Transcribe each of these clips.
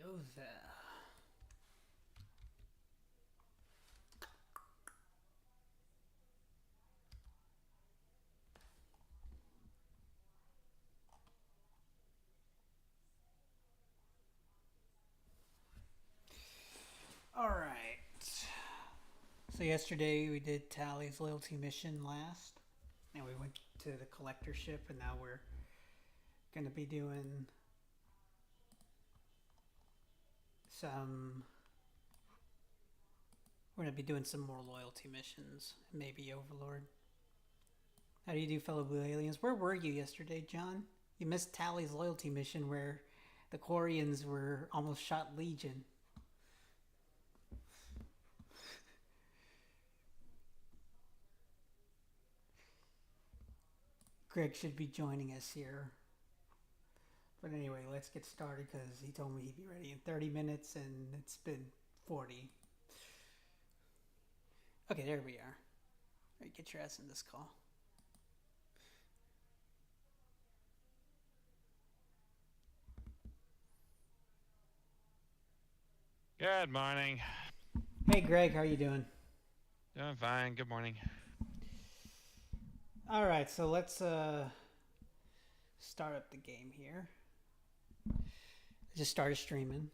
Hello there. All right. So yesterday we did Tally's loyalty mission last, and we went to the collector ship, and now we're gonna be doing some. We're gonna be doing some more loyalty missions, maybe Overlord. How do you do, fellow blue aliens? Where were you yesterday, John? You missed Tally's loyalty mission where the Quarians were almost shot Legion. Greg should be joining us here. But anyway, let's get started because he told me he'd be ready in 30 minutes and it's been 40. Okay, there we are. All right, get your ass in this call. Good morning. Hey, Greg, how are you doing? Doing fine. Good morning. All right, so let's start up the game here. I just started streaming.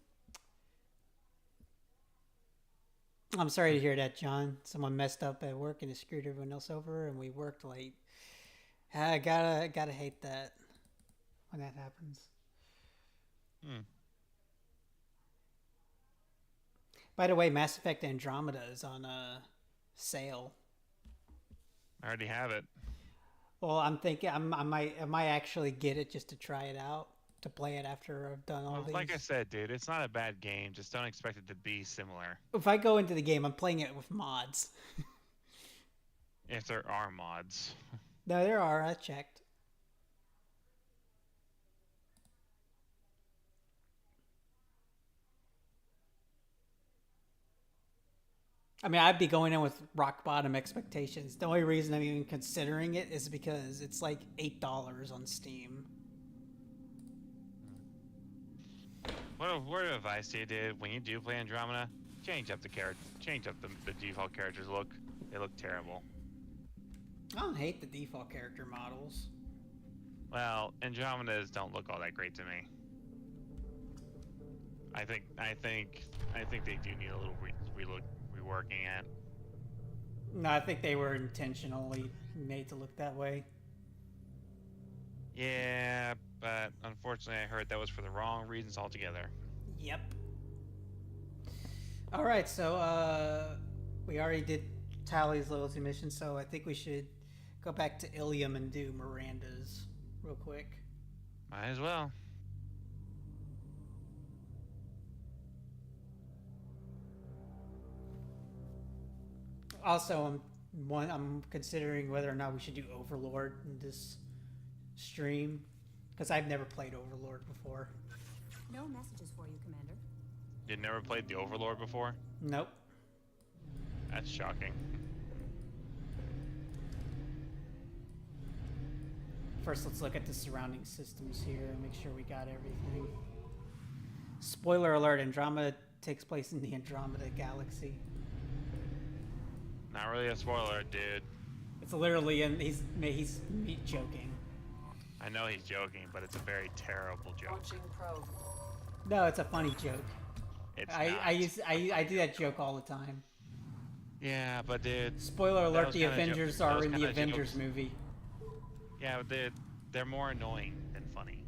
I'm sorry to hear that, John. Someone messed up at work and it screwed everyone else over, and we worked late. I gotta hate that when that happens. By the way, Mass Effect Andromeda is on sale. I already have it. Well, I'm thinking I might actually get it just to try it out, to play it after I've done all Well, these. like I said, dude, it's not a bad game. Just don't expect it to be similar. If I go into the game, I'm playing it with mods. If there are mods. No, there are. I checked. I mean, I'd be going in with rock bottom expectations. The only reason I'm even considering it is because it's like $8 on Steam. What word of advice do you did when you do play Andromeda? Change up the the default characters look. They look terrible. I don't hate the default character models. Well, Andromedas don't look all that great to me. I think they do need a little reworking at. No, I think they were intentionally made to look that way. Yeah, but unfortunately I heard that was for the wrong reasons altogether. Yep. All right, so we already did Tally's loyalty mission, so I think we should go back to Ilium and do Miranda's real quick. Might as well. Also, I'm considering whether or not we should do Overlord in this stream because I've never played Overlord before. No messages for you, Commander. You'd never played the Overlord before? Nope. That's shocking. First, let's look at the surrounding systems here and make sure we got everything. Spoiler alert, Andromeda takes place in the Andromeda Galaxy. Not really a spoiler, dude. It's literally, and he's joking. I know he's joking, but it's a very terrible joke. Launching probe. No, it's a funny joke. It's I do that joke all the time. Yeah, but dude. Spoiler alert, the Avengers are in the kinda Avengers jokes. movie. Yeah, but they're more annoying than funny.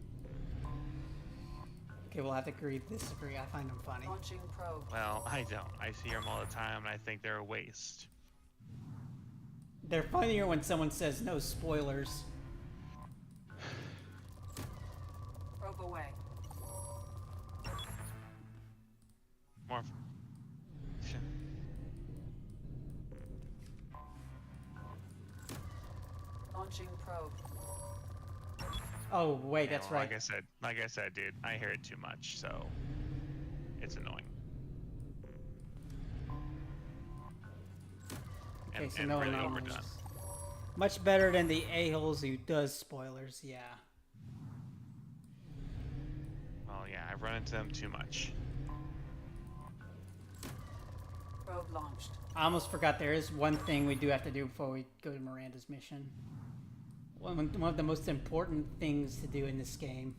Okay, we'll have to agree to disagree. I find them funny. Launching probe. Well, I don't. I see them all the time, and I think they're a waste. They're funnier when someone says no spoilers. Probe away. More. Launching probe. Oh wait, Yeah, that's well, right. Like I said, dude, I hear it too much, so it's annoying. Okay, so and no really anomalies. overdone. Much better than the a-holes who does spoilers, yeah. Well, yeah, I've run into them too much. Probe launched. I almost forgot there is one thing we do have to do before we go to Miranda's mission. One of the most important things to do in this game.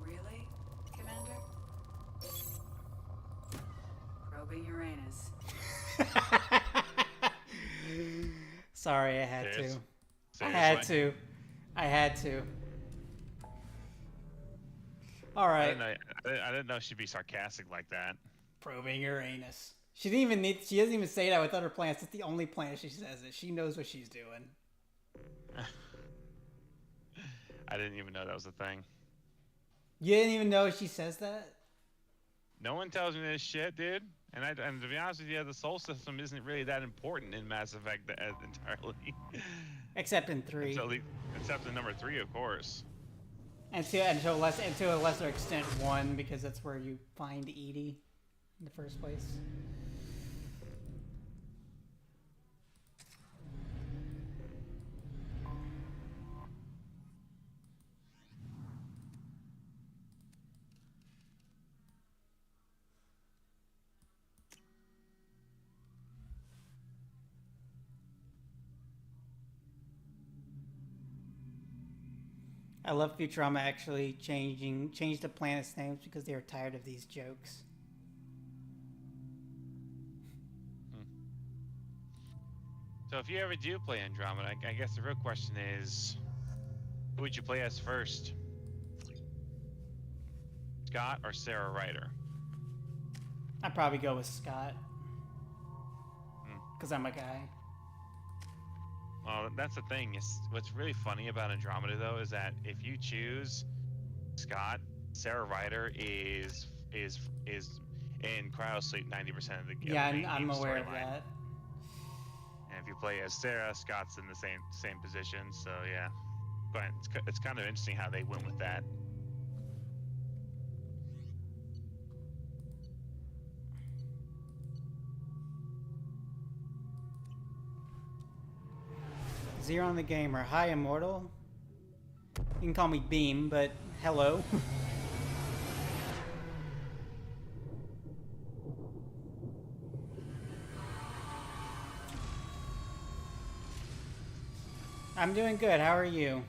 Really, Commander? Probing Uranus. Sorry, I had Serious? to. I had Seriously? to. I had to. All I right. didn't know. I didn't know she'd be sarcastic like that. Probing Uranus. She didn't even need. She doesn't even say that with other planets. It's the only planet she says it. She knows what she's doing. I didn't even know that was a thing. You didn't even know she says that. No one tells me this shit, dude. And to be honest with you, the soul system isn't really that important in Mass Effect entirely. Except in 3. Except in number 3, of course. And to a lesser extent 1, because that's where you find Edie in the first place. I love Futurama actually changed the planets' names because they were tired of these jokes. So if you ever do play Andromeda, I guess the real question is, who would you play as first? Scott or Sarah Ryder? I'd probably go with Scott. Because I'm a guy. Well, that's the thing. What's really funny about Andromeda, though, is that if you choose Scott, Sarah Ryder is in cryosleep 90% of the game. Yeah, I'm aware of that. And if you play as Sarah, Scott's in the same position. So yeah, but it's kind of interesting how they went with that. Zero on the gamer. Hi, Immortal. You can call me Beam, but hello. I'm doing good. How are you?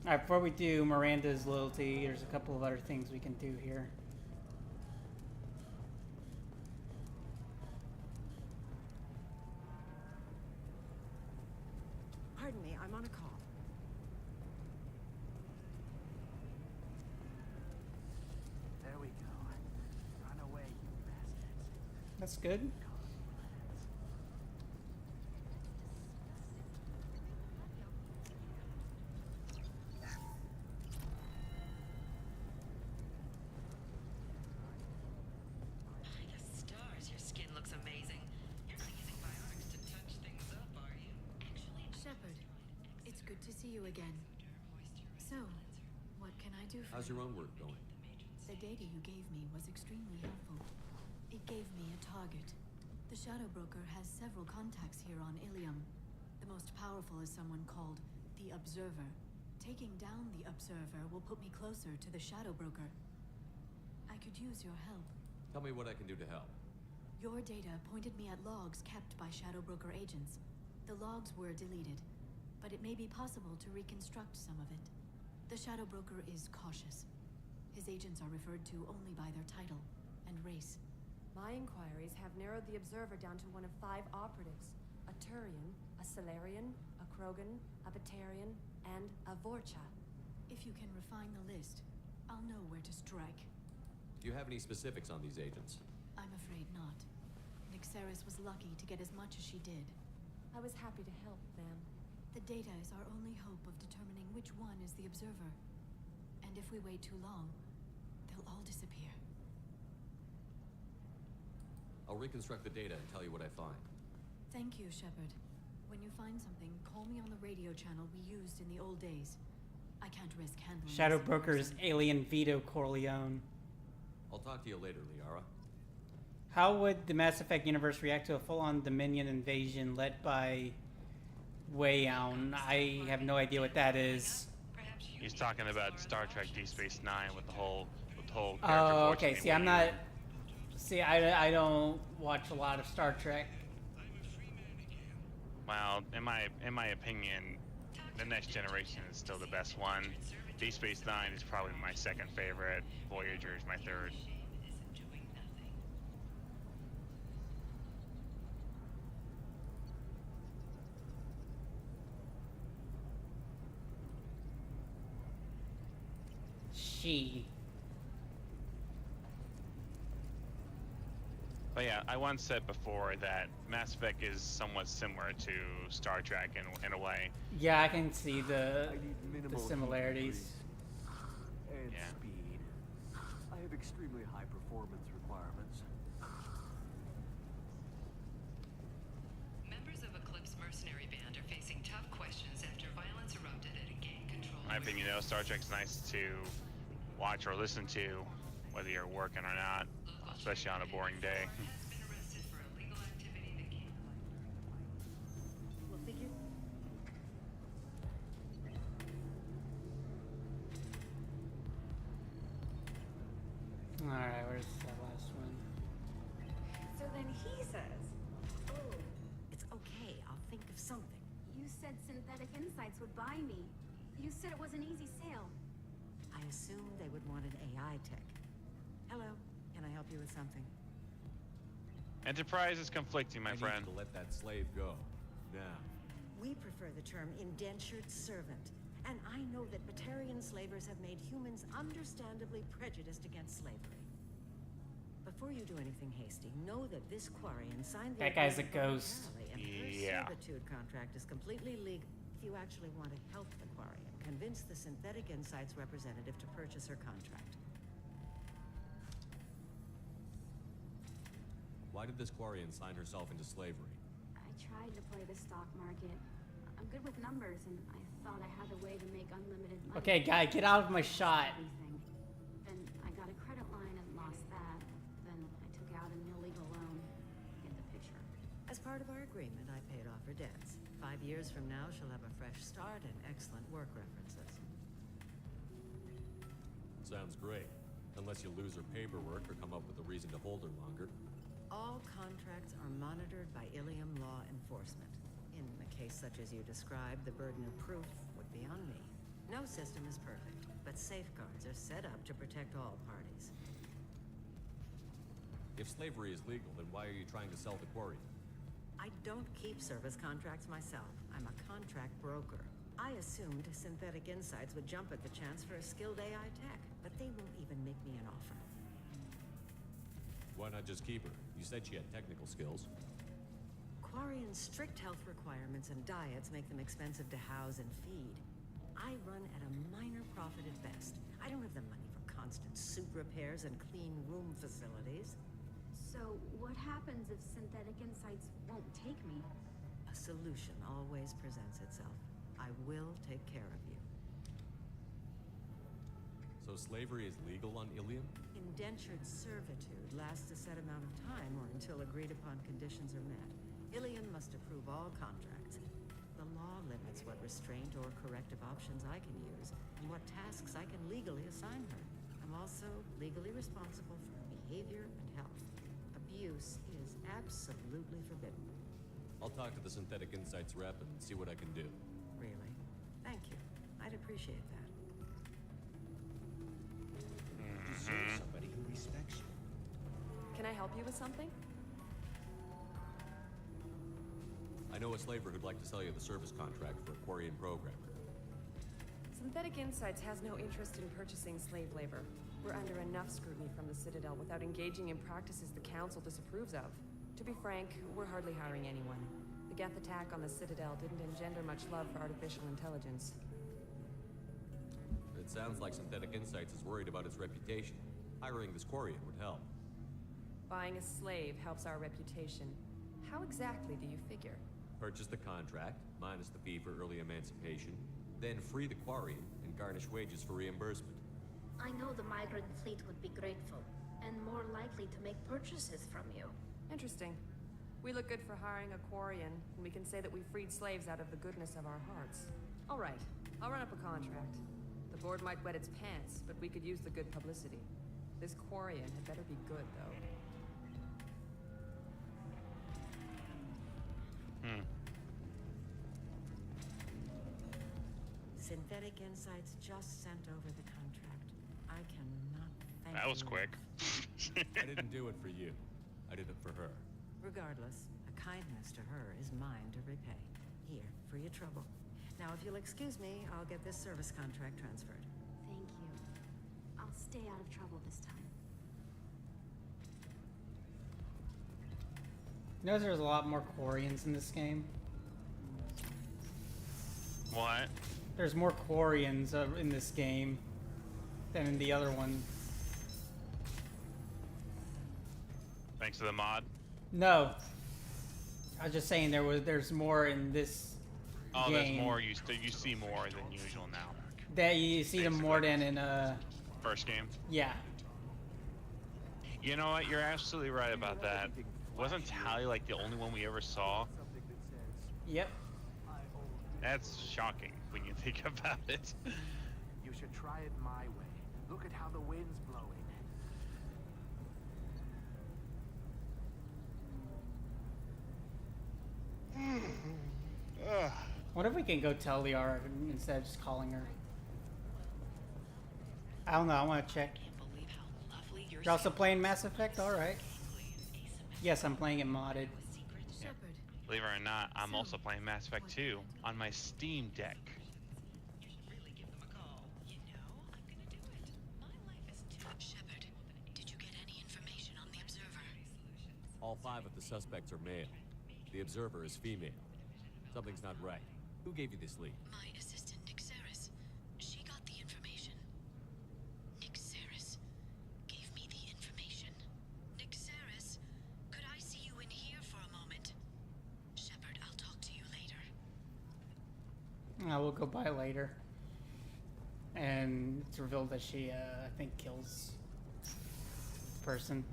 Alright, before we do Miranda's loyalty, there's a couple of other things we can do here. Pardon me, I'm on a call. There we go. Run away, you bastards. That's good. Stars, your skin looks amazing. You're not using biotics to touch things up, are you? Actually, Shepard, it's good to see you again. So, what can I do for How's you? your own work going? The data you gave me was extremely helpful. It gave me a target. The Shadow Broker has several contacts here on Ilium. The most powerful is someone called the Observer. Taking down the Observer will put me closer to the Shadow Broker. I could use your help. Tell me what I can do to help. Your data pointed me at logs kept by Shadow Broker agents. The logs were deleted, but it may be possible to reconstruct some of it. The Shadow Broker is cautious. His agents are referred to only by their title and race. My inquiries have narrowed the Observer down to one of 5 operatives. A Turian, a Solarian, a Krogan, a Batarian, and a Vorcha. If you can refine the list, I'll know where to strike. Do you have any specifics on these agents? I'm afraid not. Nyxeris was lucky to get as much as she did. I was happy to help, ma'am. The data is our only hope of determining which one is the Observer. And if we wait too long, they'll all disappear. I'll reconstruct the data and tell you what I find. Thank you, Shepard. When you find something, call me on the radio channel we used in the old days. I can't risk handling Shadow this in Broker is person. Alien Vito Corleone. I'll talk to you later, Liara. How would the Mass Effect universe react to a full-on Dominion invasion led by Wayown? I have no idea what that is. Perhaps you He's talking about Star Trek Deep Space Nine with the whole character Oh, voice okay. thing See, I'm not. weird. See, I don't watch a lot of Star Trek. Well, in my opinion, the Next Generation is still the best one. Deep Space Nine is probably my second favorite. Voyager is my third. isn't doing nothing. She. But yeah, I once said before that Mass Effect is somewhat similar to Star Trek in a way. Yeah, I can see the I need minimal heat similarities. increase and Yeah. speed. I have extremely high performance requirements. Members of Eclipse mercenary band are facing tough questions after violence erupted at a gang control. In my opinion, though, Star Trek's nice to watch or listen to, whether you're working or not, especially on a boring day. Has been arrested for illegal activity that came. We'll figure. Alright, where's that last one? So then he says, "Oh, it's okay. I'll think of something." You said Synthetic Insights would buy me. You said it was an easy sale. I assumed they would want an AI tech. Hello, can I help you with something? Enterprise is conflicting, my I friend. need you to let that slave go. Now. We prefer the term indentured servant. And I know that Batarian slavers have made humans understandably prejudiced against slavery. Before you do anything hasty, know that this Quarian signed the That guy's a agreement ghost. voluntarily, and her Yeah. servitude contract is completely legal. If you actually want to help the Quarian, convince the Synthetic Insights representative to purchase her contract. Why did this Quarian sign herself into slavery? I tried to play the stock market. I'm good with numbers, and I thought I had a way to make unlimited money. Okay, guy, get out of my shot. Everything. Then I got a credit line and lost that. Then I took out an illegal loan. Get the picture. As part of our agreement, I paid off her debts. 5 years from now, she'll have a fresh start and excellent work references. Sounds great. Unless you lose her paperwork or come up with a reason to hold her longer. All contracts are monitored by Ilium law enforcement. In a case such as you described, the burden of proof would be on me. No system is perfect, but safeguards are set up to protect all parties. If slavery is legal, then why are you trying to sell the Quarian? I don't keep service contracts myself. I'm a contract broker. I assumed Synthetic Insights would jump at the chance for a skilled AI tech, but they won't even make me an offer. Why not just keep her? You said she had technical skills. Quarian's strict health requirements and diets make them expensive to house and feed. I run at a minor profit at best. I don't have the money for constant suit repairs and clean room facilities. So what happens if Synthetic Insights won't take me? A solution always presents itself. I will take care of you. So slavery is legal on Ilium? Indentured servitude lasts a set amount of time or until agreed upon conditions are met. Ilium must approve all contracts. The law limits what restraint or corrective options I can use and what tasks I can legally assign her. I'm also legally responsible for her behavior and health. Abuse is absolutely forbidden. I'll talk to the Synthetic Insights rep and see what I can do. Really? Thank you. I'd appreciate that. You deserve somebody who respects you. Can I help you with something? I know a slaver who'd like to sell you the service contract for a Quarian programmer. Synthetic Insights has no interest in purchasing slave labor. We're under enough scrutiny from the Citadel without engaging in practices the Council disapproves of. To be frank, we're hardly hiring anyone. The Geth attack on the Citadel didn't engender much love for artificial intelligence. It sounds like Synthetic Insights is worried about its reputation. Hiring this Quarian would help. Buying a slave helps our reputation. How exactly do you figure? Purchase the contract, minus the fee for early emancipation, then free the Quarian and garnish wages for reimbursement. I know the migrant fleet would be grateful, and more likely to make purchases from you. Interesting. We look good for hiring a Quarian, and we can say that we freed slaves out of the goodness of our hearts. All right, I'll run up a contract. The board might wet its pants, but we could use the good publicity. This Quarian had better be good, though. Synthetic Insights just sent over the contract. I cannot thank That was you quick. I didn't do it for you. I did it for her. Regardless, a kindness to her is mine to repay. Here, for your trouble. Now, if you'll excuse me, I'll get this service contract transferred. Thank you. I'll stay out of trouble this time. You know, there's a lot more Quarians in this game. What? There's more Quarians in this game than in the other one. Thanks to the mod? No. I was just saying there's more in this Oh, game. there's more. You see more than usual now. That you see them more than in First game? yeah. You know what? You're absolutely right about that. Wasn't Tally like the only one we ever saw? Yep. That's shocking when you think about it. You should try it my way. Look at how the wind's blowing. What if we can go tell Liara instead of just calling her? I don't know. I want to check. You're also playing Mass Effect? Alright. Yes, I'm playing it modded. Believe it or not, I'm also playing Mass Effect 2 on my Steam Deck. Shepard, did you get any information on the Observer? All 5 of the suspects are male. The Observer is female. Something's not right. Who gave you this lead? My assistant, Nixeris. She got the information. Nixeris gave me the information. Nixeris, could I see you in here for a moment? Shepard, I'll talk to you later. I will go by later. And it's revealed that she, I think, kills the person.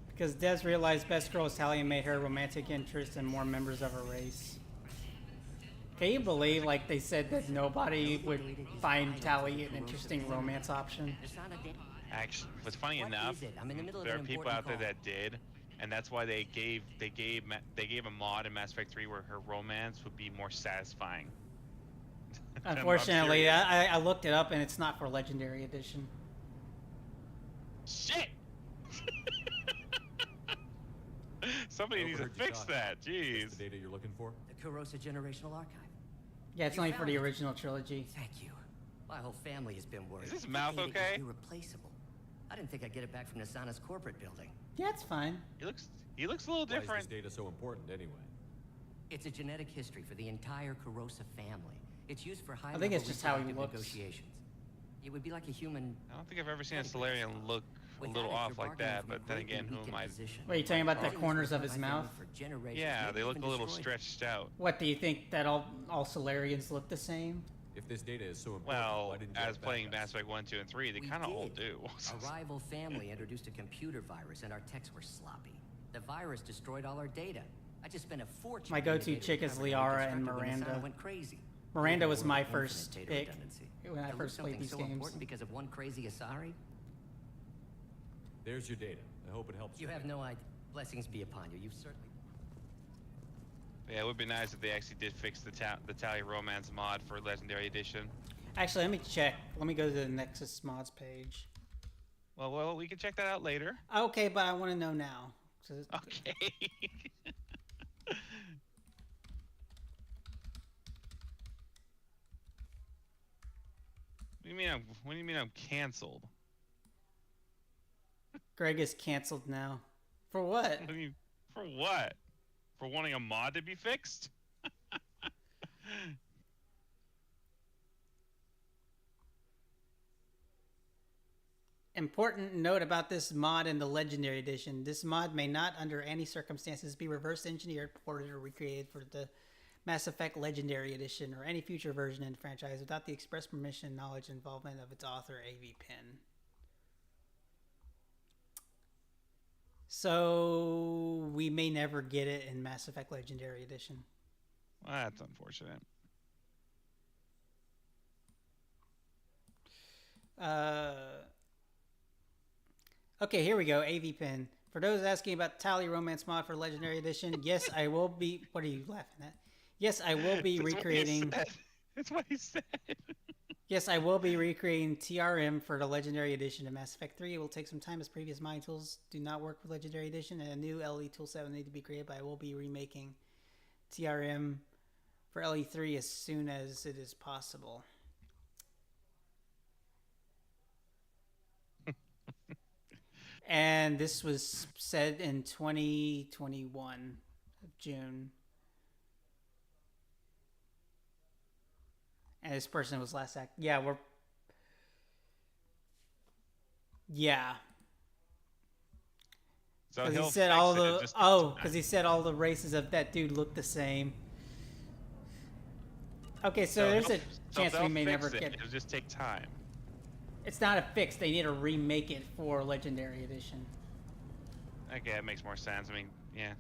Because Des realized Best Girl Tally made her romantic interest in more members of her race. Can you believe, like, they said that nobody would find Tally an interesting romance option? Actually, what's funny enough, there are people out there that did, and that's why they gave a mod in Mass Effect 3 where her romance would be more satisfying. Unfortunately, I looked it up and it's not for Legendary Edition. Shit! Somebody needs to fix that. Jeez. That's the data you're looking for? The Kurosa Generational Archive. Yeah, it's only for the original trilogy. Thank you. My whole family has been worried. Is this mouth Thinking it okay? was irreplaceable. I didn't think I'd get it back from Nasana's corporate building. Yeah, it's fine. He looks a little different. Why is this data so important anyway? It's a genetic history for the entire Kurosa family. It's used for high I think it's just how he reproductive looks. negotiations. It would be like a human. I don't think I've ever seen a Solarian look a little off like that, but then again, who am I? Wait, you talking about the corners of his mouth? Yeah, they look a little stretched out. What, do you think that all Solarians look the same? If this data is so important, Well, why didn't you as have playing backups? Mass Effect 1, 2, and 3, they kind of all do. A rival family introduced a computer virus, and our techs were sloppy. The virus destroyed all our data. I just spent a fortune. My go-to chick is Liara and Miranda. Went crazy. Miranda was my Infinite first data pick redundancy. when I To first lose played something these so games. important because of one crazy Asari? There's your data. I hope it helps. You have no idea. Blessings be upon you. You've certainly. Yeah, it would be nice if they actually did fix the Tally Romance mod for Legendary Edition. Actually, let me check. Let me go to the Nexus mods page. Well, we can check that out later. Okay, but I want to know now. Okay. What do you mean I'm canceled? Greg is canceled now. For what? For what? for wanting a mod to be fixed? Important note about this mod in the Legendary Edition. This mod may not, under any circumstances, be reverse engineered, ported, or recreated for the Mass Effect Legendary Edition or any future version in the franchise without the express permission, knowledge, and involvement of its author, AV Pen. So we may never get it in Mass Effect Legendary Edition. Well, that's unfortunate. Okay, here we go. AV Pen. For those asking about Tally Romance mod for Legendary Edition, yes, I will be. What are you laughing at? Yes, I will be recreating. That's what he said. Yes, I will be recreating TRM for the Legendary Edition of Mass Effect 3. It will take some time as previous mining tools do not work with Legendary Edition, and a new LE toolset will need to be created, but I will be remaking TRM for LE3 as soon as it is possible. And this was said in 2021 of June. And this person was last act. Yeah, we're. Yeah. So Because he'll he said fix all it, the it just because he said all the races of that dude look the same. Okay, so there's a chance we may never get. It'll just take time. It's not a fix. They need to remake it for Legendary Edition. Okay, that makes more sense. I mean, yeah.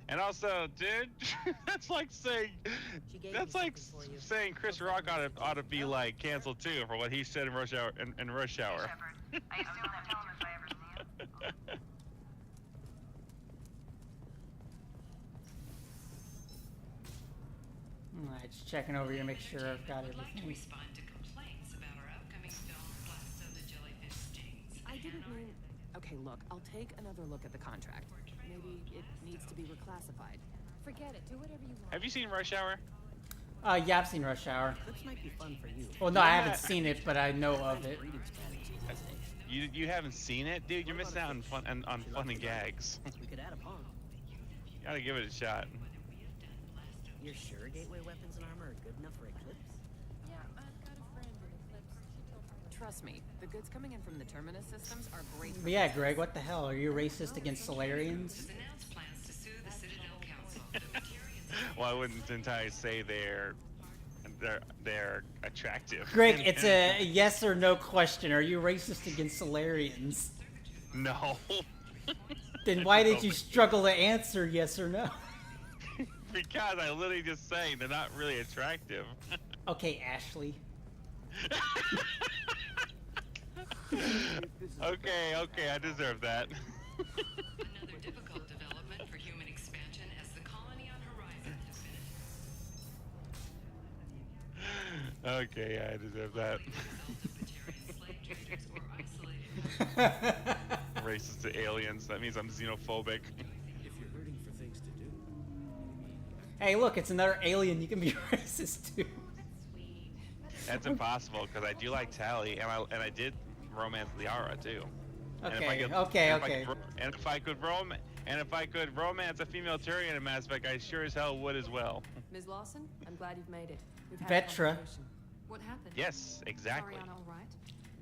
And also, dude, that's like saying Chris Rock ought to be like canceled too for what he said in Rush Hour. In Rush Hour. I assume that tell him if I ever see him. Alright, just checking over here to make sure I've got Would like to everything. respond to complaints about our upcoming film, Blast of the Jellyfish Stings. I didn't mean... Okay, look, I'll take another look at the contract. Maybe it needs to be reclassified. Forget it. Do whatever you want. Have you seen Rush Hour? Yeah, I've seen Rush Hour. This might be fun for you. Well, no, I haven't seen it, but I know of it. You haven't seen it, dude? You're missing out on fun and gags. We could add a pond. You gotta give it a shot. You're sure gateway weapons and armor are good enough for Eclipse? Yeah, I've got a friend in Eclipse. Trust me, the goods coming in from the Terminus systems are great. But yeah, Greg, what the hell? Are you racist against Solarians? Announced plans to sue the Citadel Council. Well, I wouldn't entirely say they're attractive. Greg, it's a yes or no question. Are you racist against Solarians? No. Then why did you struggle to answer yes or no? Because I literally just saying they're not really attractive. Okay, Ashley. Okay, I deserve that. Another difficult development for human expansion as the colony on Horizon has been Okay, yeah, I deserve that. Racist to aliens. That means I'm xenophobic. If you're hurting for things to do. Hey, look, it's another alien you can be racist to. That's impossible because I do like Tally, and I did romance Liara too. Okay, And if I could romance a female Turian in Mass Effect, I sure as hell would as well. Ms. Lawson, I'm glad you've made it. We've had a Vetra. conversation. What happened? Yes, exactly. Ariana all right?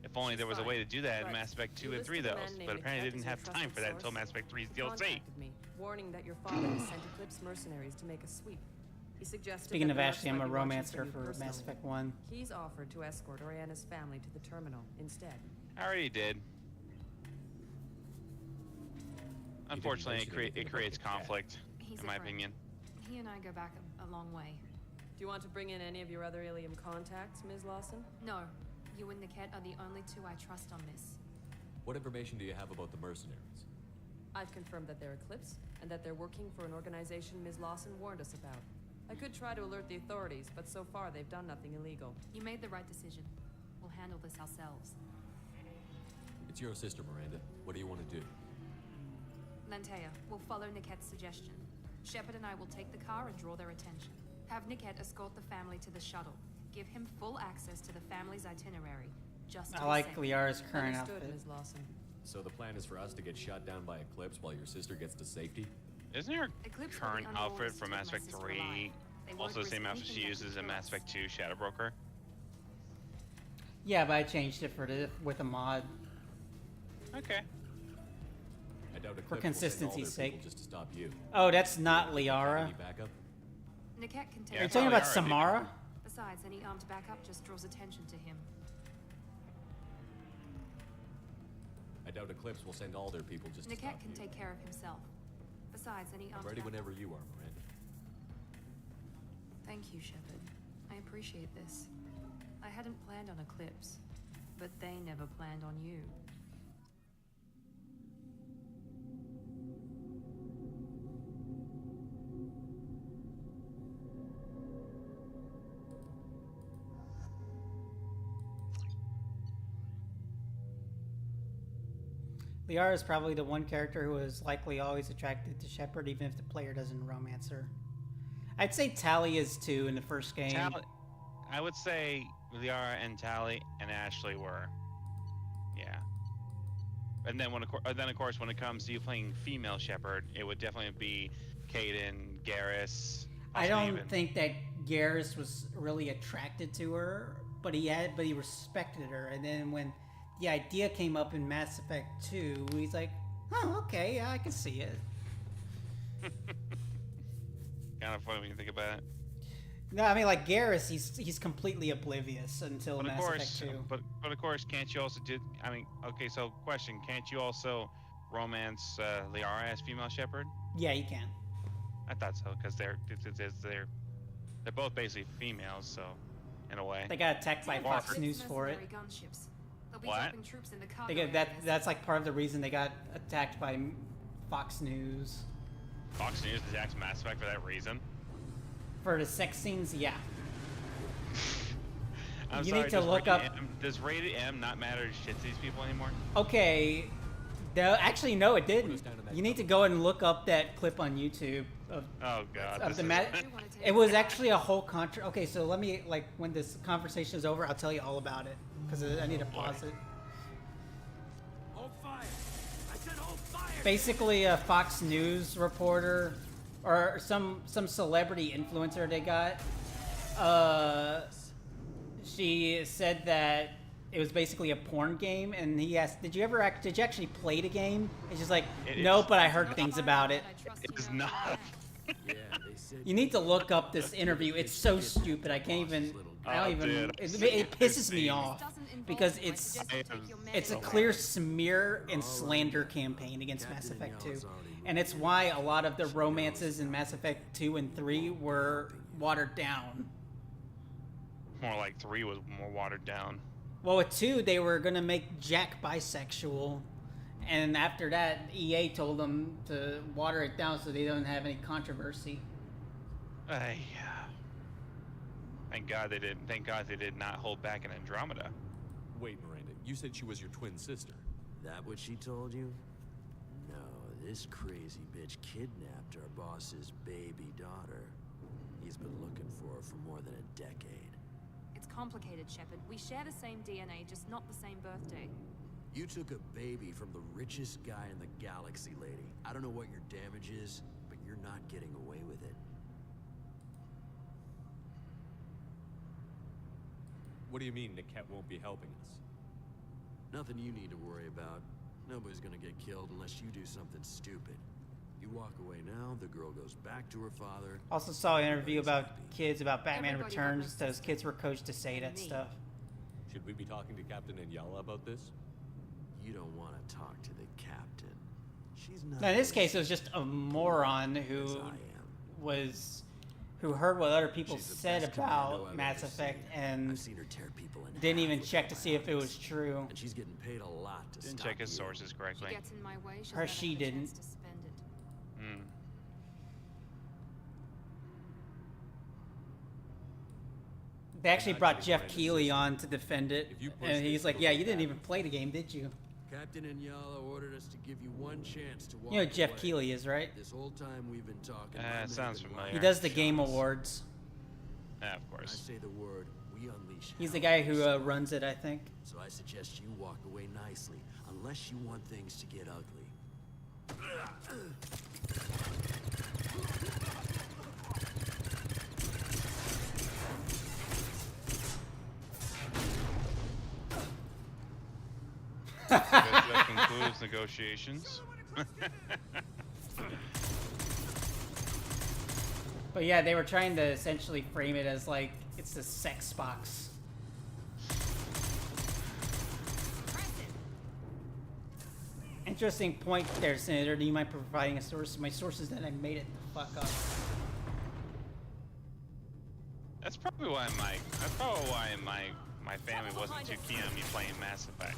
If only there was a way to do that in But Mass Effect 2 you and 3 listed though, a man named but apparently Niket didn't as have your time for that trusted until Mass Effect 3's source. DLC. Contacted me, warning that your father has sent Eclipse mercenaries to make a sweep. He suggested Speaking that of the Ashley, I'm Marks a might be watching romancer you for personally. Mass Effect 1. He's offered to escort Oriana's family to the terminal instead. I already did. Unfortunately, it creates conflict, He's in a my friend. opinion. He and I go back a long way. Do you want to bring in any of your other Ilium contacts, Ms. Lawson? No, you and Niket are the only two I trust on this. What information do you have about the mercenaries? I've confirmed that they're Eclipse, and that they're working for an organization Ms. Lawson warned us about. I could try to alert the authorities, but so far they've done nothing illegal. You made the right decision. We'll handle this ourselves. It's your sister, Miranda. What do you want to do? Lantea, we'll follow Niket's suggestion. Shepard and I will take the car and draw their attention. Have Niket escort the family to the shuttle. Give him full access to the family's itinerary. Just to I be like safe. Liara's current Understood, outfit. Ms. Lawson. So the plan is for us to get shot down by Eclipse while your sister gets to safety? Isn't her Eclipse will be current under outfit orders from to Mass take my Effect sister 3 alive. They won't also the risk same outfit anything she that uses can in kill Mass us. Effect 2 Shadow Broker? Yeah, but I changed it with a mod. Okay. I doubt Eclipse For will send all consistency's their people sake. just to stop you. Oh, that's not Any Liara. backup? Niket can take Yeah, Are you it's talking not about Liara, dude. Samara? Besides, any armed backup just draws attention to him. I doubt Eclipse will send all their people just to Niket stop can you. take care of himself. Besides, any I'm armed ready backup... whenever you are, Miranda. Thank you, Shepard. I appreciate this. I hadn't planned on Eclipse, but they never planned on you. Liara is probably the one character who is likely always attracted to Shepard, even if the player doesn't romance her. I'd say Tali is too in the first game. I would say Liara and Tali and Ashley were. Yeah. And then of course when it comes to you playing female Shepard, it would definitely be Kaden, Garrus. I don't think that Garrus was really attracted to her, but he respected her. And then when the idea came up in Mass Effect 2, he's like, "Oh, okay, yeah, I can see it." Kind of funny when you think about it. No, I mean, like Garrus, he's completely oblivious until But of Mass course, Effect 2. but of course, can't you also do? I mean, okay, so question: can't you also romance Liara as female Shepard? Yeah, you can. I thought so because they're both basically females, so in a way. They got attacked by Or- Fox News for it. Mercenary gunships. They'll be What? dropping troops in the cargo They get that. areas. That's like part of the reason they got attacked by Fox News. Fox News attacks Mass Effect for that reason. For the sex scenes, yeah. I'm You sorry, need to does look rated up- M, does rated M not matter shit to these people anymore? Okay. Actually, no, it didn't. You need to go and look up that clip on YouTube of Oh god. of this the is- mat. It was actually a whole Okay, so let me when this conversation is over, I'll tell you all about it because I need to pause it. Hold fire! I said hold fire! Basically, a Fox News reporter or some celebrity influencer they got. She said that it was basically a porn game, and he asked, "Did you actually play the game?" It's just like, "No, but I heard things about it." It is not. Yeah, they said You need to look up this interview. It's so stupid. I can't even. I don't even. dude. It pisses me off because it's a clear smear and slander campaign against Mass Effect 2, and it's why a lot of the romances in Mass Effect 2 and 3 were watered down. More like 3 was more watered down. Well, with 2, they were gonna make Jack bisexual, and after that, EA told them to water it down so they don't have any controversy. Thank God they didn't. Thank God they did not hold back in Andromeda. Wait, Miranda, you said she was your twin sister. that what she told you? No, this crazy bitch kidnapped our boss's baby daughter. He's been looking for her for more than a decade. It's complicated, Shepard. We share the same DNA, just not the same birthday. You took a baby from the richest guy in the galaxy, lady. I don't know what your damage is, but you're not getting away with it. What do you mean Niket won't be helping us? Nothing you need to worry about. Nobody's gonna get killed unless you do something stupid. You walk away now, the girl goes back to her father. Also saw an interview everybody's about happy. kids about Batman Everybody Returns. but my Those kids were coached to say that stuff. Should we be talking to Captain Inyala about this? You don't want to talk to the captain. She's not. Now, in this case, it was just a moron as who I am. who heard what other people She's the said best commando about I've Mass ever Effect seen. and I've seen her tear people in didn't half even with check to see if it was robotics. true. And she's getting paid a lot to Didn't stop check his you. sources She correctly. gets in my way, she'll Her never she have a chance didn't. to spend it. Hmm. They actually not brought getting Jeff behind the Keighley system. on to defend it, If you push and he's this, like, it'll "Yeah, go you didn't bad." even play the game, did you?" Captain Inyala ordered us to give you one chance to walk You know who Jeff away. Keighley is, right? This whole time we've been talking. my men Sounds have been familiar. He lining does up the Game shots. Awards. Yeah, of When I course. say the word, we unleash. He's the hell. guy who runs it, I think. So I suggest you walk away nicely, unless you want things to get ugly. That concludes negotiations. But yeah, they were trying to essentially frame it as like it's a sex box. Interesting point there, Senator. Do you mind providing a source? My source is that I made it the fuck up. That's probably why my family wasn't too keen on me playing Mass Effect.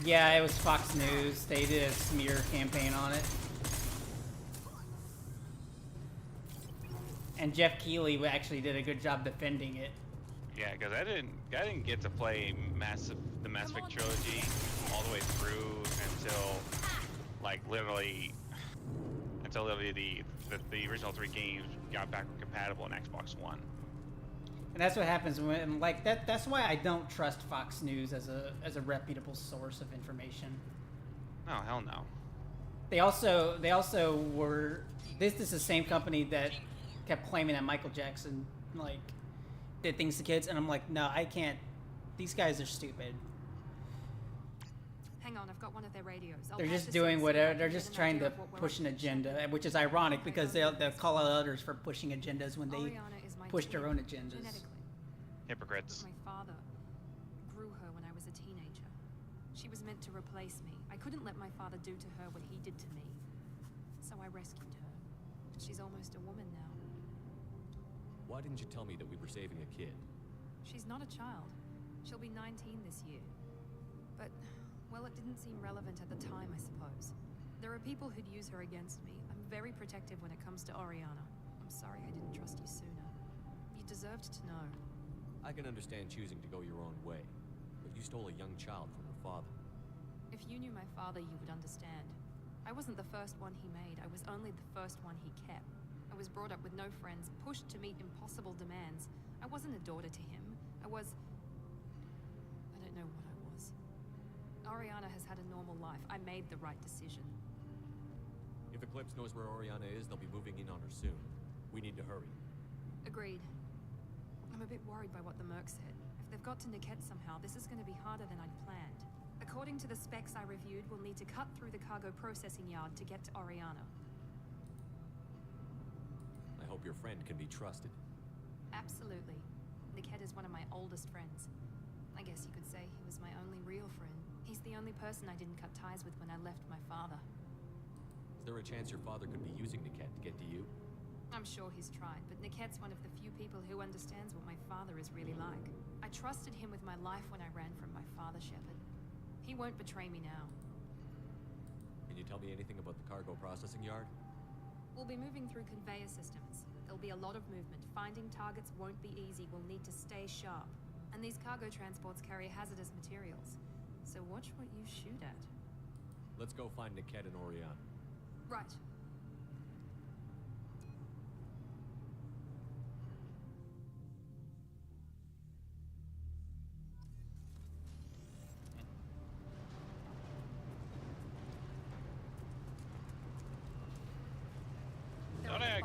Yeah, it was Fox News. They did a smear campaign on it. And Jeff Keighley actually did a good job defending it. Yeah, because I didn't get to play the Mass Effect trilogy all the way through until literally the original 3 games got backward compatible on Xbox One. And that's what happens when that's why I don't trust Fox News as a reputable source of information. No, hell no. They also were this is the same company that kept claiming that Michael Jackson did things to kids, and I'm like, no, I can't. These guys are stupid. Hang on, I've got one of their radios. They're just doing whatever. They're just trying to push an agenda, which is ironic because they'll call out others for pushing agendas when they push their own agendas. Hypocrites. But my father grew her when I was a teenager. She was meant to replace me. I couldn't let my father do to her what he did to me. So I rescued her. She's almost a woman now. Why didn't you tell me that we were saving a kid? She's not a child. She'll be 19 this year. But, well, it didn't seem relevant at the time, I suppose. There are people who'd use her against me. I'm very protective when it comes to Oriana. I'm sorry I didn't trust you sooner. You deserved to know. I can understand choosing to go your own way, but you stole a young child from her father. If you knew my father, you would understand. I wasn't the first one he made. I was only the first one he kept. I was brought up with no friends, pushed to meet impossible demands. I wasn't a daughter to him. I don't know what I was. Oriana has had a normal life. I made the right decision. If Eclipse knows where Oriana is, they'll be moving in on her soon. We need to hurry. Agreed. I'm a bit worried by what the Merc said. If they've got to Niket somehow, this is going to be harder than I'd planned. According to the specs I reviewed, we'll need to cut through the cargo processing yard to get to Oriana. I hope your friend can be trusted. Absolutely. Niket is one of my oldest friends. I guess you could say he was my only real friend. He's the only person I didn't cut ties with when I left my father. Is there a chance your father could be using Niket to get to you? I'm sure he's tried, but Niket's one of the few people who understands what my father is really like. I trusted him with my life when I ran from my father, Shepard. He won't betray me now. Can you tell me anything about the cargo processing yard? We'll be moving through conveyor systems. There'll be a lot of movement. Finding targets won't be easy. We'll need to stay sharp. And these cargo transports carry hazardous materials. So watch what you shoot at. Let's go find Niket and Oriana. Right.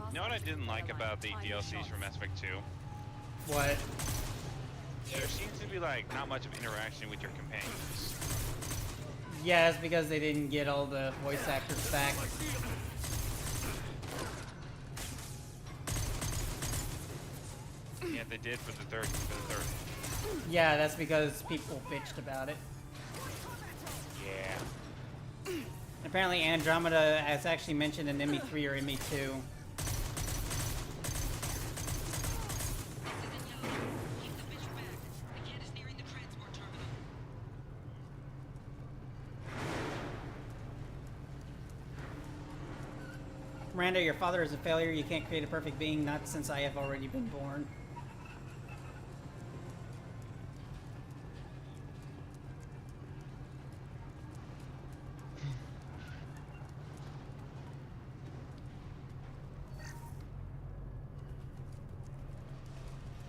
You know what I didn't like about the DLCs for Mass Effect 2? What? There seems to be not much of interaction with your companions. Yeah, it's because they didn't get all the voice actors back. Yeah, they did for the third. Yeah, that's because people bitched about it. Yeah. Apparently Andromeda has actually mentioned in ME3 or ME2. Miranda, your father is a failure. You can't create a perfect being, not since I have already been born.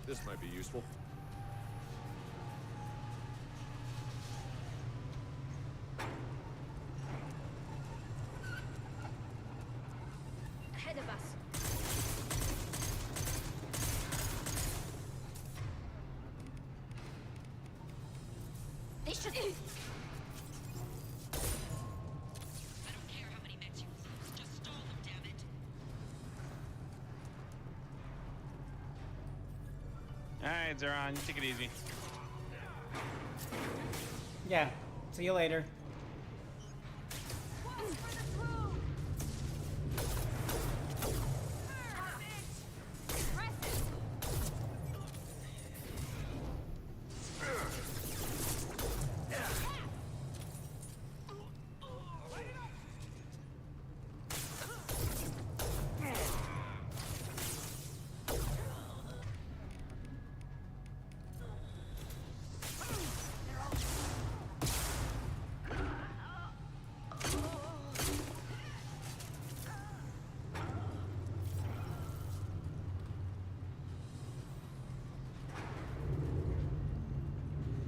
This might be useful. Ahead of us. They should. Alright, Zeron, you take it easy. Yeah. See you later.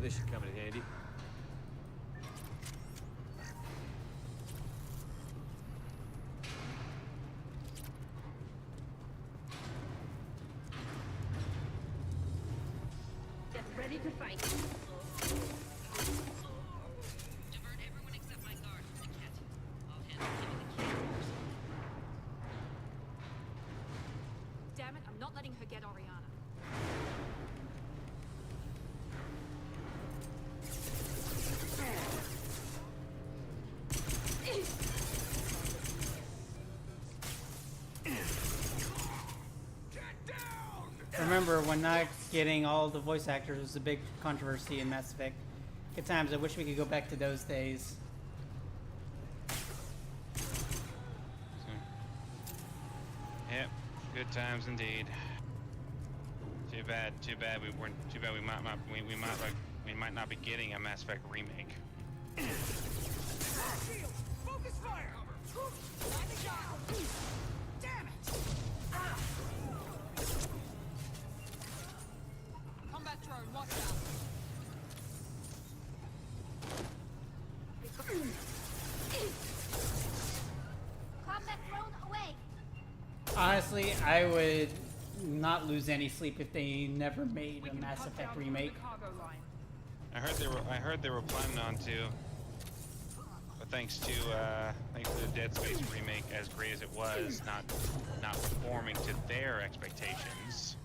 This should come in handy. Get ready to fight. Divert everyone except my guard from the cat. I'll handle killing the kid first. Damn it, I'm not letting her get Oriana. Remember, when not getting all the voice actors was a big controversy in Mass Effect. Good times. I wish we could go back to those days. Yep, good times indeed. Too bad we weren't. Too bad we might not be getting a Mass Effect remake. Focus fire! Damn it! Combat drone, watch out. Combat drone away. Honestly, I would not lose any sleep if they never made a Mass Effect remake. I heard they were planning on to, but thanks to the Dead Space remake, as great as it was, not performing to their expectations.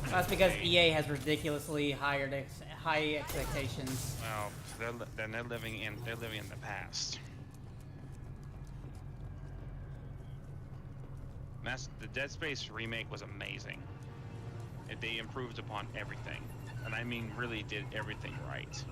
That's because EA has ridiculously high expectations. Well, they're living in the past. The Dead Space remake was amazing. They improved upon everything, and I mean really did everything right.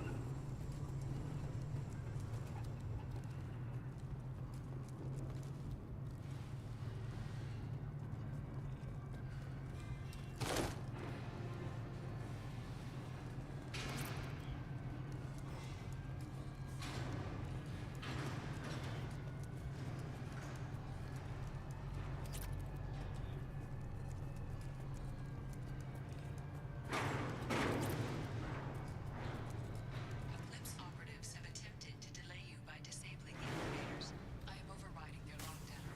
Eclipse operatives have attempted to delay you by disabling the elevators. I am overriding their lockdown.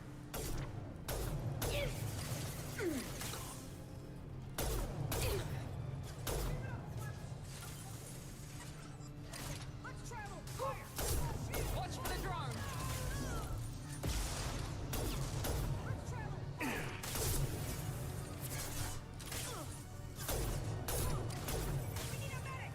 Let's travel! Fire! Watch for the drone! Let's travel! We need a medic!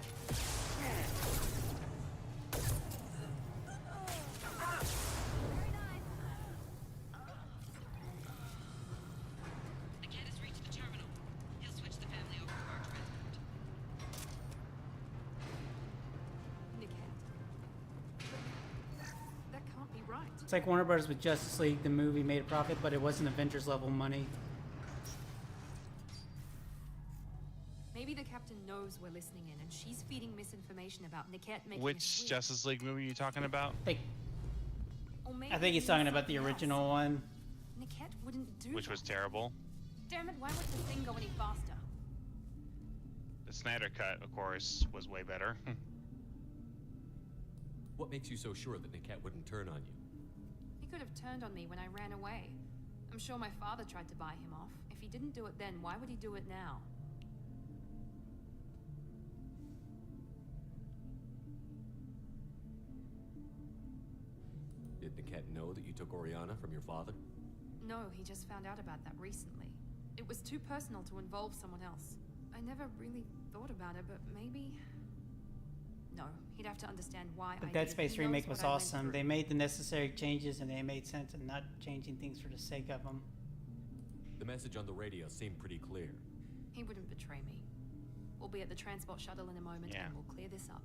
The cat has reached the terminal. He'll switch the family over to our transport. Nickhead. That can't be right. It's like Warner Bros. With Justice League, the movie made a profit, but it wasn't Avengers level money. Maybe the captain knows we're listening in, and she's feeding misinformation about Niket making a Which switch. Justice League movie are you talking about? Or maybe I think he's he talking means about the something original else. one. Niket wouldn't do Which that. was terrible. Damn it, why would the thing go any faster? The Snyder Cut, of course, was way better. What makes you so sure that Niket wouldn't turn on you? He could have turned on me when I ran away. I'm sure my father tried to buy him off. If he didn't do it then, why would he do it now? Did Niket know that you took Oriana from your father? No, he just found out about that recently. It was too personal to involve someone else. I never really thought about it, but maybe. No, he'd have to understand why The I Dead did. Space He knows remake what was I went awesome. through. They made the necessary changes and they made sense and not changing things for the sake of them. The message on the radio seemed pretty clear. He wouldn't betray me. We'll be at the transport shuttle in a moment Yeah. and we'll clear this up.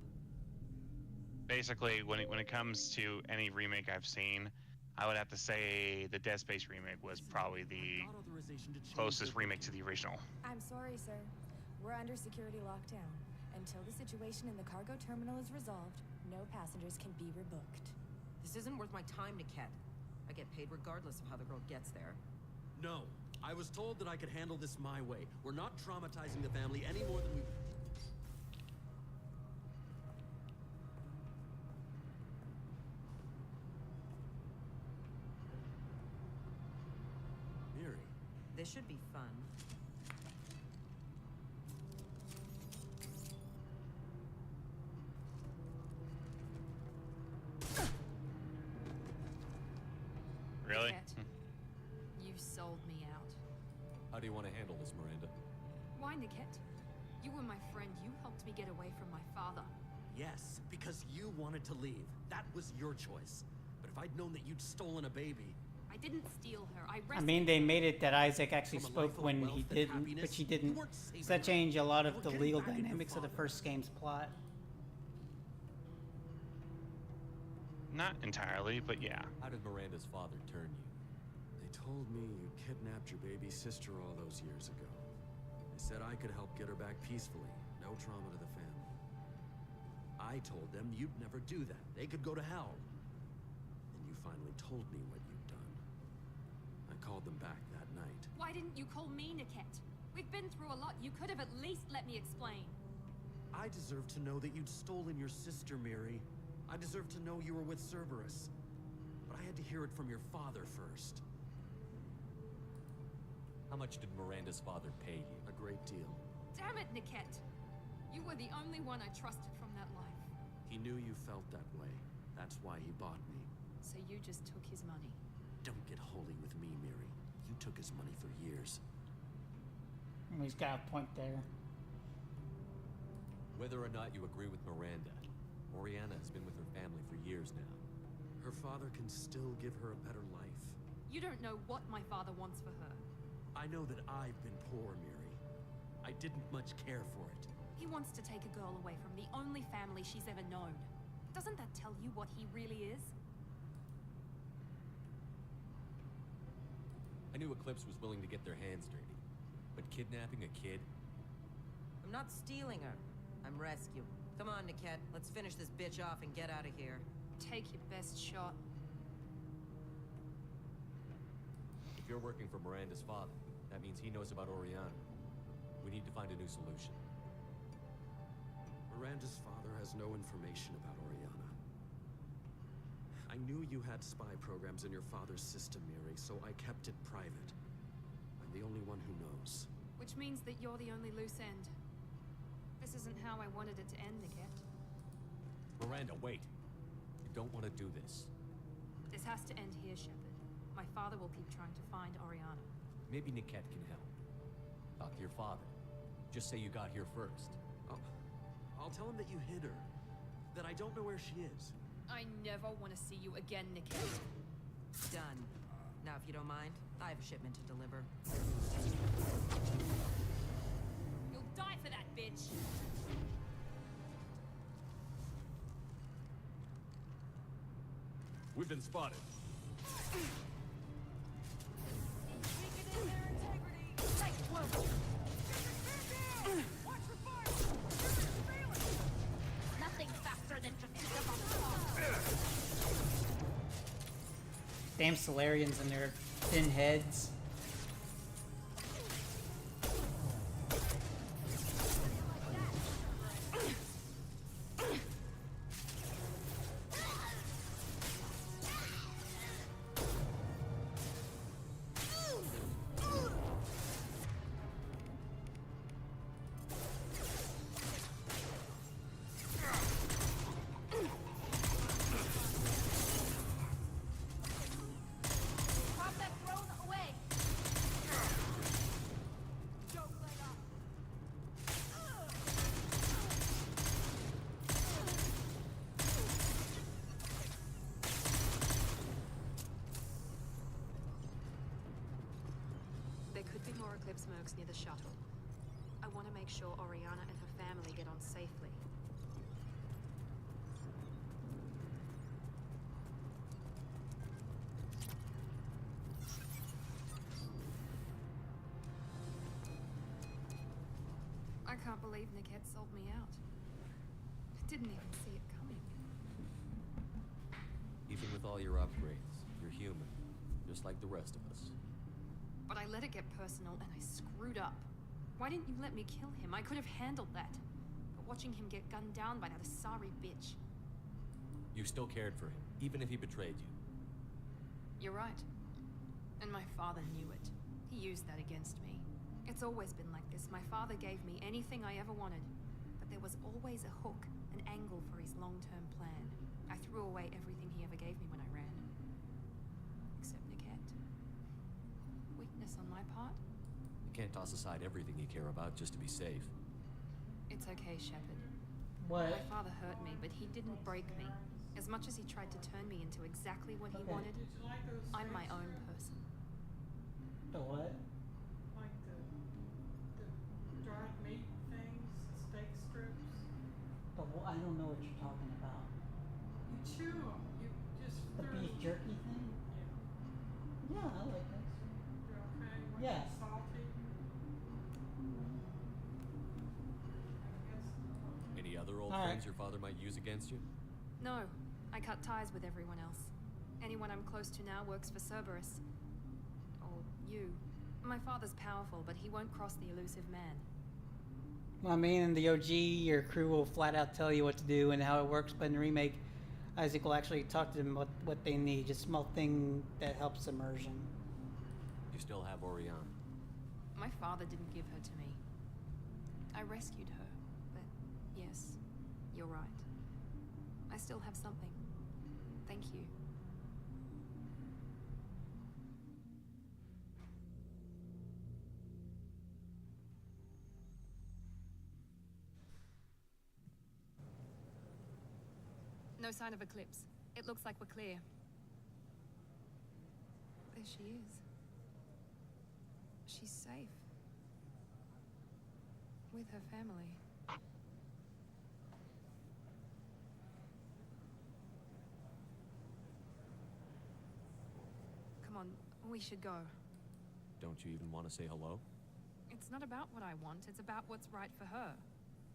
Basically, when it comes to any remake I've seen, I would have to say the Dead Space remake was probably the closest remake to the original. I'm sorry, sir. We're under security lockdown. Until the situation in the cargo terminal is resolved, no passengers can be rebooked. This isn't worth my time, Niket. I get paid regardless of how the girl gets there. No. I was told that I could handle this my way. We're not traumatizing the family any more than we... Miri. This should be fun. Really? Niket, you sold me out. How do you want to handle this, Miranda? Why, Niket? You were my friend. You helped me get away from my father. Yes, because you wanted to leave. That was your choice. But if I'd known that you'd stolen a baby... I didn't steal her. I I rescued mean, they her. made it that Isaac actually From a life spoke of when wealth he and didn't, happiness, but she you didn't. weren't saving So that her. changed a lot You of were the getting legal back at your dynamics of the father. first game's plot. Not entirely, but yeah. How did Miranda's father turn you? They told me you kidnapped your baby sister all those years ago. They said I could help get her back peacefully. No trauma to the family. I told them you'd never do that. They could go to hell. And you finally told me what you'd done. I called them back that night. Why didn't you call me, Niket? We've been through a lot. You could have at least let me explain. I deserve to know that you'd stolen your sister, Miri. I deserve to know you were with Cerberus. But I had to hear it from your father first. How much did Miranda's father pay you? A great deal. Damn it, Niket. You were the only one I trusted from that life. He knew you felt that way. That's why he bought me. So you just took his money. Don't get holy with me, Miri. You took his money for years. He's got a point there. Whether or not you agree with Miranda, Oriana has been with her family for years now. Her father can still give her a better life. You don't know what my father wants for her. I know that I've been poor, Miri. I didn't much care for it. He wants to take a girl away from the only family she's ever known. Doesn't that tell you what he really is? I knew Eclipse was willing to get their hands dirty. But kidnapping a kid? I'm not stealing her. I'm rescue. Come on, Niket. Let's finish this bitch off and get out of here. Take your best shot. If you're working for Miranda's father, that means he knows about Oriana. We need to find a new solution. Miranda's father has no information about Oriana. I knew you had spy programs in your father's system, Miri, so I kept it private. I'm the only one who knows. Which means that you're the only loose end. This isn't how I wanted it to end, Niket. Miranda, wait. You don't want to do this. This has to end here, Shepard. My father will keep trying to find Oriana. Maybe Niket can help. Talk to your father. Just say you got here first. I'll tell him that you hid her. That I don't know where she is. I never want to see you again, Niket. Done. Now, if you don't mind, I have a shipment to deliver. You'll die for that, bitch! We've been spotted. Nothing faster than just Damn Solarians and their thin heads. Pop that throne away! There could be more Eclipse mercs near the shuttle. I want to make sure Oriana and her family get on safely. I can't believe Niket sold me out. Didn't even see it coming. Even with all your upgrades, you're human, just like the rest of us. But I let it get personal and I screwed up. Why didn't you let me kill him? I could have handled that. But watching him get gunned down by that Asari bitch. You still cared for him, even if he betrayed you. You're right. And my father knew it. He used that against me. It's always been like this. My father gave me anything I ever wanted. But there was always a hook, an angle for his long-term plan. I threw away everything he ever gave me when I ran. Except Niket. Weakness on my part? You can't toss aside everything you care about just to be safe. It's okay, Shepard. What? My father hurt me, but he didn't break me. As much as he tried to turn me into exactly what he wanted, I'm my own person. The what? Like the dried meat things, steak strips. I don't know what you're talking about. You chew them. You just The beef jerky thing? Yeah. Yeah, I like those. They're okay. Like Yeah. salty. Any other old All right. friends your father might use against you? No, I cut ties with everyone else. Anyone I'm close to now works for Cerberus. Or you. My father's powerful, but he won't cross the elusive man. Well, I mean, in the OG, your crew will flat out tell you what to do and how it works, but in the remake, Isaac will actually talk to them what they need. Just a small thing that helps immersion. You still have Oriana. My father didn't give her to me. I rescued her, but yes, you're right. I still have something. Thank you. No sign of Eclipse. It looks like we're clear. There she is. She's safe. With her family. Come on, we should go. Don't you even want to say hello? It's not about what I want, it's about what's right for her.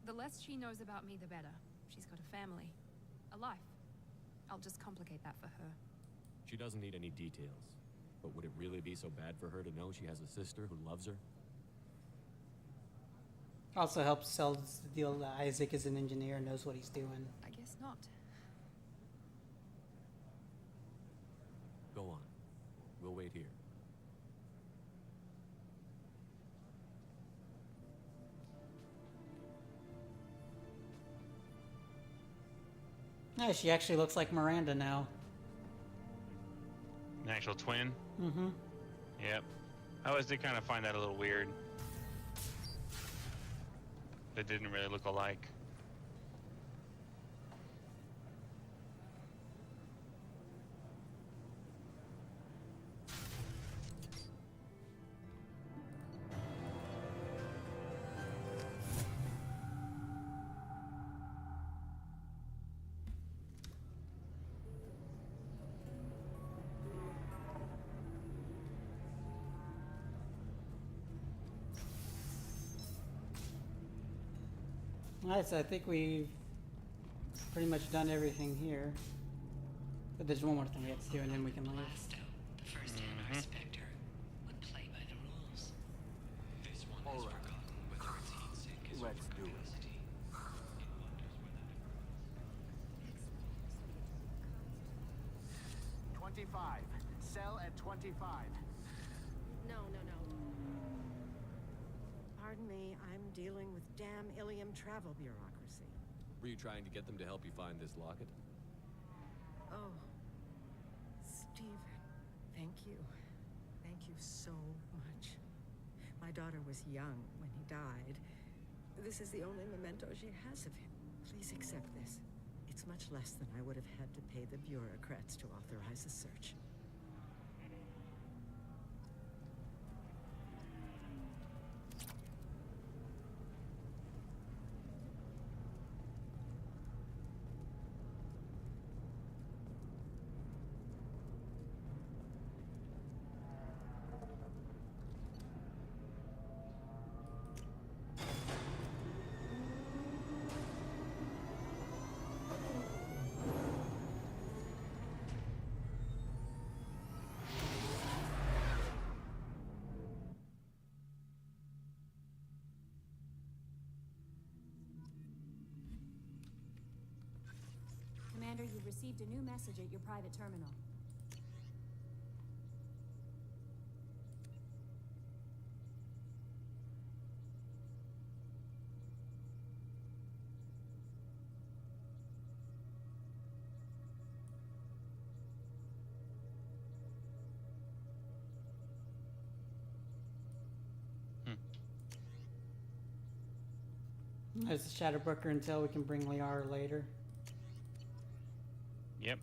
The less she knows about me, the better. She's got a family. A life. I'll just complicate that for her. She doesn't need any details. But would it really be so bad for her to know she has a sister who loves her? Also helps sell the deal that Isaac is an engineer and knows what he's doing. I guess not. Go on. We'll wait here. Yeah, she actually looks like Miranda now. An actual twin? Mm-hmm. Yep. I always did kind of find that a little weird. They didn't really look alike. Alright, so I think we've pretty much done everything here. But there's one more thing we have to do and then we can leave. The first Hammar Spectre would play by the rules. This one has forgotten whether its heat sink is Let's do it. 25. Sell at 25. No. Pardon me, I'm dealing with damn Ilium travel bureaucracy. Were you trying to get them to help you find this locket? Oh, Stephen, thank you. Thank you so much. My daughter was young when he died. This is the only memento she has of him. Please accept this. It's much less than I would have had to pay the bureaucrats to authorize the search. Commander, you've received a new message at your private terminal. There's the Shadowbroker until we can bring Liara later. Yep.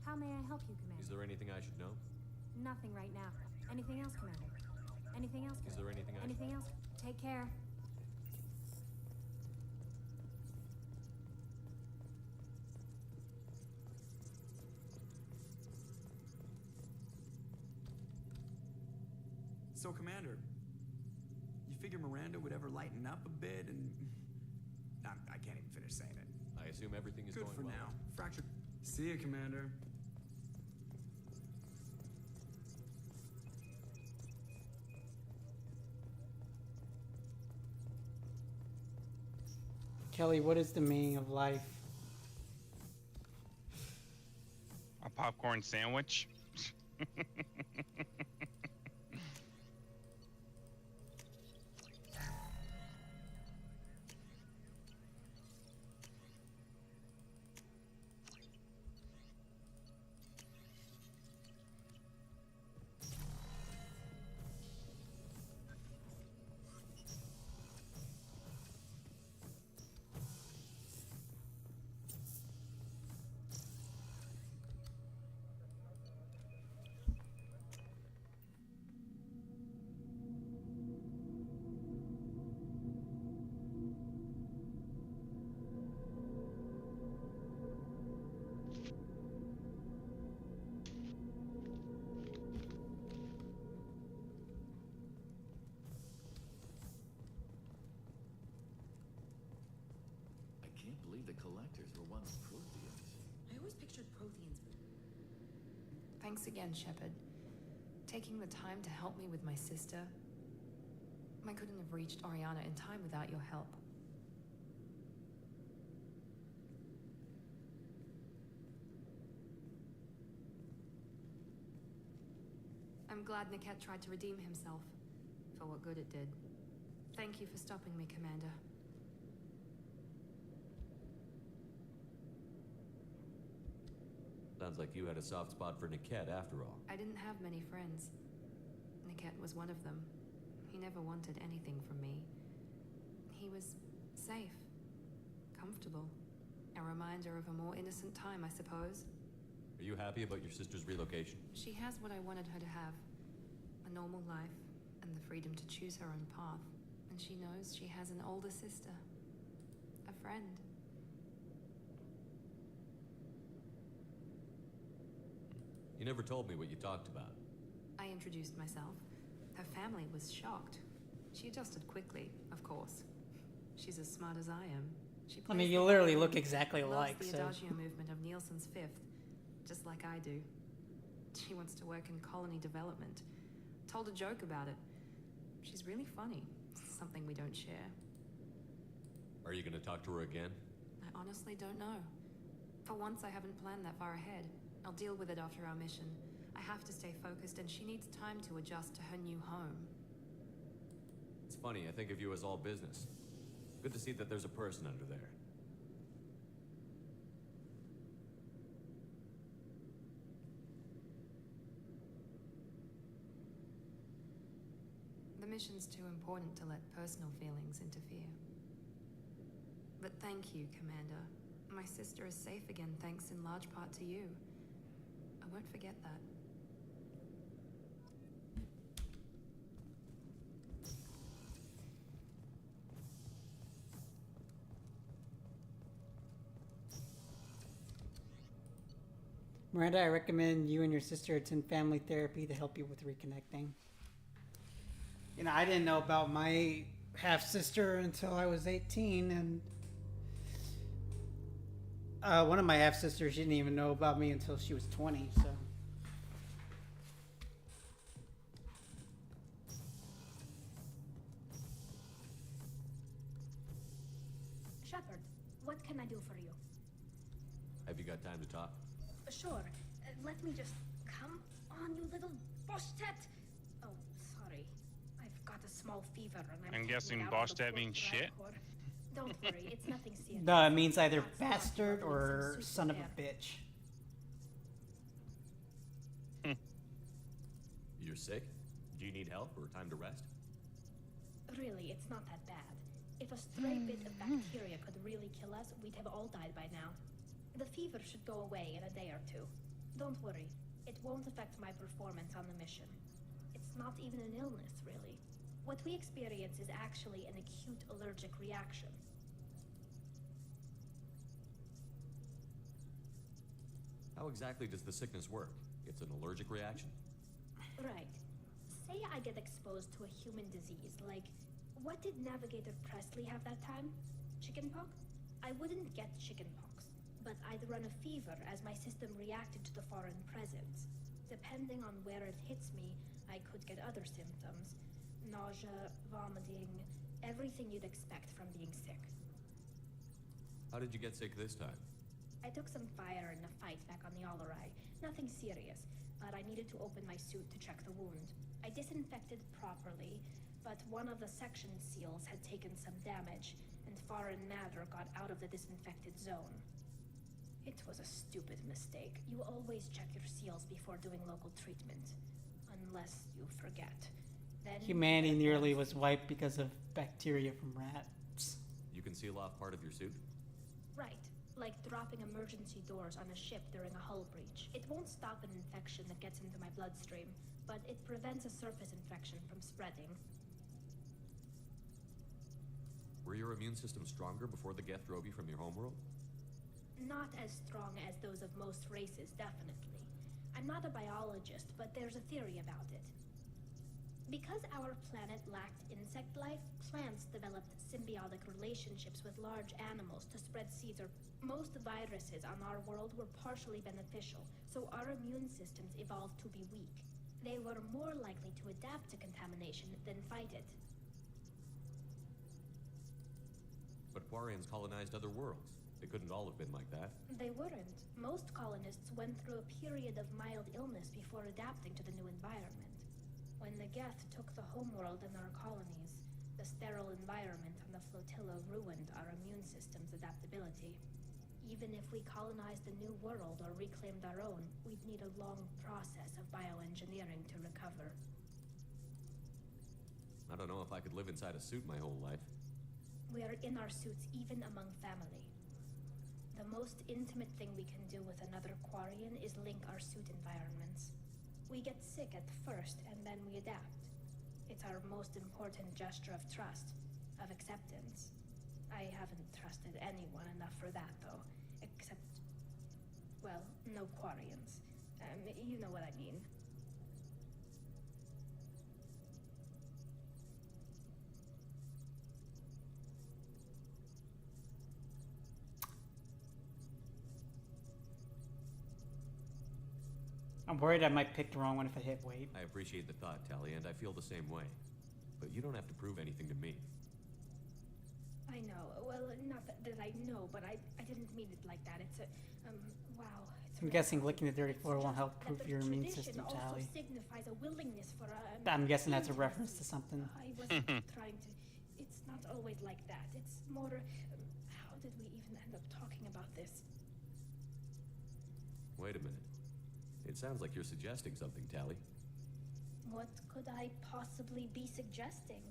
How may I help you, Commander? Is there anything I should know? Nothing right now. Anything else, Commander? Anything else? Is there anything Anything else? Take care. So, Commander, you figure Miranda would ever lighten up a bit and... I can't even finish saying it. I assume everything is Good going for well. now. Fractured... See ya, Commander. Kelly, what is the meaning of life? A popcorn sandwich. I can't believe the collectors were once Protheans. I always pictured Protheans. Thanks again, Shepard. Taking the time to help me with my sister. I couldn't have reached Oriana in time without your help. I'm glad Niket tried to redeem himself, for what good it did. Thank you for stopping me, Commander. Sounds like you had a soft spot for Niket after all. I didn't have many friends. Niket was one of them. He never wanted anything from me. He was safe, comfortable. A reminder of a more innocent time, I suppose. Are you happy about your sister's relocation? She has what I wanted her to have. A normal life, and the freedom to choose her own path. And she knows she has an older sister. A friend. You never told me what you talked about. I introduced myself. Her family was shocked. She adjusted quickly, of course. She's as smart as I am. She I mean, plays you the literally violin, look exactly loves alike, the so... Adagio movement of Nielsen's Fifth, just like I do. She wants to work in colony development. Told a joke about it. She's really funny. Something we don't share. Are you gonna talk to her again? I honestly don't know. For once, I haven't planned that far ahead. I'll deal with it after our mission. I have to stay focused, and she needs time to adjust to her new home. It's funny, I think of you as all business. Good to see that there's a person under there. The mission's too important to let personal feelings interfere. But thank you, Commander. My sister is safe again thanks in large part to you. I won't forget that. Miranda, I recommend you and your sister attend family therapy to help you with reconnecting. You know, I didn't know about my half-sister until I was 18, and one of my half-sisters didn't even know about me until she was 20, so... Shepard, what for you. Have you got time to talk? Sure. Let me just... Come on, you little Boshtet! Oh, sorry. I've got a small fever and I'm I'm taking guessing it out on the Boshtet poor means shit. Dracor. Don't worry, it's nothing serious. No, it means either That's not bastard smuggling or some son of soup a bitch. You're sick? Do you need help or time to rest? Really, it's not that bad. If a stray bit of bacteria could really kill us, we'd have all died by now. The fever should go away in a day or two. Don't worry. It won't affect my performance on the mission. It's not even an illness, really. What we experience is actually an acute allergic reaction. How exactly does the sickness work? It's an allergic reaction? Right. Say I get exposed to a human disease, like, what did Navigator Presley have that time? Chickenpox? I wouldn't get chickenpox, but I'd run a fever as my system reacted to the foreign presence. Depending on where it hits me, I could get other symptoms. Nausea, vomiting, everything you'd expect from being sick. How did you get sick this time? I took some fire in a fight back on the Allerai. Nothing serious, but I needed to open my suit to check the wound. I disinfected properly, but one of the section seals had taken some damage, and foreign matter got out of the disinfected zone. It was a stupid mistake. You always check your seals before doing local treatment. Unless you forget. Then Humanity nearly was wiped because of bacteria from rats. You can seal off part of your suit? Right. Like dropping emergency doors on a ship during a hull breach. It won't stop an infection that gets into my bloodstream, but it prevents a surface infection from spreading. Were your immune system stronger before the Geth drove you from your homeworld? Not as strong as those of most races, definitely. I'm not a biologist, but there's a theory about it. Because our planet lacked insect life, plants developed symbiotic relationships with large animals to spread seeds. Or most viruses on our world were partially beneficial, so our immune systems evolved to be weak. They were more likely to adapt to contamination than fight it. But Quarians colonized other worlds. They couldn't all have been like that. They weren't. Most colonists went through a period of mild illness before adapting to the new environment. When the Geth took the homeworld and our colonies, the sterile environment on the flotilla ruined our immune system's adaptability. Even if we colonized a new world or reclaimed our own, we'd need a long process of bioengineering to recover. I don't know if I could live inside a suit my whole life. We are in our suits even among family. The most intimate thing we can do with another Quarian is link our suit environments. We get sick at first, and then we adapt. It's our most important gesture of trust, of acceptance. I haven't trusted anyone enough for that, though. Except, well, no Quarians. You know what I mean. I'm worried I might pick the wrong one if I hit wait. I appreciate the thought, Tally, and I feel the same way. But you don't have to prove anything to me. I know. Well, not that I know, but I didn't mean it like that. It's a, wow. It's I'm really guessing hard. licking the dirty floor won't help That prove the your immune tradition system also tally. signifies a willingness for a... I'm guessing that's a reference to something. I wasn't trying to... It's not always like that. It's more... how did we even end up talking about this? Wait a minute. It sounds like you're suggesting something, Tally. What could I possibly be suggesting?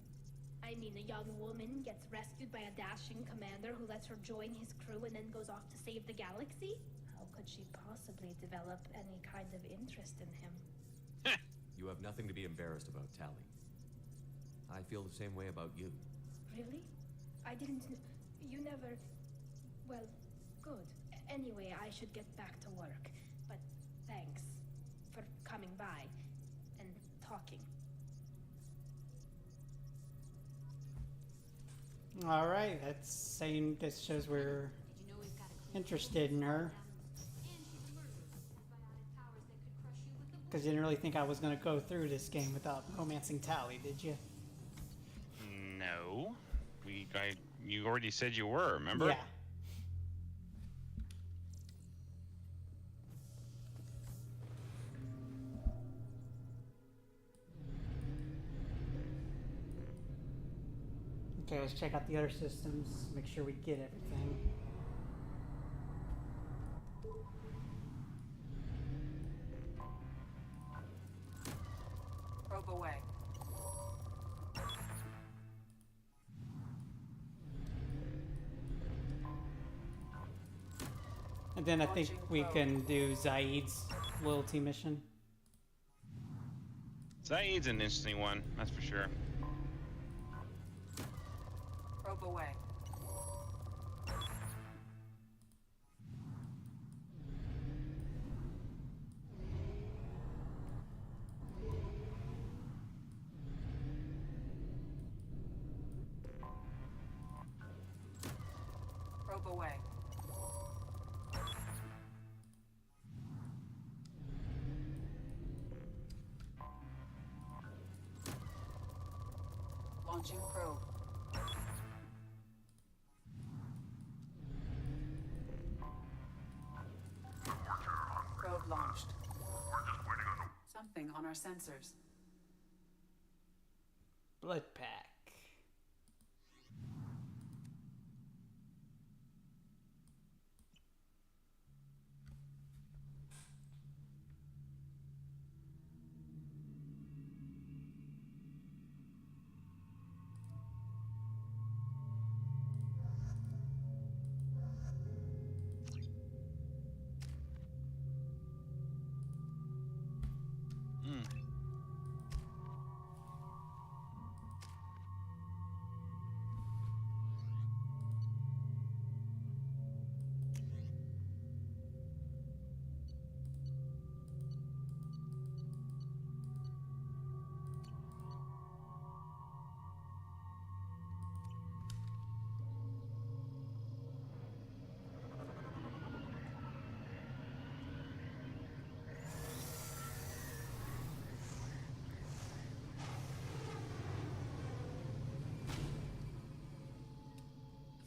I mean, a young woman gets rescued by a dashing commander who lets her join his crew and then goes off to save the galaxy? How could she possibly develop any kind of interest in him? You have nothing to be embarrassed about, Tally. I feel the same way about you. Really? I didn't... You never... Well, good. Anyway, I should get back to work. But thanks for coming by and talking. All right, that's saying this shows we're interested in her. Because you didn't really think I was going to go through this game without romancing Tally, did you? No. You already said you were, remember? Yeah. Okay, let's check out the other systems. Make sure we get everything. Probe away. And then I think we can do Zaid's loyalty mission. Zaid's an interesting one, that's for sure. Probe away. Probe away. Launching probe. Probe launched. Something on our sensors. Blood pack.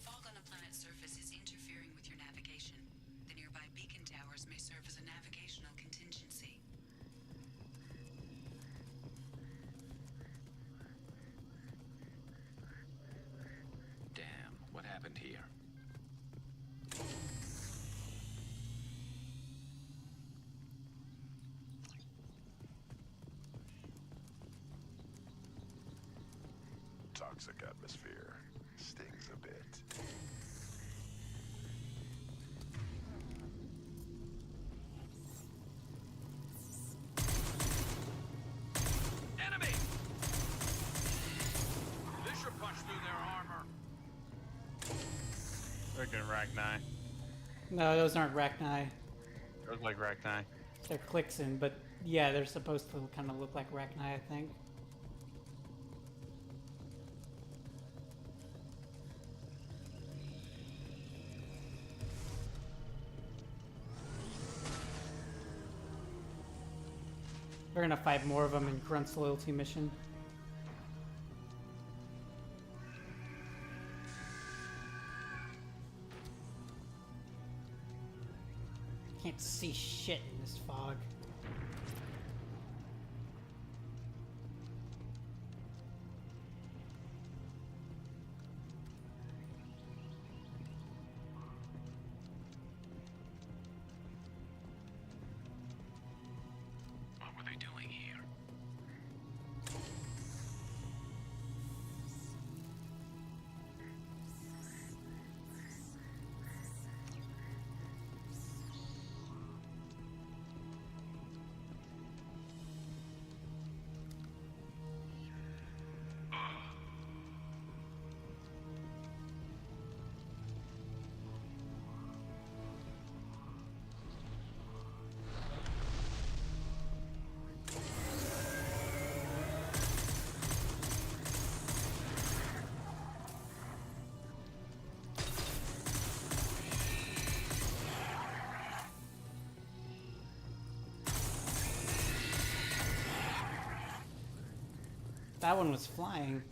Fog on a planet's surface is interfering with your navigation. The nearby beacon towers may serve as a navigational contingency. Damn, what happened here? Toxic atmosphere. Stings a bit. Enemy! This should punch through their armor. Freaking Rachni. No, those aren't Rachni. Those like Rachni. They're Clixen, but yeah, they're supposed to kind of look like Rachni, I think. We're gonna fight more of them in Grunt's loyalty mission. Can't see shit in this fog. What were they doing here? That one was flying.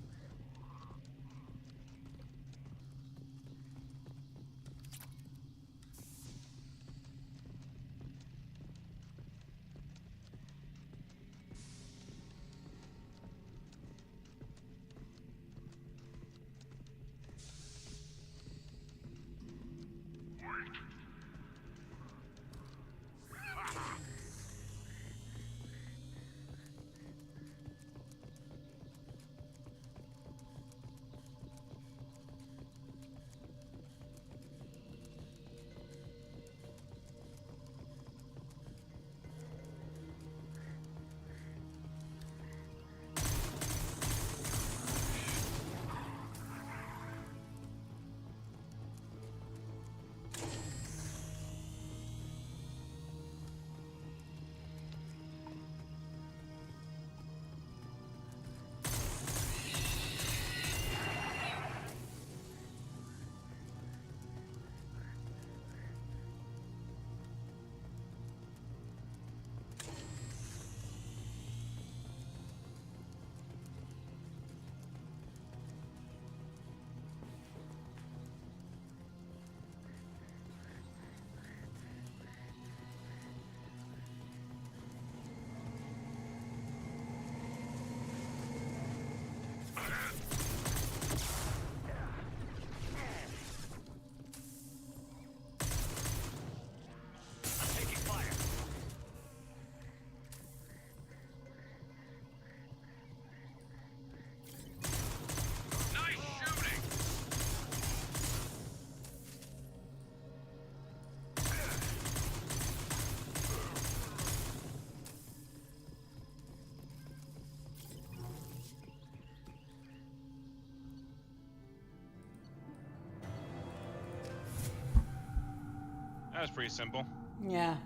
That was pretty simple. Yeah.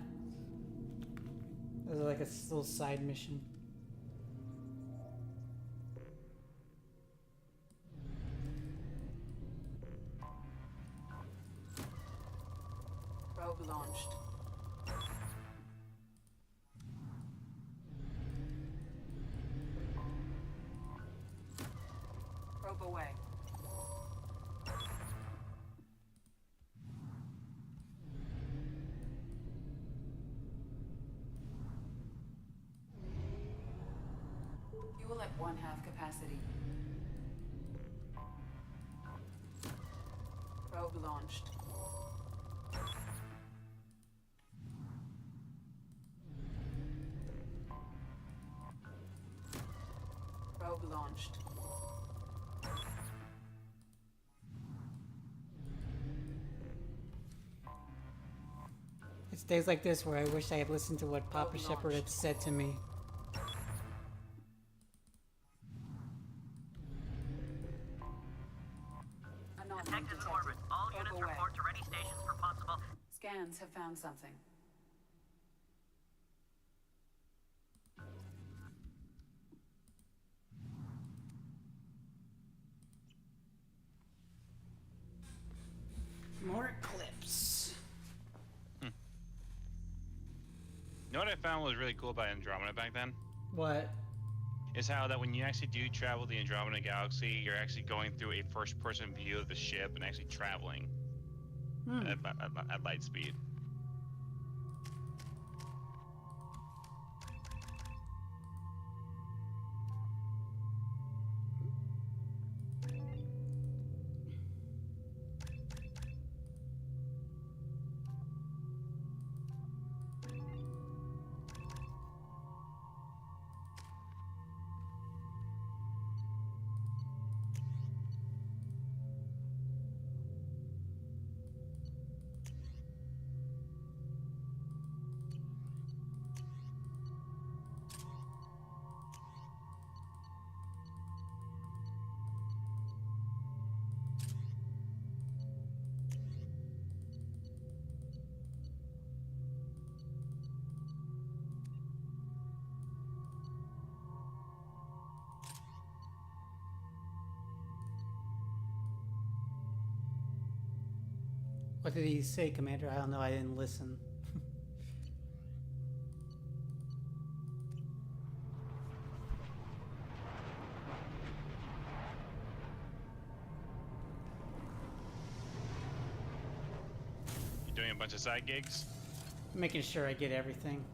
It was like a little side mission. Probe launched. Probe away. Fuel at 1/2 capacity. Probe launched. Probe launched. It's days like this where I wish I had listened to what Papa Shepard had said to me. Detected in orbit. All units report to ready stations for possible. Scans have found something. More Eclipse. You know what I found was really cool about Andromeda back then? What? Is how that when you actually do travel the Andromeda Galaxy, you're actually going through a first-person view of the ship and actually traveling at light speed. What did he say, Commander? I don't know. I didn't listen. You doing a bunch of side gigs? Making sure I get everything.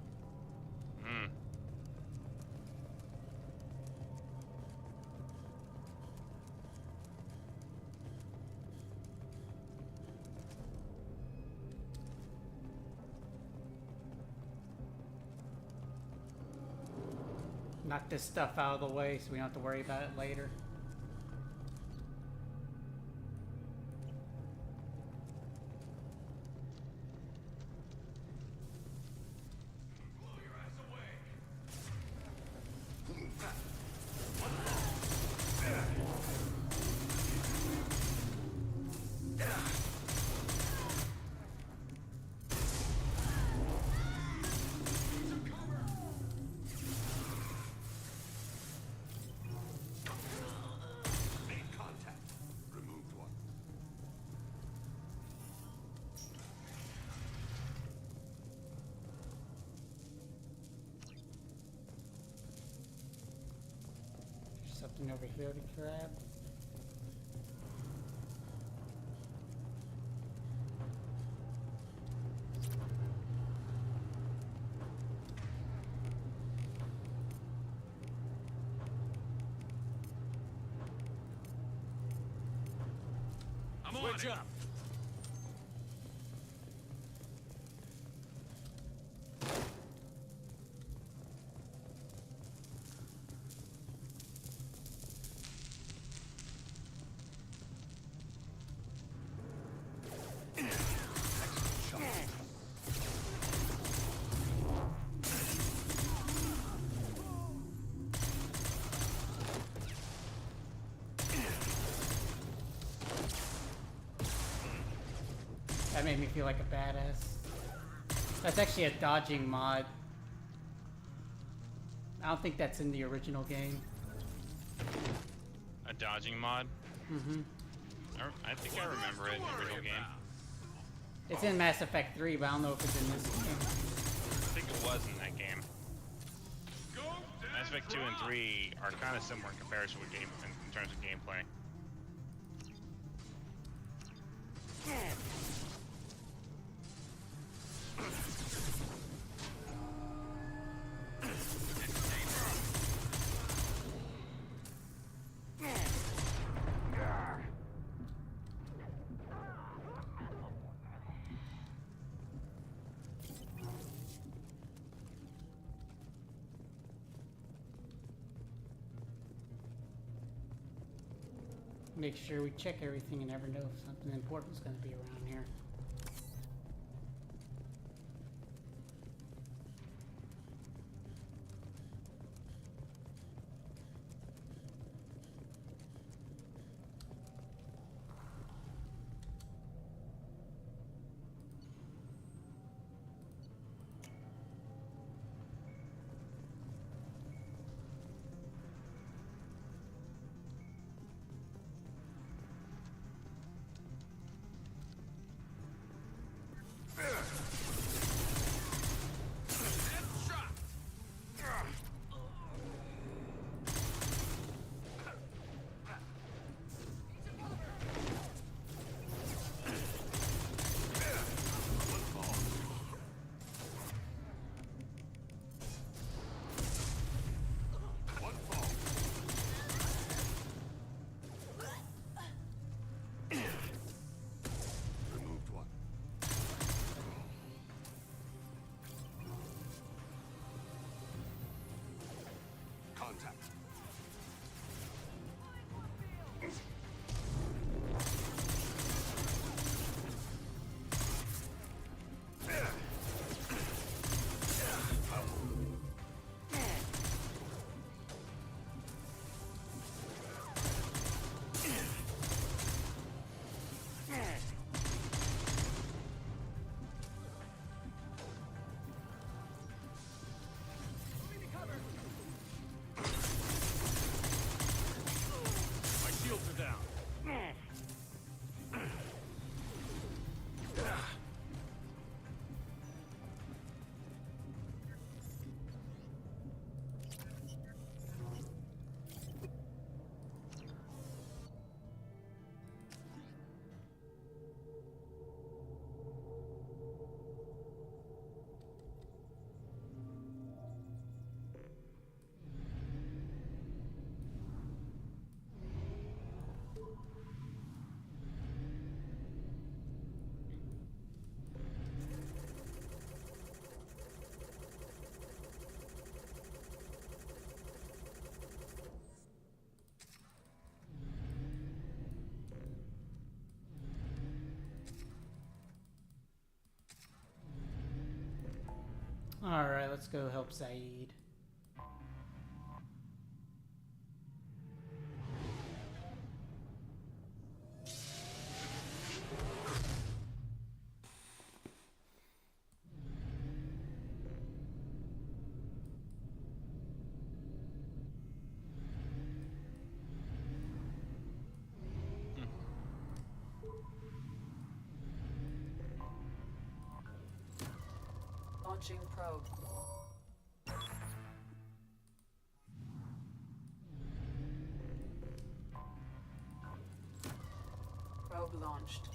Knock this stuff out of the way so we don't have to worry about it later. Something over here to grab. Switch up. made me feel like a badass. That's actually a dodging mod. I don't think that's in the original game. A dodging mod? Mm-hmm. I think I remember it in the original game. It's in Mass Effect 3, but I don't know if it's in this game. I think it was in that game. Mass Effect 2 and 3 are kind of similar in comparison with in terms of gameplay. Make sure we check everything and never know if something important is going to be around here. Alright, let's go help Saeed. Launching probe. Probe launched.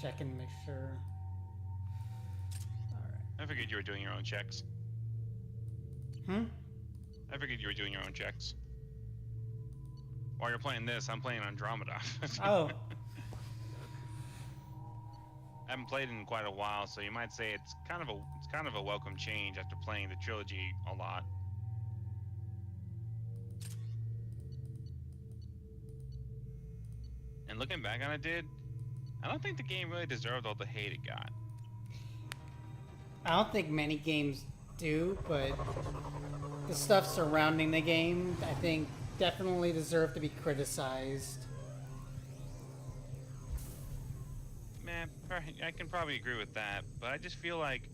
checking to make sure. I figured you were doing your own checks. Hmm? I figured you were doing your own checks. While you're playing this, I'm playing Andromeda. Oh. I haven't played in quite a while, so you might say it's kind of a welcome change after playing the trilogy a lot. And looking back on it, I don't think the game really deserved all the hate it got. I don't think many games do, but the stuff surrounding the game, I think, definitely deserve to be criticized. Man, I can probably agree with that, but I just feel like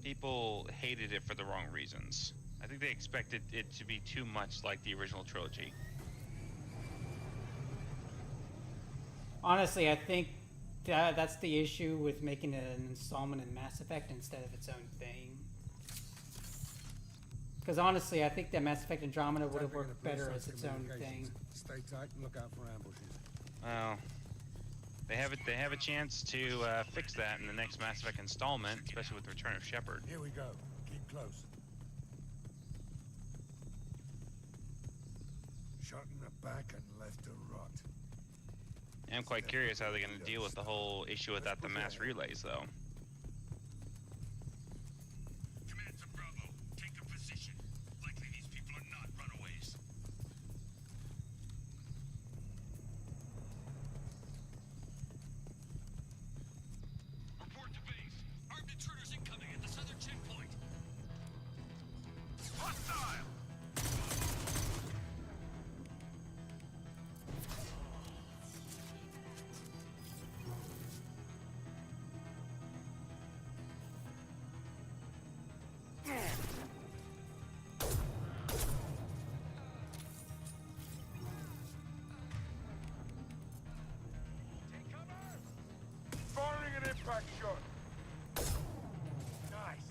people hated it for the wrong reasons. I think they expected it to be too much like the original trilogy. Honestly, I think that's the issue with making it an installment in Mass Effect instead of its own thing. Because honestly, I think that Mass Effect Andromeda would have worked better as its own thing. Stay tight and look out for ambushes. Well, they have a chance to fix that in the next Mass Effect installment, especially with the return of Shepard. Here we go. Keep close. Shot in the back and left to rot. I'm quite curious how they're going to deal with the whole issue without the mass relays, though. Command to Bravo. Take a position. Likely these people are not runaways. Report to base. Armed intruders incoming at the southern checkpoint. Hostile! Firing an impact shot. Nice.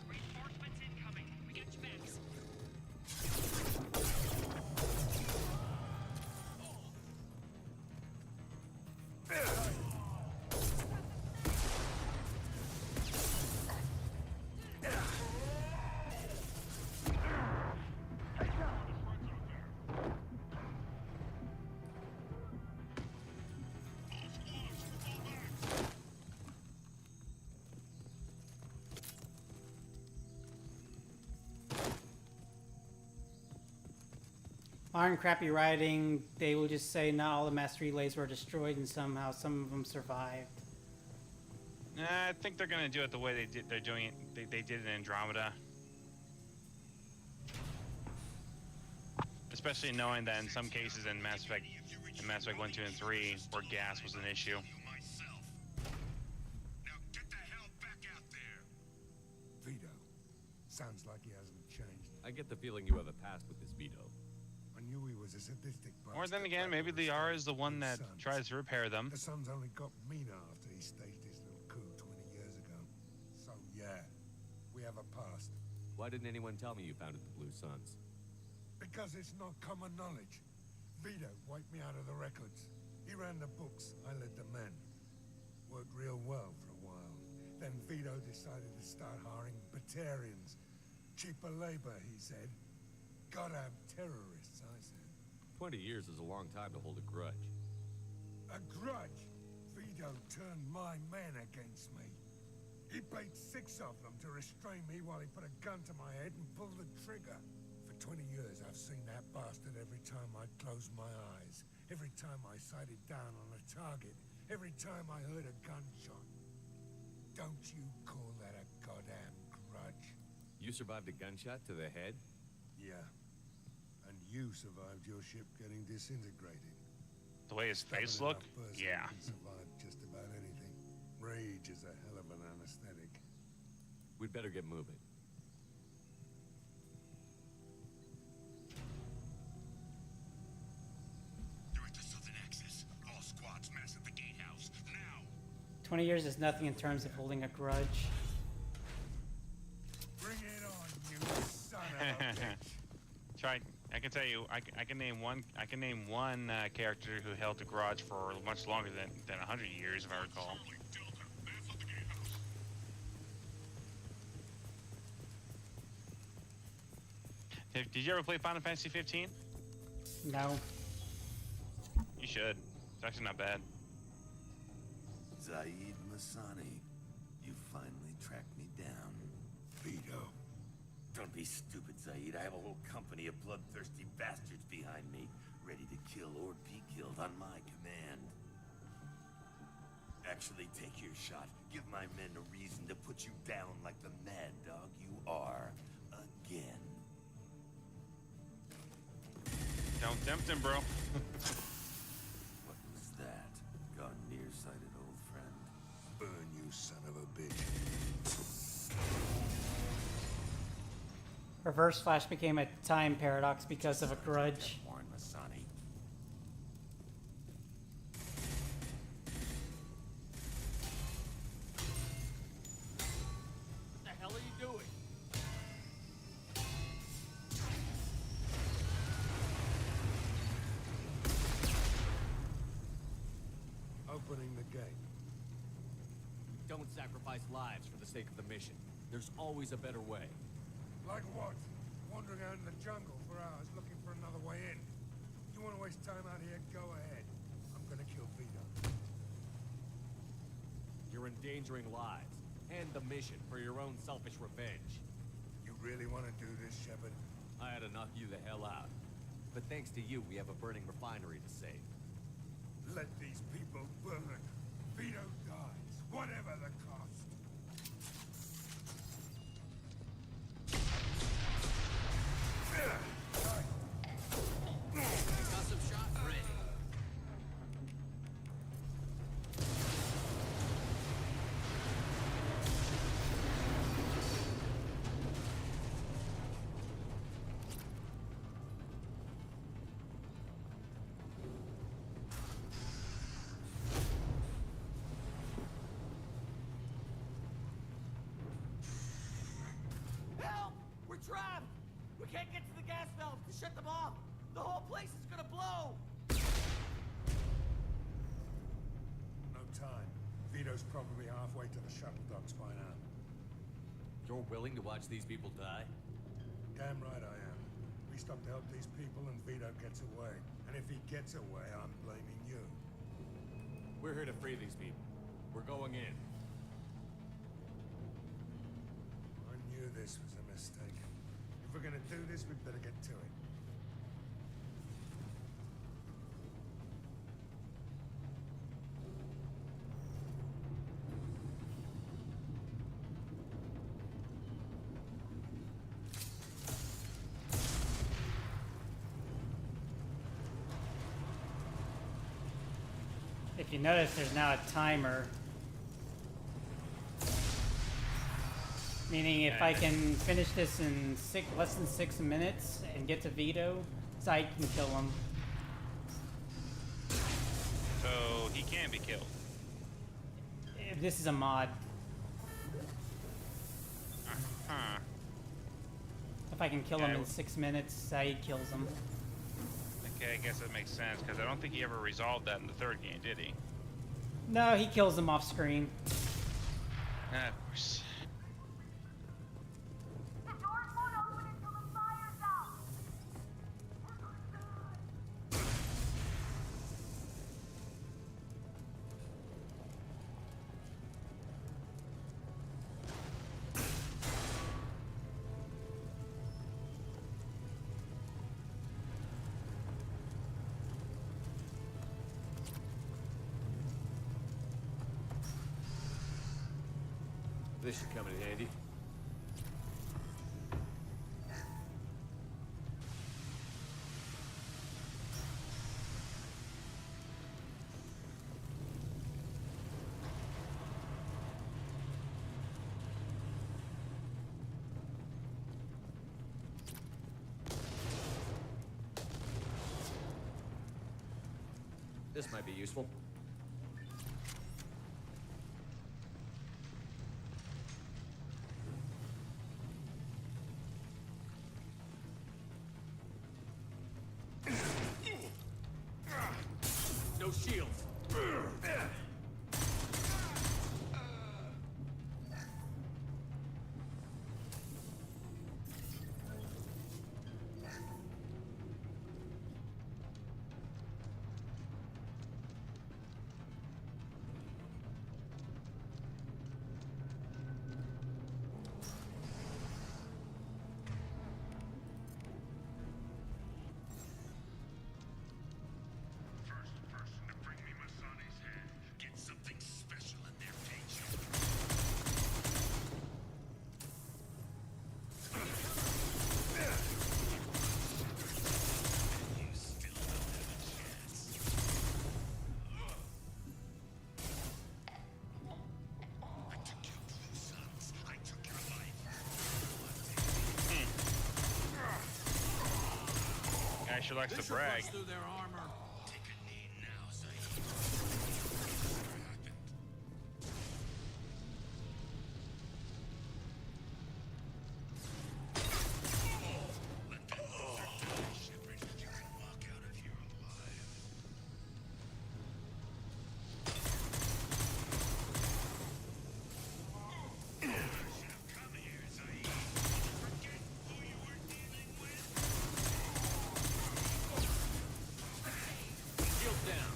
Reinforcements incoming. We got your backs. Modern crappy writing, they will just say not all the mass relays were destroyed and somehow some of them survived. I think they're going to do it the way they did. They're doing it. They did it in Andromeda. Especially knowing that in some cases in Mass Effect 1, 2, and 3, where gas was an issue. Vito. Sounds like he hasn't changed. I get the feeling you have a past with this Vito. I knew he was a sadistic bastard. Or then again, maybe Liara is the one that tries to repair them. The son's only got meaner after he staged his little coup 20 years ago. So yeah, we have a past. Why didn't anyone tell me you founded the Blue Suns? Because it's not common knowledge. Vito wiped me out of the records. He ran the books, I led the men. Worked real well for a while. Then Vito decided to start hiring Batarians. Cheaper labor, he said. Goddamn terrorists, I said. 20 years is a long time to hold a grudge. A grudge? Vito turned my men against me. He paid 6 of them to restrain me while he put a gun to my head and pulled the trigger. For 20 years, I've seen that bastard every time I closed my eyes. Every time I sighted down on a target. Every time I heard a gunshot. Don't you call that a goddamn grudge? You survived a gunshot to the head? Yeah. And you survived your ship getting disintegrated. The way his face looked, yeah. Can survive just about anything. Rage is a hell of an anesthetic. We'd better get moving. Director Southern 20 years is nothing in terms of holding a grudge. Bring it on, you son of a bitch. Try. I can tell you. I can name one. I can name one character who held a grudge for much longer than 100 years, if I recall. Did you ever play Final Fantasy 15? No. You should. It's actually not bad. Zaid Masani, you finally tracked me down. Vito. Don't be stupid, Zaid. I have a whole company of bloodthirsty bastards behind me, ready to kill or be killed on my command. Actually, take your shot. Give my men a reason to put you down like the mad dog you are. Again. Don't tempt him, bro. What was that? Gone nearsighted, old friend. Burn, you son of a bitch. Reverse Flash became a time paradox because of a grudge. Warren Masani. What the hell are you doing? Opening the gate. Don't sacrifice lives for the sake of the mission. There's always a better way. Like what? Wandering out in the jungle for hours looking for another way in. You want to waste time out here? Go ahead. I'm gonna kill Vito. You're endangering lives and the mission for your own selfish revenge. You really want to do this, Shepard? I had to knock you the hell out. But thanks to you, we have a burning refinery to save. Let these people burn. Vito dies, whatever the cost. Got some shots ready. Help! We're trapped! We can't get to the gas valves to shut them off! The whole place is gonna blow! No time. Vito's probably halfway to the shuttle docks by now. You're willing to watch these people die? Damn right I am. We stop to help these people and Vito gets away. And if he gets away, I'm blaming you. We're here to free these people. We're going in. I knew this was a mistake. If we're gonna do this, we'd better get to it. If you notice, there's now a timer. Meaning if I can finish this in less than 6 minutes and get to Vito, Zaid can kill him. So he can be killed. This is a mod. Huh. If I can kill him in 6 minutes, Zaid kills him. Okay, I guess that makes sense, because I don't think he ever resolved that in the third game, did he? No, he kills him off screen. Of course. This should come in handy. This might be useful. Yeah, she likes to brag. Through their armor. Take a knee now, Zaid. Let that lizard die, Shepard. You can walk out of here alive. You should have come here, Zaid. Forget who you were dealing with. Shield down.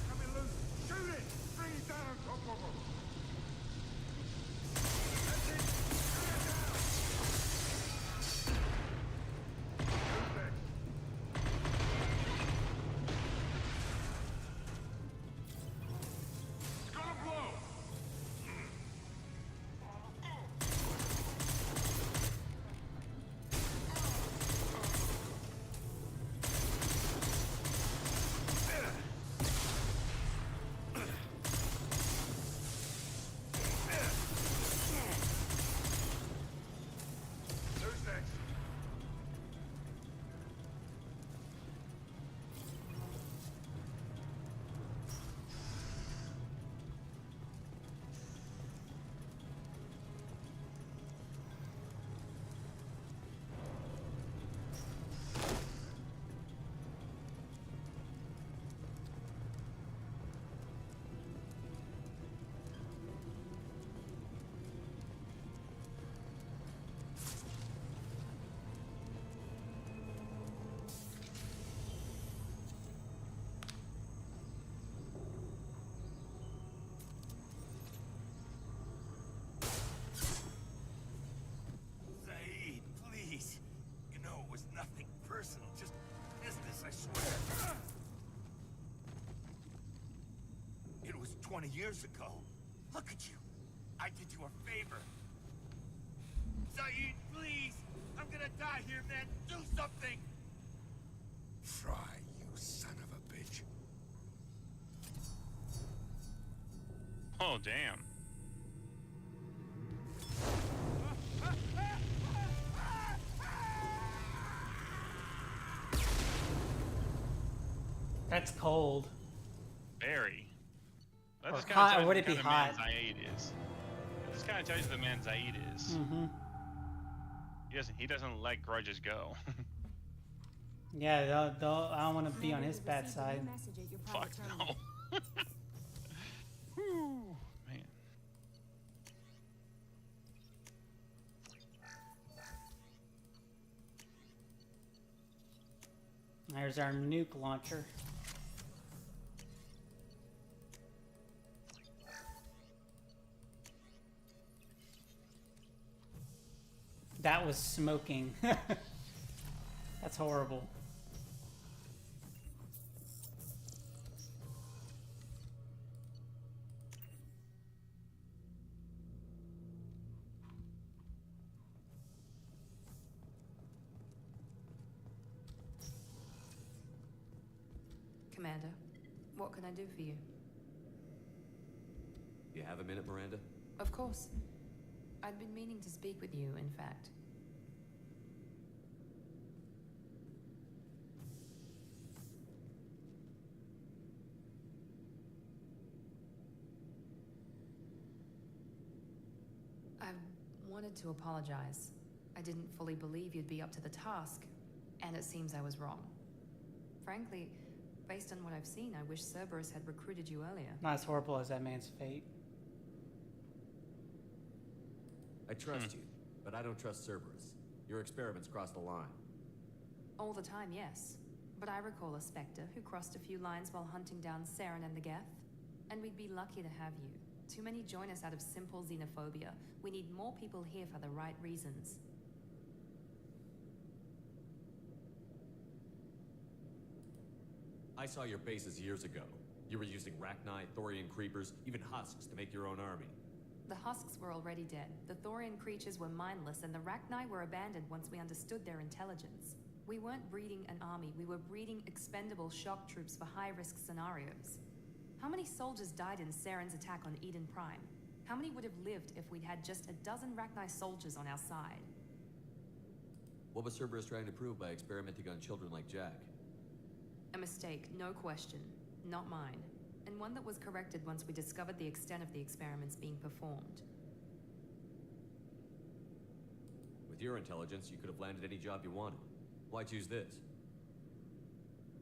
Coming loose. Shoot it! Bring it down on top of them. That's it. Shoot it down. Who's next? It's gonna blow. Who's next? Zaid, please. You know it was nothing personal, just business, I swear. It was 20 years ago. Look at you. I did you a favor. Zaid, please. I'm gonna die here, man. Do something. Try, you son of a bitch. Oh, damn. That's cold. Very. That Or just hot, kind or of would tells it you be the kind of hot? man Zaid is. It just kind of tells you the man Zaid is. Mm-hmm. He doesn't let grudges go. Yeah, I don't want to be on his bad side. Fuck no. Whew, man. There's our nuke launcher. That was smoking. That's horrible. Commander, what can I do for you? You have a minute, Miranda? Of course. I'd been meaning to speak with you, in fact. I wanted to apologize. I didn't fully believe you'd be up to the task, and it seems I was wrong. Frankly, based on what I've seen, I wish Cerberus had recruited you earlier. Not as horrible as that man's fate. I trust you, but I don't trust Cerberus. Your experiments crossed the line. All the time, yes. But I recall a Spectre who crossed a few lines while hunting down Saren and the Geth. And we'd be lucky to have you. Too many join us out of simple xenophobia. We need more people here for the right reasons. I saw your bases years ago. You were using Rachni, Thorian creepers, even husks to make your own army. The husks were already dead, the Thorian creatures were mindless, and the Rachni were abandoned once we understood their intelligence. We weren't breeding an army, we were breeding expendable shock troops for high-risk scenarios. How many soldiers died in Saren's attack on Eden Prime? How many would have lived if we'd had just a dozen Rachni soldiers on our side? What was Cerberus trying to prove by experimenting on children like Jack? A mistake, no question. Not mine. And one that was corrected once we discovered the extent of the experiments being performed. With your intelligence, you could have landed any job you wanted. Why choose this?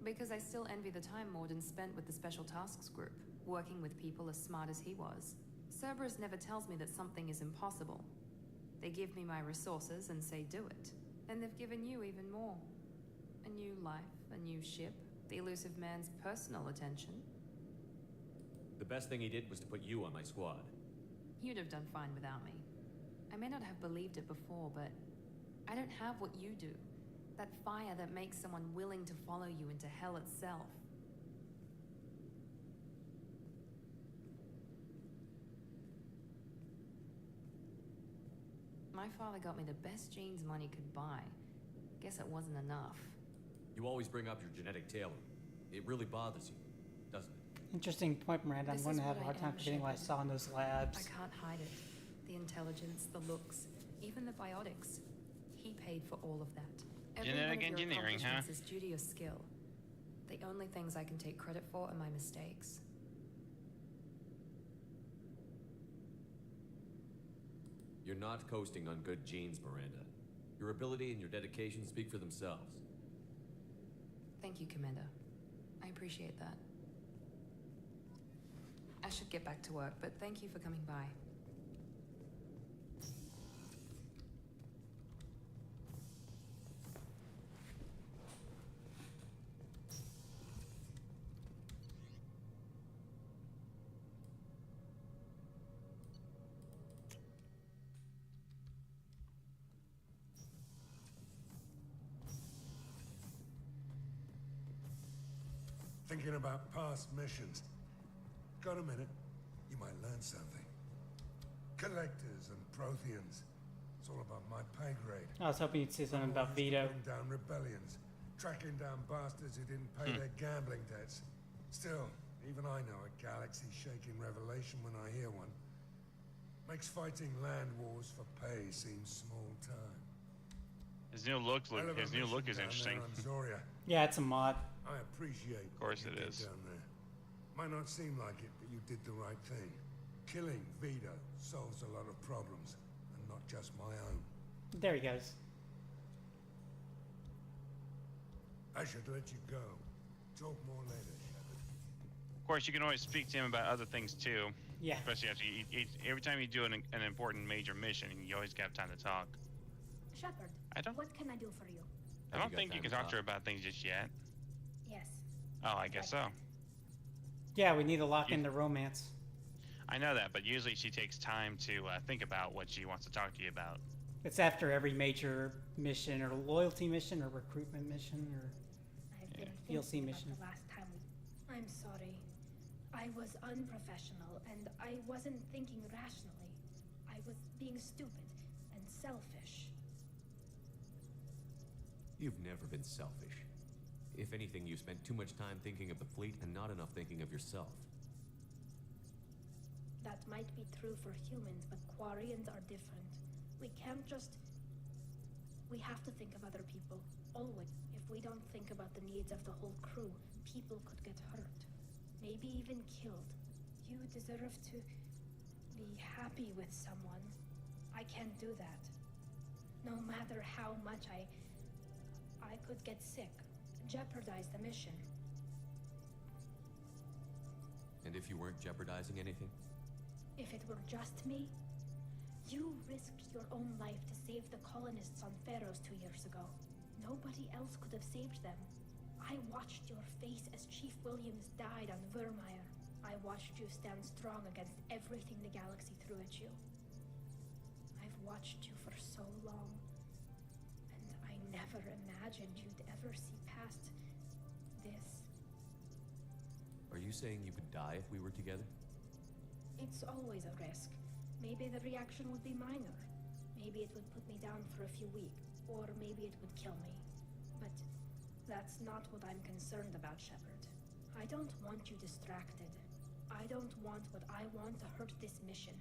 Because I still envy the time Morden spent with the Special Tasks Group, working with people as smart as he was. Cerberus never tells me that something is impossible. They give me my resources and say do it. And they've given you even more. A new life, a new ship, the elusive man's personal attention. The best thing he did was to put you on my squad. You'd have done fine without me. I may not have believed it before, but I don't have what you do. That fire that makes someone willing to follow you into hell itself. My father got me the best genes money could buy. Guess it wasn't enough. You always bring up your genetic tailoring. It really bothers you, doesn't it? Interesting point, Miranda. I'm This going is to have a what hard I time am, forgetting what I Shepard. saw in those labs. I can't hide it. The intelligence, the looks, even the biotics. He paid for all of that. Every Genetic one of your engineering, huh? accomplishments is due to your skill. The only things I can take credit for are my mistakes. You're not coasting on good genes, Miranda. Your ability and your dedication speak for themselves. Thank you, Commander. I appreciate that. I should get back to work, but thank you for coming by. Thinking about past missions. Got a minute? You might learn something. Collectors and Protheans. It's all about my pay grade. I was hoping you'd say something about Vito. Bring down rebellions. Tracking down bastards who didn't pay their gambling debts. Still, even I know a galaxy-shaking revelation when I hear one. Makes fighting land wars for pay seem small time. His new look is interesting. Yeah, it's a mod. I appreciate Of course what it you is. did down there. Might not seem like it, but you did the right thing. Killing Vito solves a lot of problems, and not just my own. There he goes. I should let you go. Talk more later, Shepard. Of course, you can always speak to him about other things too. Yeah. Especially after every time you do an important major mission, you always have time to talk. Shepard, what can I do for you? I don't think you can talk to her about things just yet. Yes. Oh, I guess so. Yeah, we need to lock in the romance. I know that, but usually she takes time to think about what she wants to talk to you about. It's after every major mission or loyalty mission or recruitment mission or I've been DLC thinking mission. about the last time I'm sorry. I was unprofessional and I wasn't thinking rationally. I was being stupid and selfish. You've never been selfish. If anything, you spent too much time thinking of the fleet and not enough thinking of yourself. That might be true for humans, but Quarians are different. We can't just... We have to think of other people, always. If we don't think about the needs of the whole crew, people could get hurt. Maybe even killed. You deserve to be happy with someone. I can't do that. No matter how much I could get sick, jeopardize the mission. And if you weren't jeopardizing anything? If it were just me, you risked your own life to save the colonists on Pharaohs 2 years ago. Nobody else could have saved them. I watched your face as Chief Williams died on Vermeer. I watched you stand strong against everything the galaxy threw at you. I've watched you for so long, and I never imagined you'd ever see past this. Are you saying you could die if we were together? It's always a risk. maybe the reaction would be minor. Maybe it would put me down for a few weeks, or maybe it would kill me. But that's not what I'm concerned about, Shepard. I don't want you distracted. I don't want what I want to hurt this mission.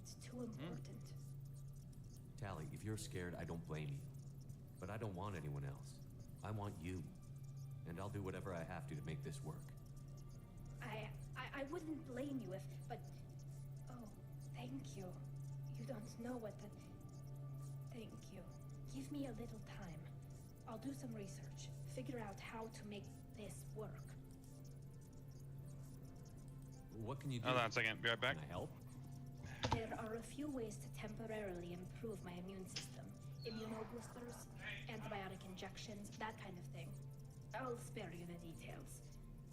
It's too important. Tally, if you're scared, I don't blame you. But I don't want anyone else. I want you. And I'll do whatever I have to make this work. I wouldn't blame you if, but... Oh, thank you. You don't know what the... Thank you. Give me a little time. I'll do some research. Figure out how to make this work. What can you do? Hold on a second. Be right back. Can I help? There are a few ways to temporarily improve my immune system. Immunoboosters, antibiotic injections, that kind of thing. I'll spare you the details.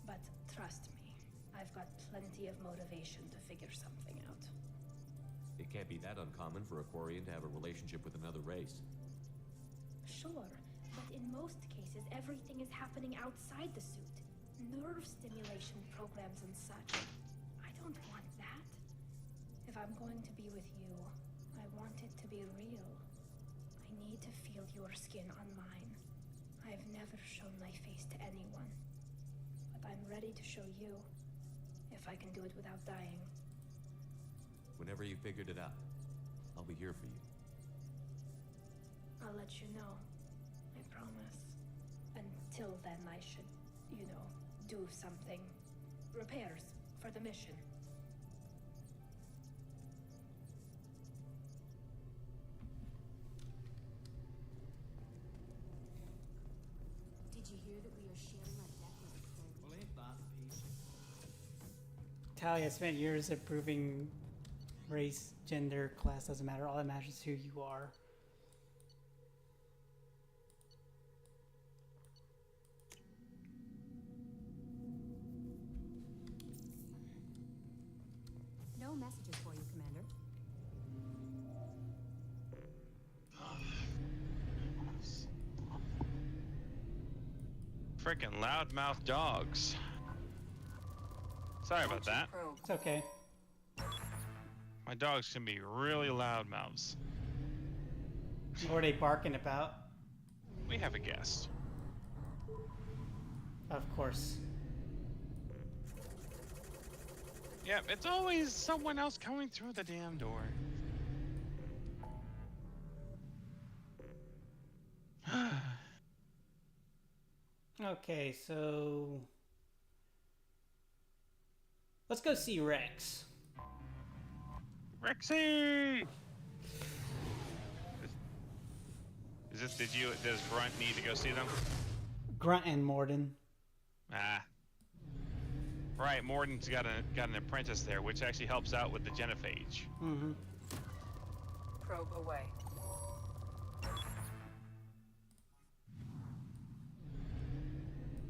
But trust me, I've got plenty of motivation to figure something out. It can't be that uncommon for a Quarian to have a relationship with another race. Sure, but in most cases, everything is happening outside the suit. Nerve stimulation programs and such. I don't want that. If I'm going to be with you, I want it to be real. I need to feel your skin on mine. I've never shown my face to anyone. But I'm ready to show you, if I can do it without dying. Whenever you figured it out, I'll be here for you. I'll let you know. I promise. Until then, I should, do something. Repairs for the mission. Did you hear that we are sharing our death with a third? Well, ain't that a piece? Talia spent years of proving race, gender, class doesn't matter. All that matters is who you are. No messages for you, Commander. Frickin' loudmouth dogs. Sorry about that. It's okay. My dogs can be really loud mouths. What are they barking about? We have a guest. Of course. Yep, it's always someone else coming through the damn door. Okay, so let's go see Rex. Rexy! Does Grunt need to go see them? Grunt and Morden. Ah. Right, Morden's got an apprentice there, which actually helps out with the genophage. Mm-hmm. Probe away.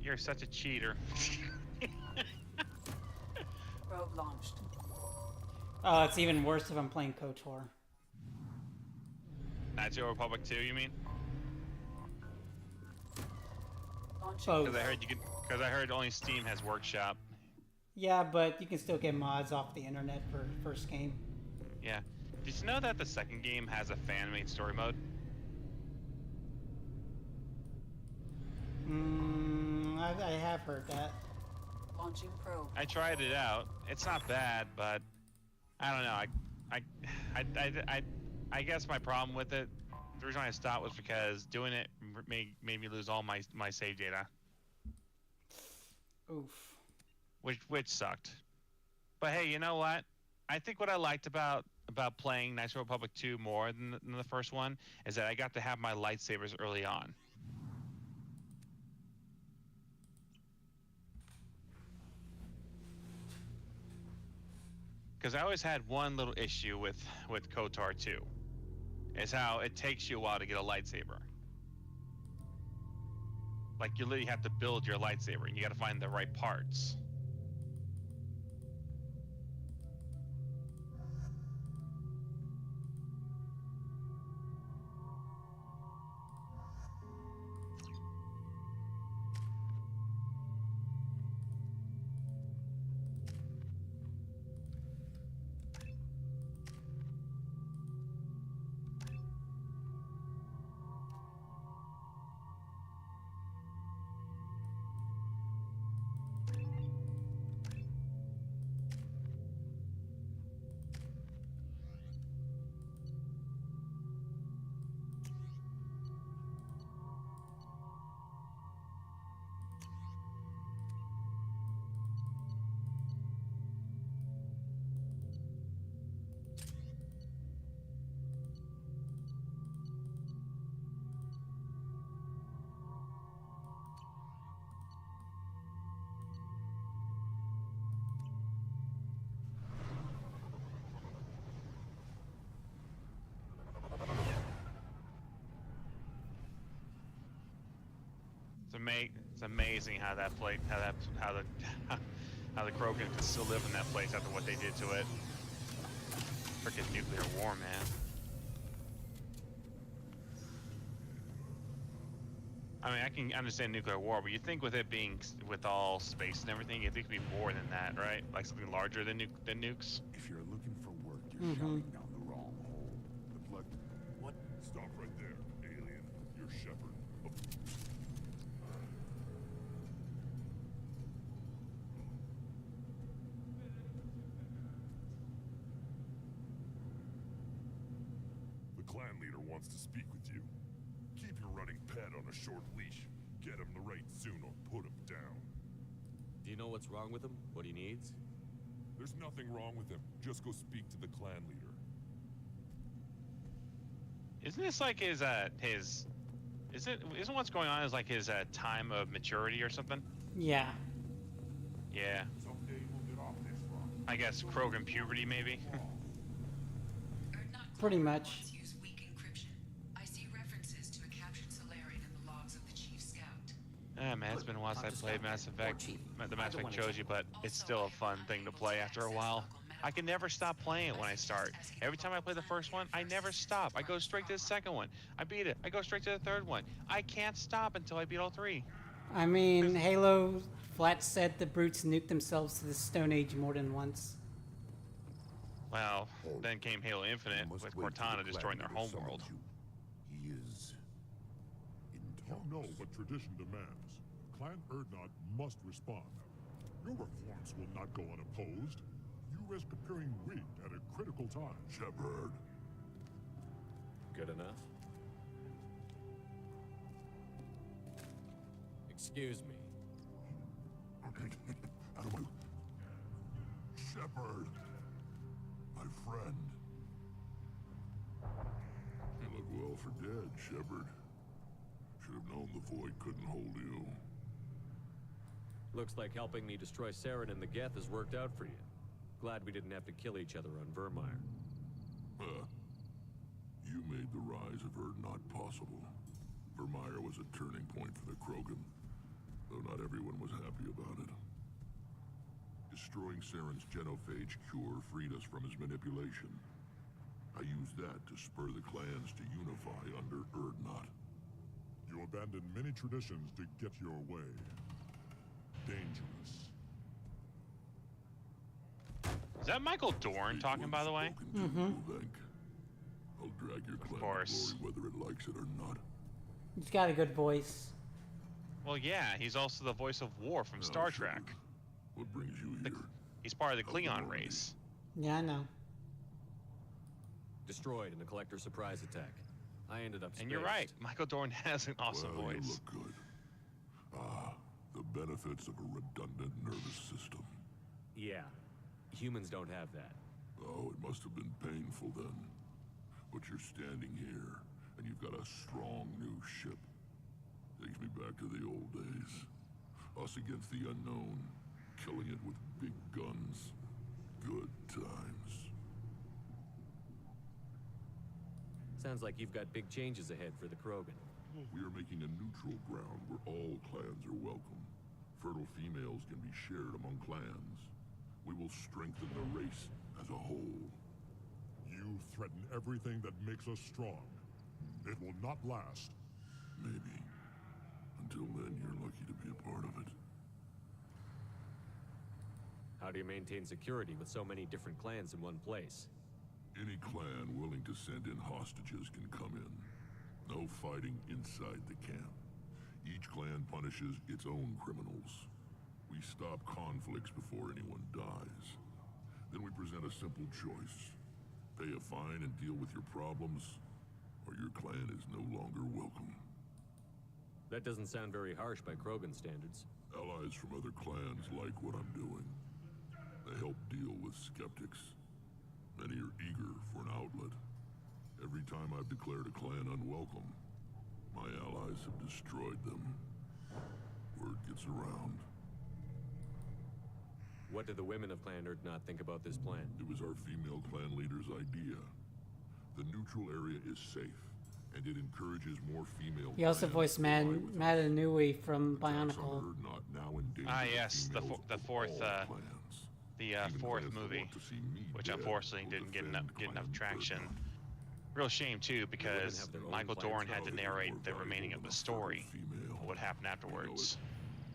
You're such a cheater. Probe launched. Oh, it's even worse if I'm playing KOTOR. Knights of the Republic 2, you mean? Oh. Because I heard only Steam has Workshop. Yeah, but you can still get mods off the internet for first game. Yeah. Did you know that the second game has a fan-made story mode? I have heard that. Launching probe. I tried it out. It's not bad, but I don't know. I guess my problem with it, the reason I stopped was because doing it made me lose all my save data. Oof. Which sucked. But hey, you know what? I think what I liked about playing Knights of the Republic 2 more than the first one is that I got to have my lightsabers early on. Because I always had one little issue with KOTOR 2. Is how it takes you a while to get a lightsaber. Like, you literally have to build your lightsaber, and you gotta find the right parts. It's amazing how that plate, how the Krogan can still live in that place after what they did to it. Freaking nuclear war, man. I mean, I can understand nuclear war, but you think with it being with all space and everything, you think it'd be more than that, right? Like something larger than nukes. If you're looking for work, you're shouting down the wrong hole. The plug. What? Stop right there, alien. You're Shepard. The clan leader wants to speak with you. Keep your running pet on a short leash. Get him the right soon or put him down. Do you know what's wrong with him? What he needs? There's nothing wrong with him. Just go speak to the clan leader. Isn't this like isn't what's going on is like his time of maturity or something? Yeah. Yeah. Someday we'll get off this rock. I guess Krogan puberty, maybe. Pretty much. Use weak encryption. I see references to a captured Solarian in the logs of the Chief Scout. Yeah, man, it's been a while since I played Mass Effect, the Mass Effect Trilogy, but it's still a fun thing to play after a while. I can never stop playing it when I start. Every time I play the first one, I never stop. I go straight to the second one. I beat it. I go straight to the third one. I can't stop until I beat all three. I mean, Halo flat said the brutes nuked themselves to the Stone Age more than once. Well, then came Halo Infinite with Cortana destroying their homeworld. He is in talks. You know what tradition demands. Clan Urdnot must respond. Your reforms will not go unopposed. You risk appearing weak at a critical time. Shepard. Good enough? Excuse me. Out of my... Shepard. My friend. You look well for dead, Shepard. Should have known the Void couldn't hold you. Looks like helping me destroy Saren and the Geth has worked out for you. Glad we didn't have to kill each other on Vermeer. You made the rise of Urdnot possible. Vermeer was a turning point for the Krogan, though not everyone was happy about it. Destroying Saren's genophage cure freed us from his manipulation. I used that to spur the clans to unify under Urdnot. You abandoned many traditions to get your way. Dangerous. Is that Michael Dorn talking, by the way? I'll drag your clan to glory whether it likes it or not. He's got a good voice. Well, yeah, he's also the voice of War from Star Trek. What brings you here? He's part of the Klingon race. Yeah, I know. Destroyed in a collector surprise attack. I ended up And you're right, Michael Dorn has an awesome Well, voice. You look good. The benefits of a redundant nervous system. Yeah. Humans don't have that. Oh, it must have been painful then. But you're standing here, and you've got a strong new ship. Takes me back to the old days. Us against the unknown, killing it with big guns. Good times. Sounds like you've got big changes ahead for the Krogan. We are making a neutral ground where all clans are welcome. Fertile females can be shared among clans. We will strengthen the race as a whole. You threaten everything that makes us strong. It will not last. Maybe. Until then, you're lucky to be a part of it. How do you maintain security with so many different clans in one place? Any clan willing to send in hostages can come in. No fighting inside the camp. Each clan punishes its own criminals. We stop conflicts before anyone dies. Then we present a simple choice. Pay a fine and deal with your problems, or your clan is no longer welcome. That doesn't sound very harsh by Krogan standards. Allies from other clans like what I'm doing. They help deal with skeptics. Many are eager for an outlet. Every time I've declared a clan unwelcome, my allies have destroyed them. Word gets around. What did the women of Clan Urdnot think about this plan? It was our female clan leader's idea. The neutral area is safe. and it encourages more female. He also clans voiced to ally with Madanui from Attacks on Bionicle. Urdnot now endanger Ah, yes, the females the of fourth all clans. Even fourth clans that movie, want to see me which dead unfortunately will didn't get defend enough Clan traction. Urdnot. Real shame too, because have their own Michael Dorn had to Nothing is narrate more the valuable remaining of than the a fertile story, female. what happened afterwards.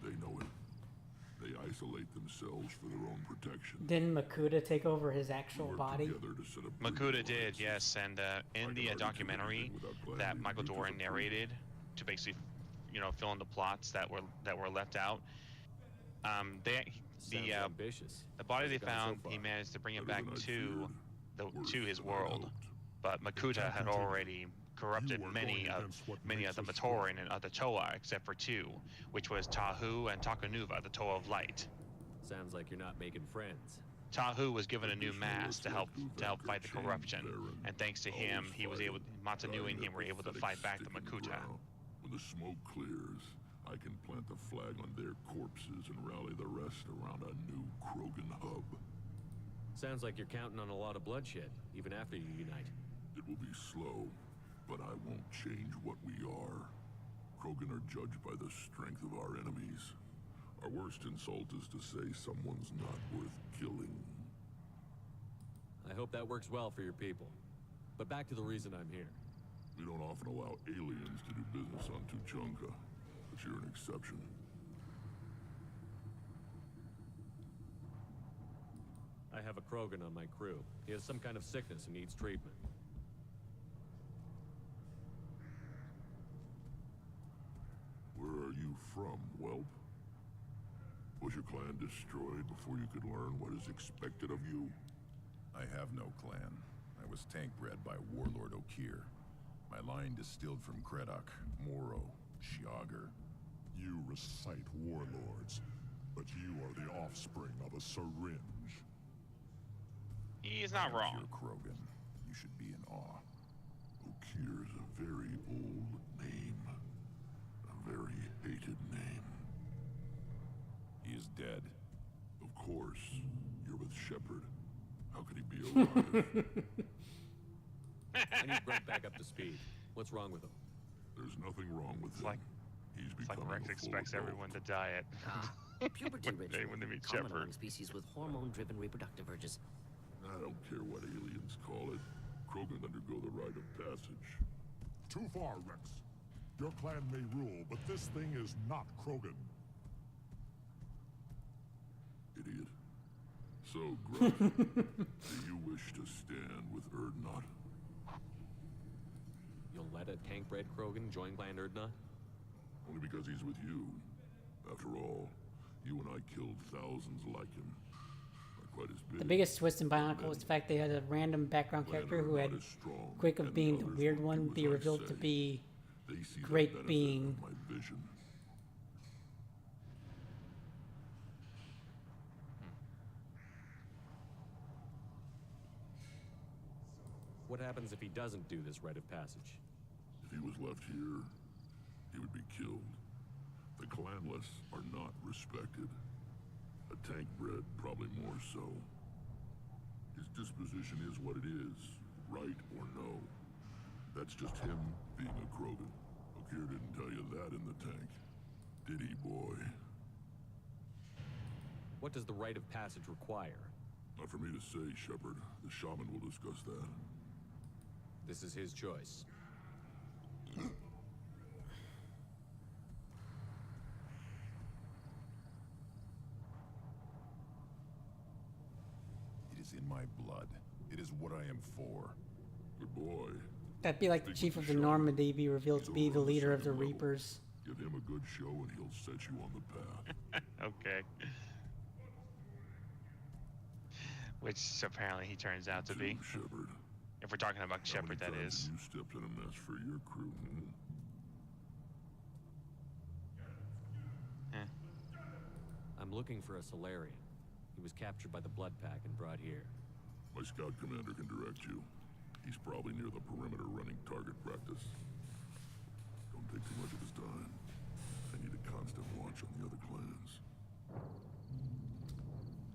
They know it. They isolate themselves for their own protection. Didn't Makuta take over his actual Work body? together to set up Makuta did, yes, and in the documentary that Michael Dorn narrated to basically, fill in the plots that were left out. Ambitious. The body How's they it gone so found, far? he managed to bring it Better back than I to feared. his world, but Makuta had already corrupted many of the Matoran and other Toa, except for two, which was Tahu and Takanuva, the Toa of Light. Sounds like you're not making friends. Tahu was given a new mask to help fight the corruption, and thanks to him, Matanui and him were able to fight back the Makuta. When the smoke clears, I can plant the flag on their corpses and rally the rest around a new Krogan hub. Sounds like you're counting on a lot of bloodshed, even after you unite. It will be slow, but I won't change what we are. Krogan are judged by the strength of our enemies. Our worst insult is to say someone's not worth killing. I hope that works well for your people. But back to the reason I'm here. We don't often allow aliens to do business on Tuchanka, but you're an exception. I have a Krogan on my crew. He has some kind of sickness and needs treatment. Where are you from, whelp? Was your clan destroyed before you could learn what is expected of you? I have no clan. I was tank bred by Warlord Okir. My line distilled from Kredok, Moro, Shiagar. You recite warlords, but you are the offspring of a syringe. He's not I'm wrong. pure Krogan. You should be in awe. Okir's a very old name. A very hated name. He is dead. Of course. You're with Shepard. How could he be alive? I need Brent back up to speed. What's wrong with him? There's nothing wrong with him. He's It's like becoming Rex a full expects adult. everyone to diet Puberty ritual, when they meet common Shepard. among species with hormone-driven reproductive urges. I don't care what aliens call it. Krogan undergo the rite of passage. Too far, Rex. Your clan may rule, but this thing is not Krogan. Idiot. So, Gruff, do you wish to stand with Urdnot? You'll let a tank-bred Krogan join Clan Urdnot? Only because he's with you. After all, you and I killed thousands like him. Not quite as big. The biggest twist in Bionicle was the fact they had a random background character who had Quick of being the weird one be revealed to be They see the Great benefit Being. of my vision. What happens if he doesn't do this rite of passage? If he was left here, he would be killed. The clanless are not respected. A tank bred, probably more so. His disposition is what it is, right or no. That's just him being a Krogan. Okir didn't tell you that in the tank. Did he, boy? What does the rite of passage require? Not for me to say, Shepard. The shaman will discuss that. This is his choice. It is in my blood. It is what I am for. Good boy. That'd be like the chief of the Normandy be revealed to be the leader of the Reapers. Give him a good show and he'll set you on the path. Okay. Which apparently he turns out to be. Shepard. If we're talking about How Shepard, many that times is. have you stepped in a mess for your crew, hmm? I'm looking for a Solarian. He was captured by the Blood Pack and brought here. My scout commander can direct you. He's probably near the perimeter running target practice. Don't take too much of his time. I need a constant watch on the other clans.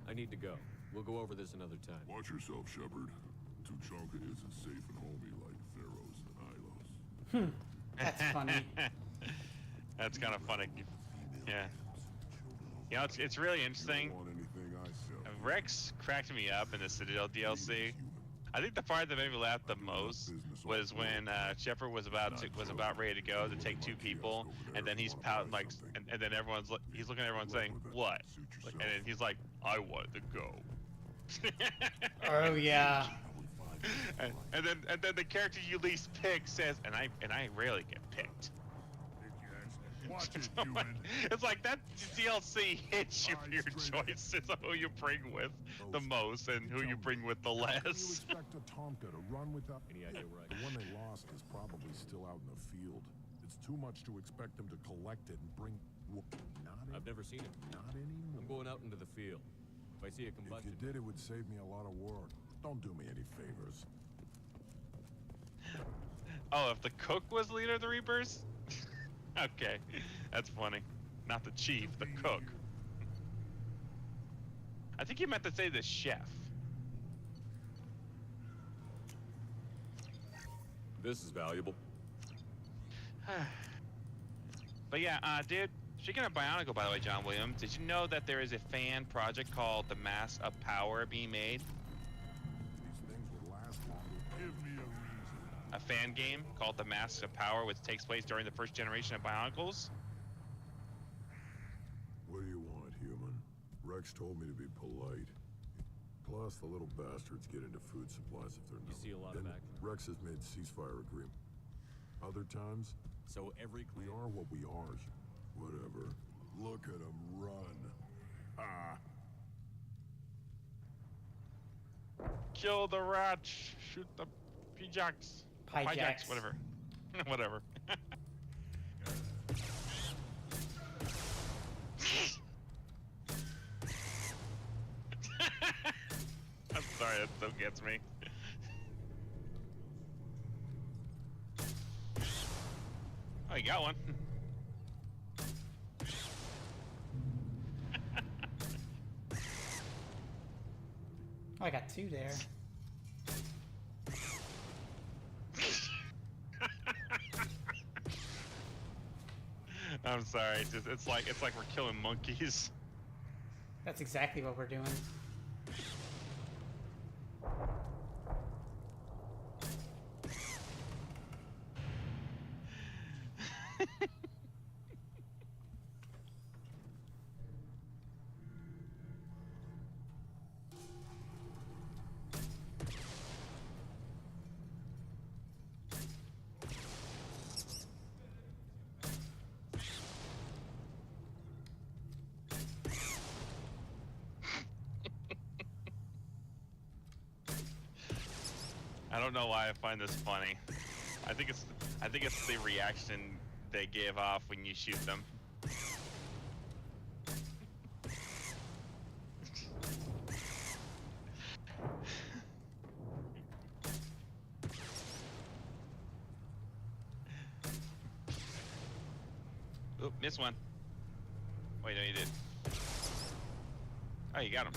I need to go. We'll go over this another time. Watch yourself, Shepard. Tuchanka isn't safe and homey like Pharaohs and Ilos. That's funny. That's kind of funny. Yeah. You know, it's really interesting. Rex cracked me up in the Citadel DLC. I think the part that made me laugh the most was when Shepard was about ready to go to take 2 people, and then he's pouting like, and then he's looking at everyone saying, "What?" And then he's like, "I wanted to go." Oh yeah. And then the character you least pick says, and I rarely get picked. It's like that DLC hits you for your choices of who you bring with the most and who you bring with the less. How do you expect a Tomka to run without... Any idea where the one they lost is probably still out in the field. It's too much to expect them to collect it and bring... I've never seen it. Not anymore. I'm going out into the field. If I see a combustion... If you did, it would save me a lot of work. Don't do me any favors. Oh, if the cook was leader of the Reapers? Okay, that's funny. Not the chief, the cook. I think you meant to say the chef. This is valuable. But yeah, dude, speaking of Bionicle, by the way, John Williams, did you know that there is a fan project called The Mask of Power being made? A fan game called The Mask of Power, which takes place during the first generation of Bionicles. What do you want, human? Rex told me to be polite. Plus, the little bastards get into food supplies if they're not. You see a lot of action. Rex has made ceasefire agreement. Other times, so every we are what we are. Whatever. Look at him run. Ah. Kill the rats. Shoot the P-Jacks. Pyjacks. Whatever. Whatever. I'm sorry, that still gets me. Oh, you got one. Oh, I got 2 there. I'm sorry. It's like we're killing monkeys. That's exactly what we're doing. I don't know why I find this funny. I think it's the reaction they give off when you shoot them. Oop, missed one. Wait, no, you did. Oh, you got him.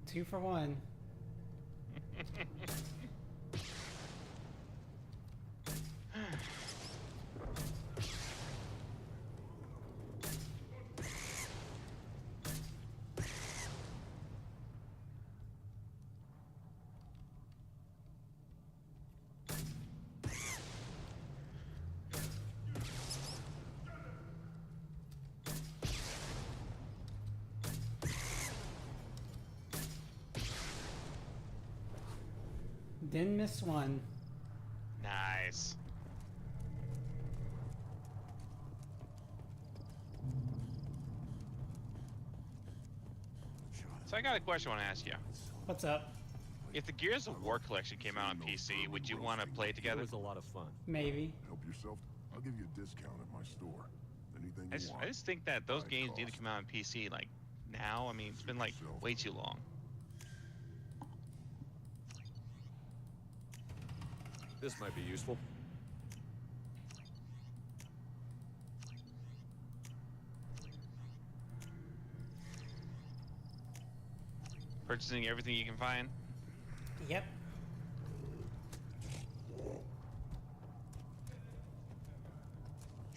Two for one. Didn't miss one. Nice. So I got a question I want to ask you. What's up? If the Gears of War collection came out on PC, would you want to play it together? It was a lot of fun. Maybe. Help yourself. I'll give you a discount at my store. Anything you want. I just think that those games need to come out on PC like now. I mean, it's been like way too long. This might be useful. Purchasing everything you can find. Yep.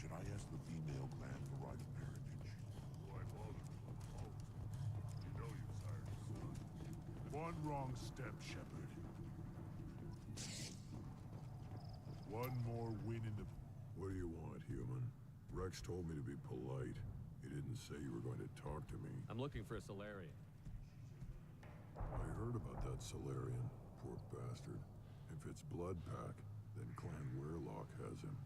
Should I ask the female clan for right of parentage? Why bother? Oh, you know you sired a son. One wrong step, Shepard. One more win in the... What do you want, human? Rex told me to be polite. He didn't say you were going to talk to me. I'm looking for a Solarian. I heard about that Solarian. Poor bastard. If it's Bloodpack, then Clan Weirlock has him.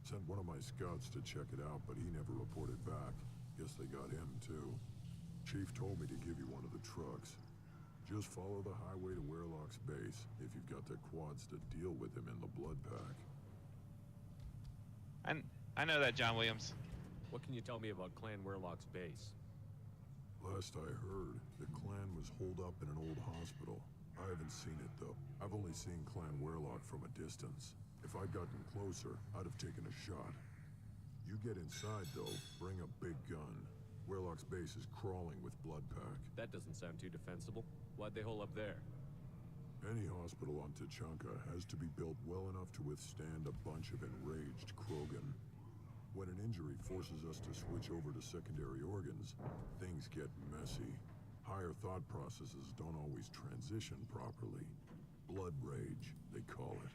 Sent one of my scouts to check it out, but he never reported back. Guess they got him, too. Chief told me to give you one of the trucks. Just follow the highway to Weirlock's base, if you've got the quads to deal with him in the Bloodpack. I know that, John Williams. What can you tell me about Clan Weirlock's base? Last I heard, the clan was holed up in an old hospital. I haven't seen it, though. I've only seen Clan Weirlock from a distance. If I'd gotten closer, I'd have taken a shot. You get inside, though, bring a big gun. Weirlock's base is crawling with Bloodpack. That doesn't sound too defensible. Why'd they hole up there? Any hospital on Tuchanka has to be built well enough to withstand a bunch of enraged Krogan. When an injury forces us to switch over to secondary organs, things get messy. Higher thought processes don't always transition properly. Blood rage, they call it.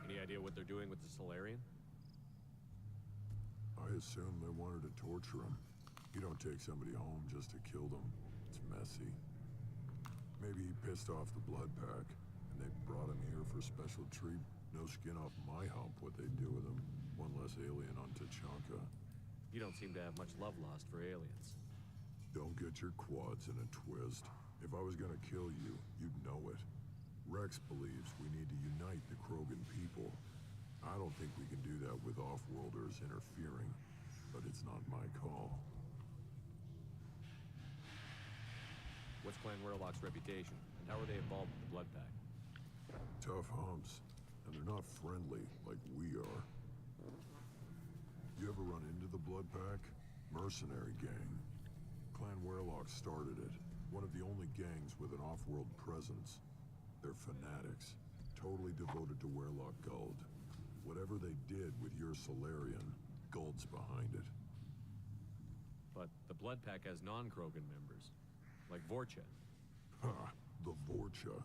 Any idea what they're doing with the Solarian? I assume they wanted to torture him. You don't take somebody home just to kill them. It's messy. Maybe he pissed off the Bloodpack, and they brought him here for special treat. No skin off my hump what they do with him. One less alien on Tuchanka. You don't seem to have much love lost for aliens. Don't get your quads in a twist. If I was gonna kill you, you'd know it. Rex believes we need to unite the Krogan people. I don't think we can do that with off-worlders interfering, but it's not my call. What's Clan Weirlock's reputation, and how are they involved with the Bloodpack? Tough humps. And they're not friendly like we are. You ever run into the Bloodpack? Mercenary gang. Clan Weirlock started it. One of the only gangs with an off-world presence. They're fanatics. Totally devoted to Weirlock Guld. Whatever they did with your Solarian, Guld's behind it. But the Bloodpack has non-Krogan members, like Vorcha. Ha! The Vorcha.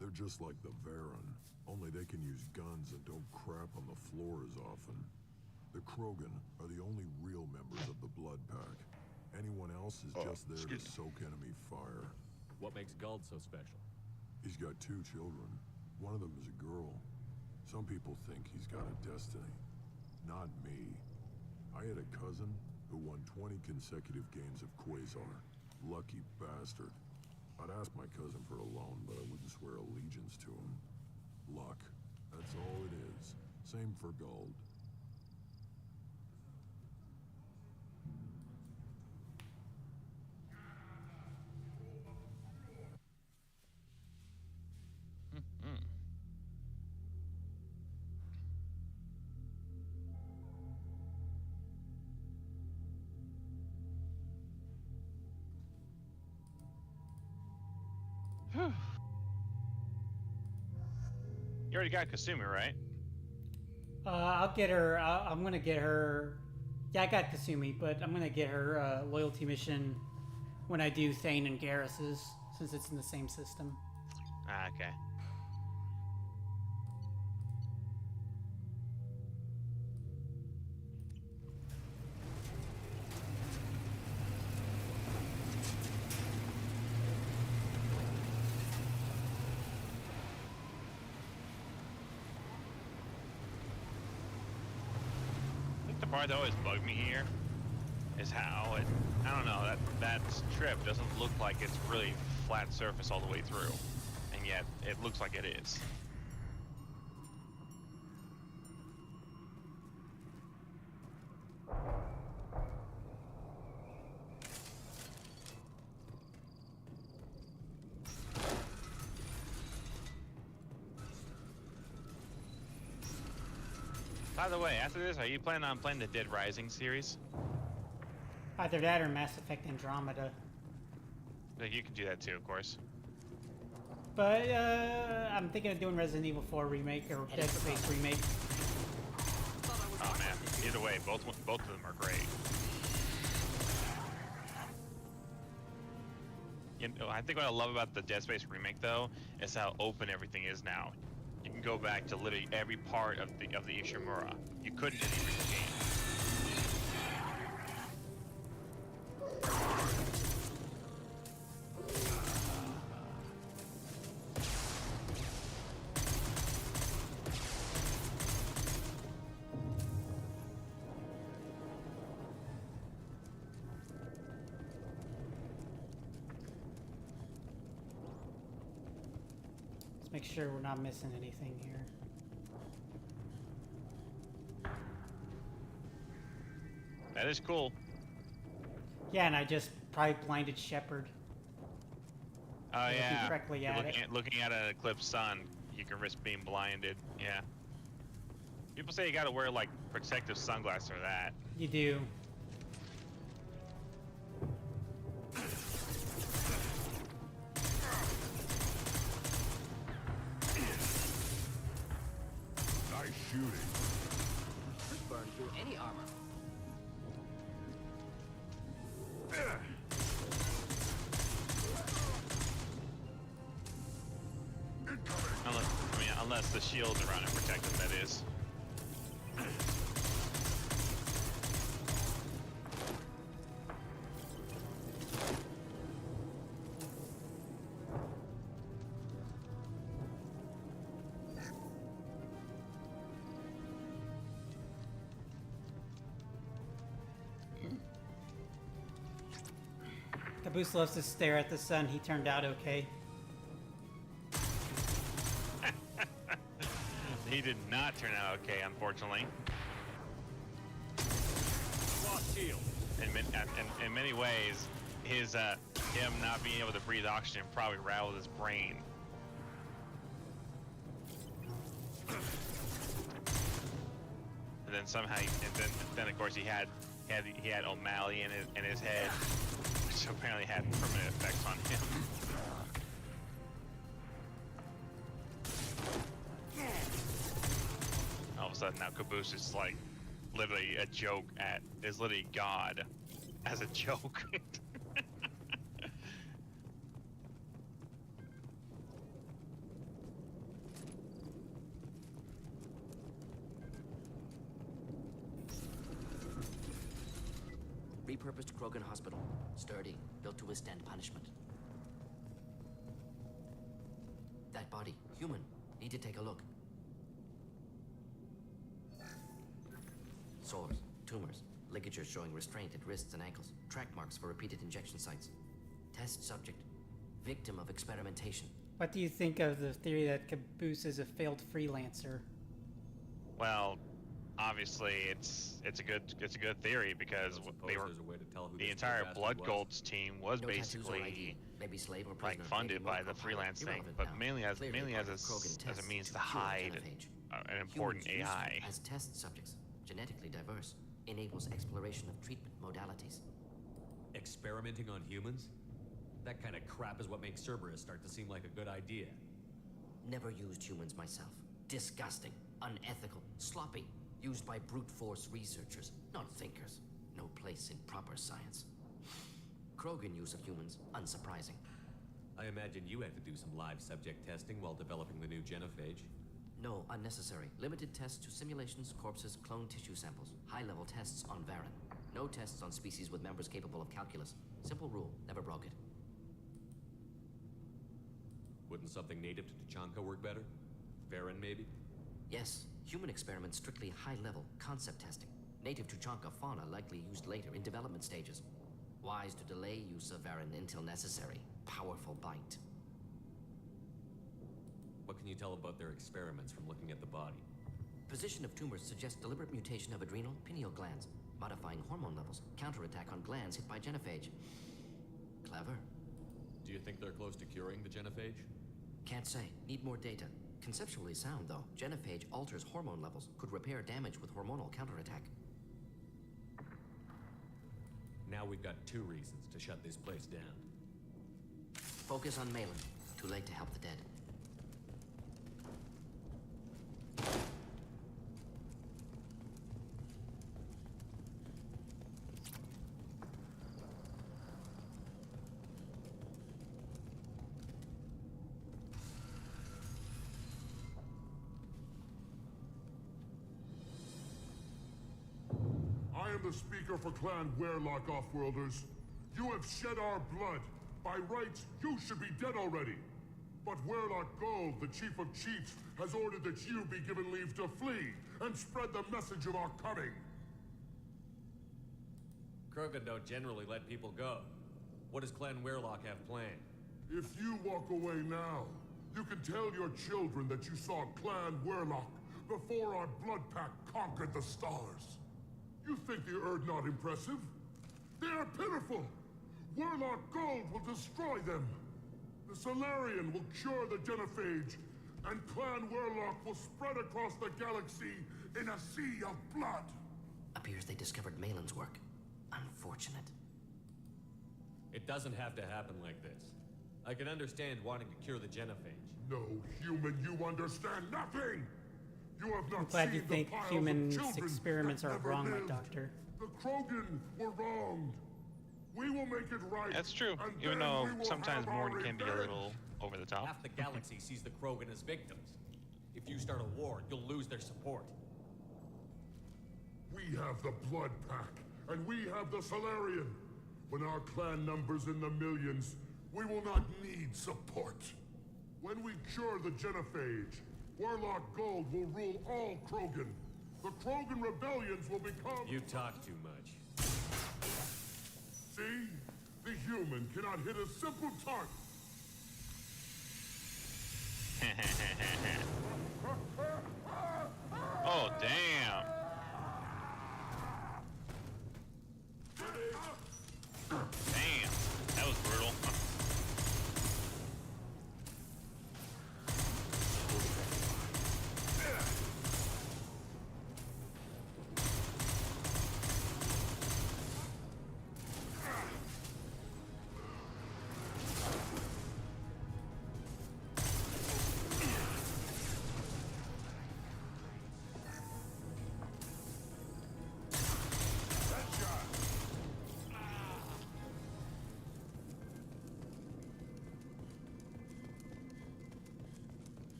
They're just like the Varen. Only they can use guns and don't crap on the floor as often. The Krogan are the only real members of the Bloodpack. Anyone else is just there to soak enemy fire. What makes Guld so special? He's got 2 children. One of them is a girl. Some people think he's got a destiny. Not me. I had a cousin who won 20 consecutive games of Quasar. Lucky bastard. I'd ask my cousin for a loan, but I wouldn't swear allegiance to him. Luck. That's all it is. Same for Guld. You already got Kasumi, right? I'll get her. I'm gonna get her. Yeah, I got Kasumi, but I'm gonna get her loyalty mission when I do Thane and Garrus's, since it's in the same system. Ah, okay. The part that always bugged me here is how it, I don't know, that strip doesn't look like it's really flat surface all the way through, and yet it looks like it is. By the way, after this, are you planning on playing the Dead Rising series? Either that or Mass Effect Andromeda. Like, you can do that too, of course. But I'm thinking of doing Resident Evil 4 remake or Dead Space remake. Oh man, either way, both of them are great. You know, I think what I love about the Dead Space remake though is how open everything is now. You can go back to literally every part of the Ishimura. You couldn't in the original game. Let's make sure we're not missing anything here. That is cool. Yeah, and I just probably blinded Shepard. Oh yeah. Correctly You're at looking at an eclipsed sun, you can risk being blinded. Yeah. People say you gotta wear like protective sunglasses for that. You do. Nice shooting. Could burn through any armor. Unless the shields around it protect them, that is. Caboose loves to stare at the sun. He turned out okay. He did not turn out okay, unfortunately. In many ways, his him not being able to breathe oxygen probably rattled his brain. And then somehow, then of course he had O'Malley in his head, which apparently had permanent effects on him. All of a sudden now Caboose is like literally a joke is literally God as a joke. Repurposed Krogan Hospital. Sturdy, built to withstand punishment. That body, human. Need to take a look. Sores, tumors, ligatures showing restraint at wrists and ankles, track marks for repeated injection sites. Test subject, victim of experimentation. What do you think of the theory that Caboose is a failed freelancer? Well, obviously it's a good theory because they were the entire Blood Gold's team was No tattoos or ID. basically Maybe slave or like prisoner, funded maybe by more the co-pilot. freelance thing, Irrelevant but now. mainly as Clearly a part of Krogan as a tests means to cure hide genophage. an important Humans AI. used as test subjects, genetically diverse, enables exploration of treatment modalities. Experimenting on humans? That kind of crap is what makes Cerberus start to seem like a good idea. Never used humans myself. Disgusting, unethical, sloppy. Used by brute force researchers, not thinkers. No place in proper science. Krogan use of humans, unsurprising. I imagine you had to do some live subject testing while developing the new genophage. No, unnecessary. Limited tests to simulations, corpses, clone tissue samples. High-level tests on Varen. No tests on species with members capable of calculus. Simple rule, never broke it. Wouldn't something native to Tuchanka work better? Varen, maybe? Yes, human experiments strictly high-level, concept testing. Native Tuchanka fauna likely used later in development stages. Wise to delay use of Varen until necessary. Powerful bite. What can you tell about their experiments from looking at the body? Position of tumors suggests deliberate mutation of adrenal, pineal glands, modifying hormone levels, counterattack on glands hit by genophage. Clever. Do you think they're close to curing the genophage? Can't say. Need more data. Conceptually sound, though. Genophage alters hormone levels, could repair damage with hormonal counterattack. Now we've got 2 reasons to shut this place down. Focus on Malin. Too late to help the dead. I am the speaker for Clan Werlock, Offworlders. You have shed our blood. By rights, you should be dead already. But Werlock Gold, the Chief of Chiefs, has ordered that you be given leave to flee and spread the message of our coming. Krogan don't generally let people go. What does Clan Werlock have planned? If you walk away now, you can tell your children that you saw Clan Werlock before our blood pack conquered the stars. You think the Erd not impressive? They are pitiful! Werlock Gold will destroy them! The Solarian will cure the genophage, and Clan Werlock will spread across the galaxy in a sea of blood! Appears they discovered Malin's work. Unfortunate. It doesn't have to happen like this. I can understand wanting to cure the genophage. No, human, you understand nothing! You have not I'm glad you seen the think piles of humans' children experiments that are never wrong, my lived. doctor. The Krogan were wronged. We will make it right. That's true. and Even then though we will sometimes have our Morton can be a revenge. little over the top. Half the galaxy sees the Krogan as victims. If you start a war, you'll lose their support. We have the Blood Pack, and we have the Solarian. When our clan numbers in the millions, we will not need support. When we cure the genophage, Werlock Gold will rule all Krogan. The Krogan rebellions will become... You talk too much. See? The human cannot hit a simple target. Oh, damn. Damn. That was brutal.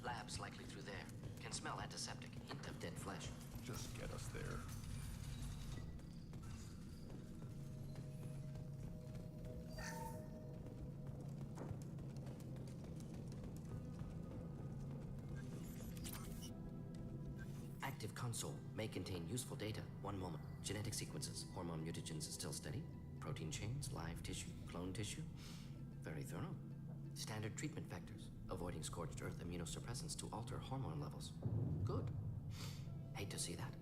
Labs likely through there. Can smell antiseptic. Hint of dead flesh. Just get us there. Active console may contain useful data. One moment. Genetic sequences. Hormone mutagens is still steady. Protein chains, live tissue, clone tissue. Very thorough. Standard treatment vectors. Avoiding scorched earth immunosuppressants to alter hormone levels. Good. Hate to see that.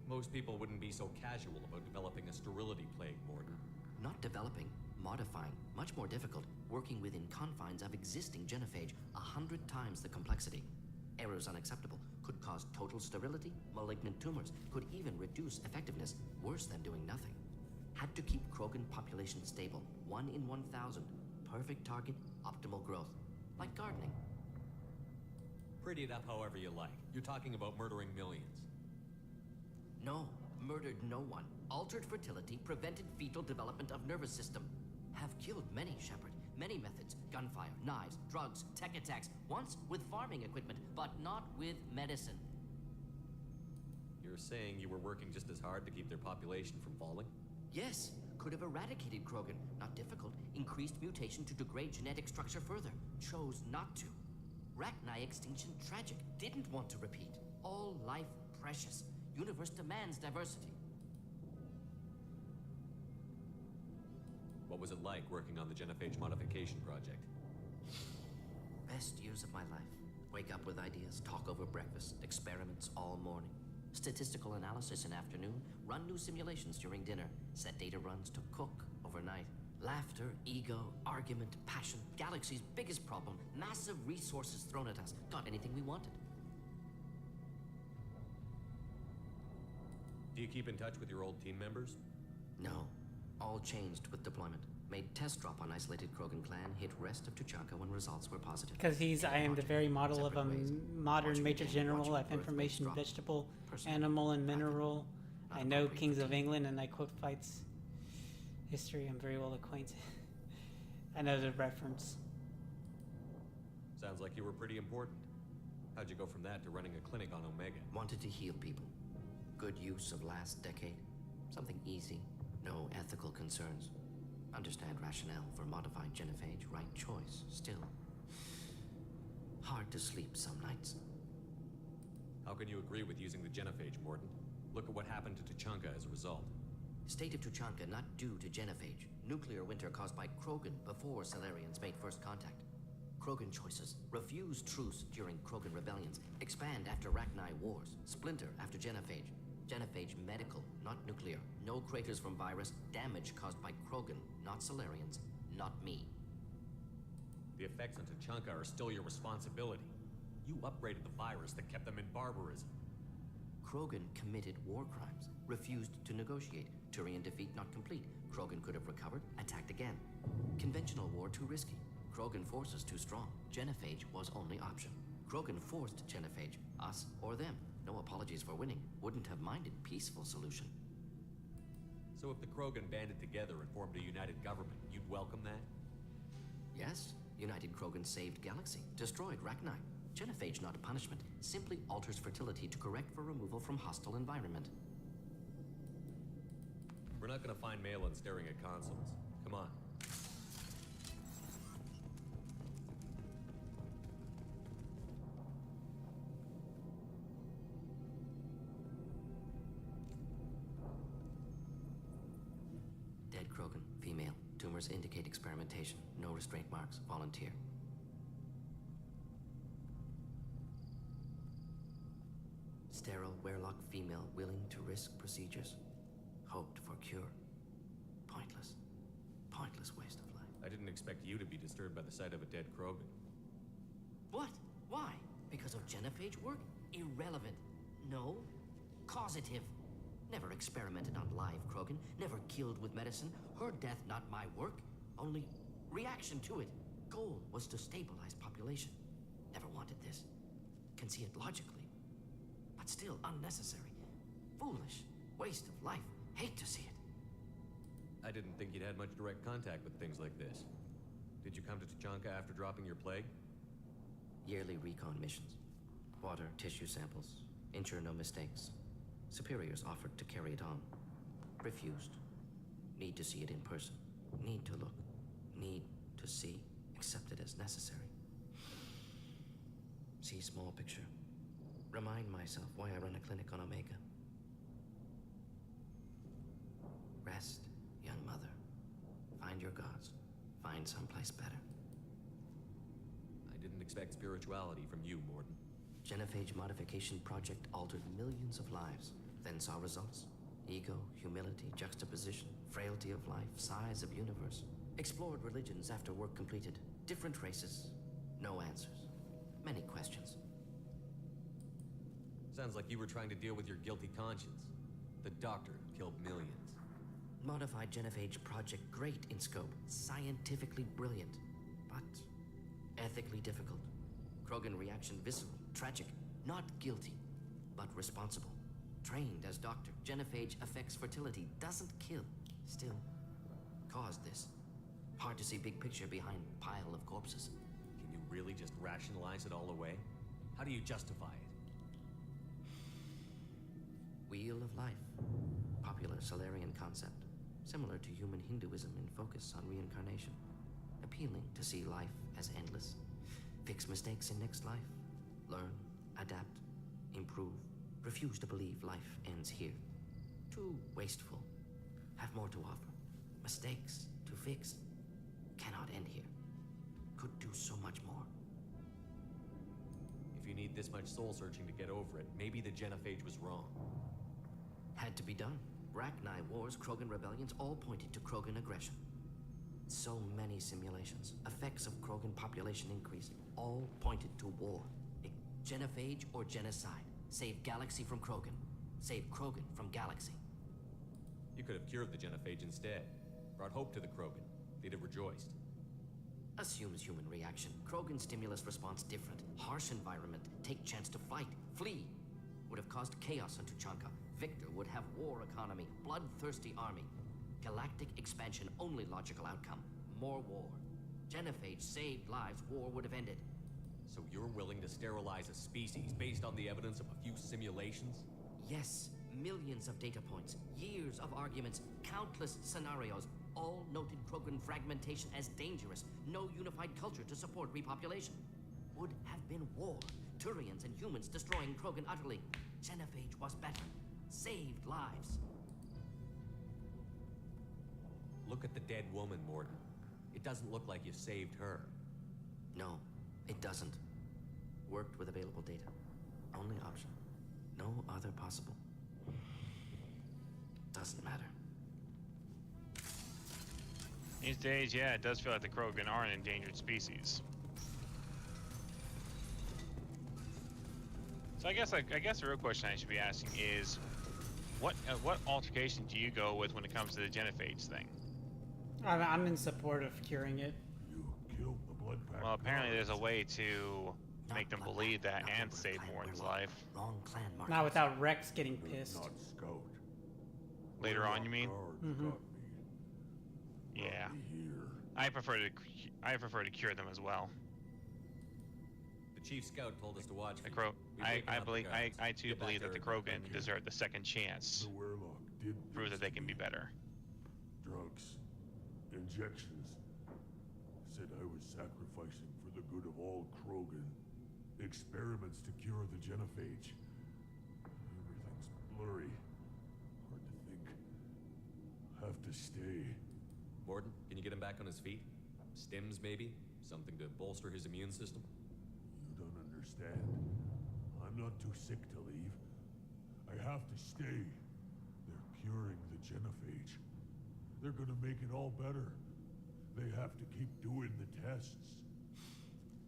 Most people wouldn't be so casual about developing a sterility plague, Morton. Not developing, modifying, much more difficult, working within confines of existing genophage, 100 times the complexity. Errors unacceptable, could cause total sterility, malignant tumors, could even reduce effectiveness, worse than doing nothing. Had to keep Krogan population stable, 1 in 1,000. Perfect target, optimal growth. Like gardening. Pretty it up however you like. You're talking about murdering millions. No, murdered no one. Altered fertility, prevented fetal development of nervous system. Have killed many, Shepard. Many methods. Gunfire, knives, drugs, tech attacks. Once with farming equipment, but not with medicine. You're saying you were working just as hard to keep their population from falling? Yes, could have eradicated Krogan. Not difficult. Increased mutation to degrade genetic structure further. Chose not to. Rachni extinction tragic. Didn't want to repeat. All life precious. Universe demands diversity. What was it like working on the Genophage modification project? Best years of my life. Wake up with ideas, talk over breakfast, experiments all morning. Statistical analysis in afternoon, run new simulations during dinner, set data runs to cook overnight. Laughter, ego, argument, passion, Galaxy's biggest problem, massive resources thrown at us. Got anything we wanted. Do you keep in touch with your old team members? No. All changed with deployment. Made test drop on isolated Krogan clan, hit rest of Tuchanka when results were positive. Because I am the very model of a modern Major General. I have birth information, rates drop. vegetable, Personal, animal, and mineral. Not I know appropriate Kings for of team. England, and I quote fights history. I'm very well acquainted. I know the reference. Sounds like you were pretty important. How'd you go from that to running a clinic on Omega? Wanted to heal people. Good use of last decade. Something easy. No ethical concerns. Understand rationale for modified genophage. Right choice. Still. Hard to sleep some nights. How can you agree with using the Genophage, Mordin? Look at what happened to Tuchanka as a result. State of Tuchanka not due to genophage. Nuclear winter caused by Krogan before Salarians made first contact. Krogan choices. Refuse truce during Krogan rebellions. Expand after Rachni wars. Splinter after genophage. Genophage medical, not nuclear. No craters from virus. Damage caused by Krogan, not Salarians, not me. The effects on Tuchanka are still your responsibility. You upgraded the virus that kept them in barbarism. Krogan committed war crimes. Refused to negotiate. Turian defeat not complete. Krogan could have recovered, attacked again. Conventional war too risky. Krogan forces too strong. Genophage was only option. Krogan forced genophage, us or them. No apologies for winning. Wouldn't have minded peaceful solution. So if the Krogan banded together and formed a united government, you'd welcome that? Yes, United Krogan saved Galaxy, destroyed Rachni. Genophage not a punishment, simply alters fertility to correct for removal from hostile environment. We're not gonna find Malin staring at consoles. Come on. Dead Krogan, female. Tumors indicate experimentation. No restraint marks. Volunteer. Sterile, werelock female willing to risk procedures. Hoped for cure. Pointless. Pointless waste of life. I didn't expect you to be disturbed by the sight of a dead Krogan. What? Why? Because of genophage work? Irrelevant. No. Causative. Never experimented on live Krogan. Never killed with medicine. Her death not my work. Only reaction to it. Goal was to stabilize population. Never wanted this. Can see it logically. But still unnecessary. Foolish. Waste of life. Hate to see it. I didn't think you'd had much direct contact with things like this. Did you come to Tuchanka after dropping your plague? Yearly recon missions. Water, tissue samples. Ensure no mistakes. Superiors offered to carry it on. Refused. Need to see it in person. Need to look. Need to see. Accept it as necessary. See small picture. Remind myself why I run a clinic on Omega. Rest, young mother. Find your gods. Find someplace better. I didn't expect spirituality from you, Mordin. Genophage modification project altered millions of lives. Then saw results. Ego, humility, juxtaposition, frailty of life, size of universe. Explored religions after work completed. Different races. No answers. Many questions. Sounds like you were trying to deal with your guilty conscience. The doctor killed millions. Modified genophage project great in scope. Scientifically brilliant. But ethically difficult. Krogan reaction visceral. Tragic. Not guilty, but responsible. Trained as doctor. Genophage affects fertility. Doesn't kill. Still, caused this. Hard to see big picture behind pile of corpses. Can you really just rationalize it all away? How do you justify it? Wheel of life. Popular Salarian concept. Similar to human Hinduism in focus on reincarnation. Appealing to see life as endless. Fix mistakes in next life. Learn, adapt, improve. Refuse to believe life ends here. Too wasteful. Have more to offer. mistakes to fix. Cannot end here. Could do so much more. If you need this much soul searching to get over it, maybe the Genophage was wrong. Had to be done. Rachni wars, Krogan rebellions, all pointed to Krogan aggression. So many simulations, effects of Krogan population increase, all pointed to war. Genophage or genocide. Save Galaxy from Krogan. Save Krogan from Galaxy. You could have cured the Genophage instead. Brought hope to the Krogan. They'd have rejoiced. Assumes human reaction. Krogan stimulus response different. Harsh environment. Take chance to fight. Flee. Would have caused chaos on Tuchanka. Victor would have war economy. Bloodthirsty army. Galactic expansion. Only logical outcome. More war. Genophage saved lives. War would have ended. So you're willing to sterilize a species based on the evidence of a few simulations? Yes. Millions of data points. Years of arguments. Countless scenarios. All noted Krogan fragmentation as dangerous. No unified culture to support repopulation. Would have been war. Turians and humans destroying Krogan utterly. Genophage was better. Saved lives. Look at the dead woman, Mordin. It doesn't look like you saved her. No, it doesn't. Worked with available data. Only option. No other possible. Doesn't matter. These days, yeah, it does feel like the Krogan are an endangered species. So I guess the real question I should be asking is, what altercation do you go with when it comes to the Genophage thing? I'm in support of curing it. You killed the blood pack. Well, apparently there's a way to make them believe that and save Morden's life. Wrong clan mark. Not without Rex getting pissed. Not Scout. Later on, you mean? Mm-hmm. Yeah. I prefer to cure them as well. The Chief Scout told us to watch. I too believe that the Krogan deserve the second chance. The Werlock did prove that they can be better. Drugs, injections. Said I was sacrificing for the good of all Krogan. Experiments to cure the Genophage. Everything's blurry. Hard to think. Have to stay. Mordin, can you get him back on his feet? Stims, maybe? Something to bolster his immune system? You don't understand. I'm not too sick to leave. I have to stay. They're curing the Genophage. They're gonna make it all better. They have to keep doing the tests.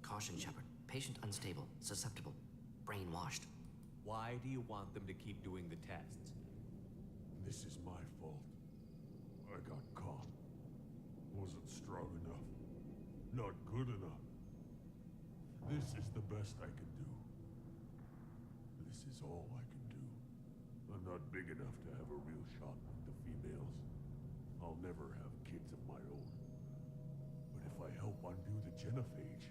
Caution, Shepard. Patient unstable, susceptible, brainwashed. Why do you want them to keep doing the tests? This is my fault. I got caught. Wasn't strong enough. Not good enough. This is the best I can do. This is all I can do. I'm not big enough to have a real shot with the females. I'll never have kids of my own. But if I help undo the Genophage,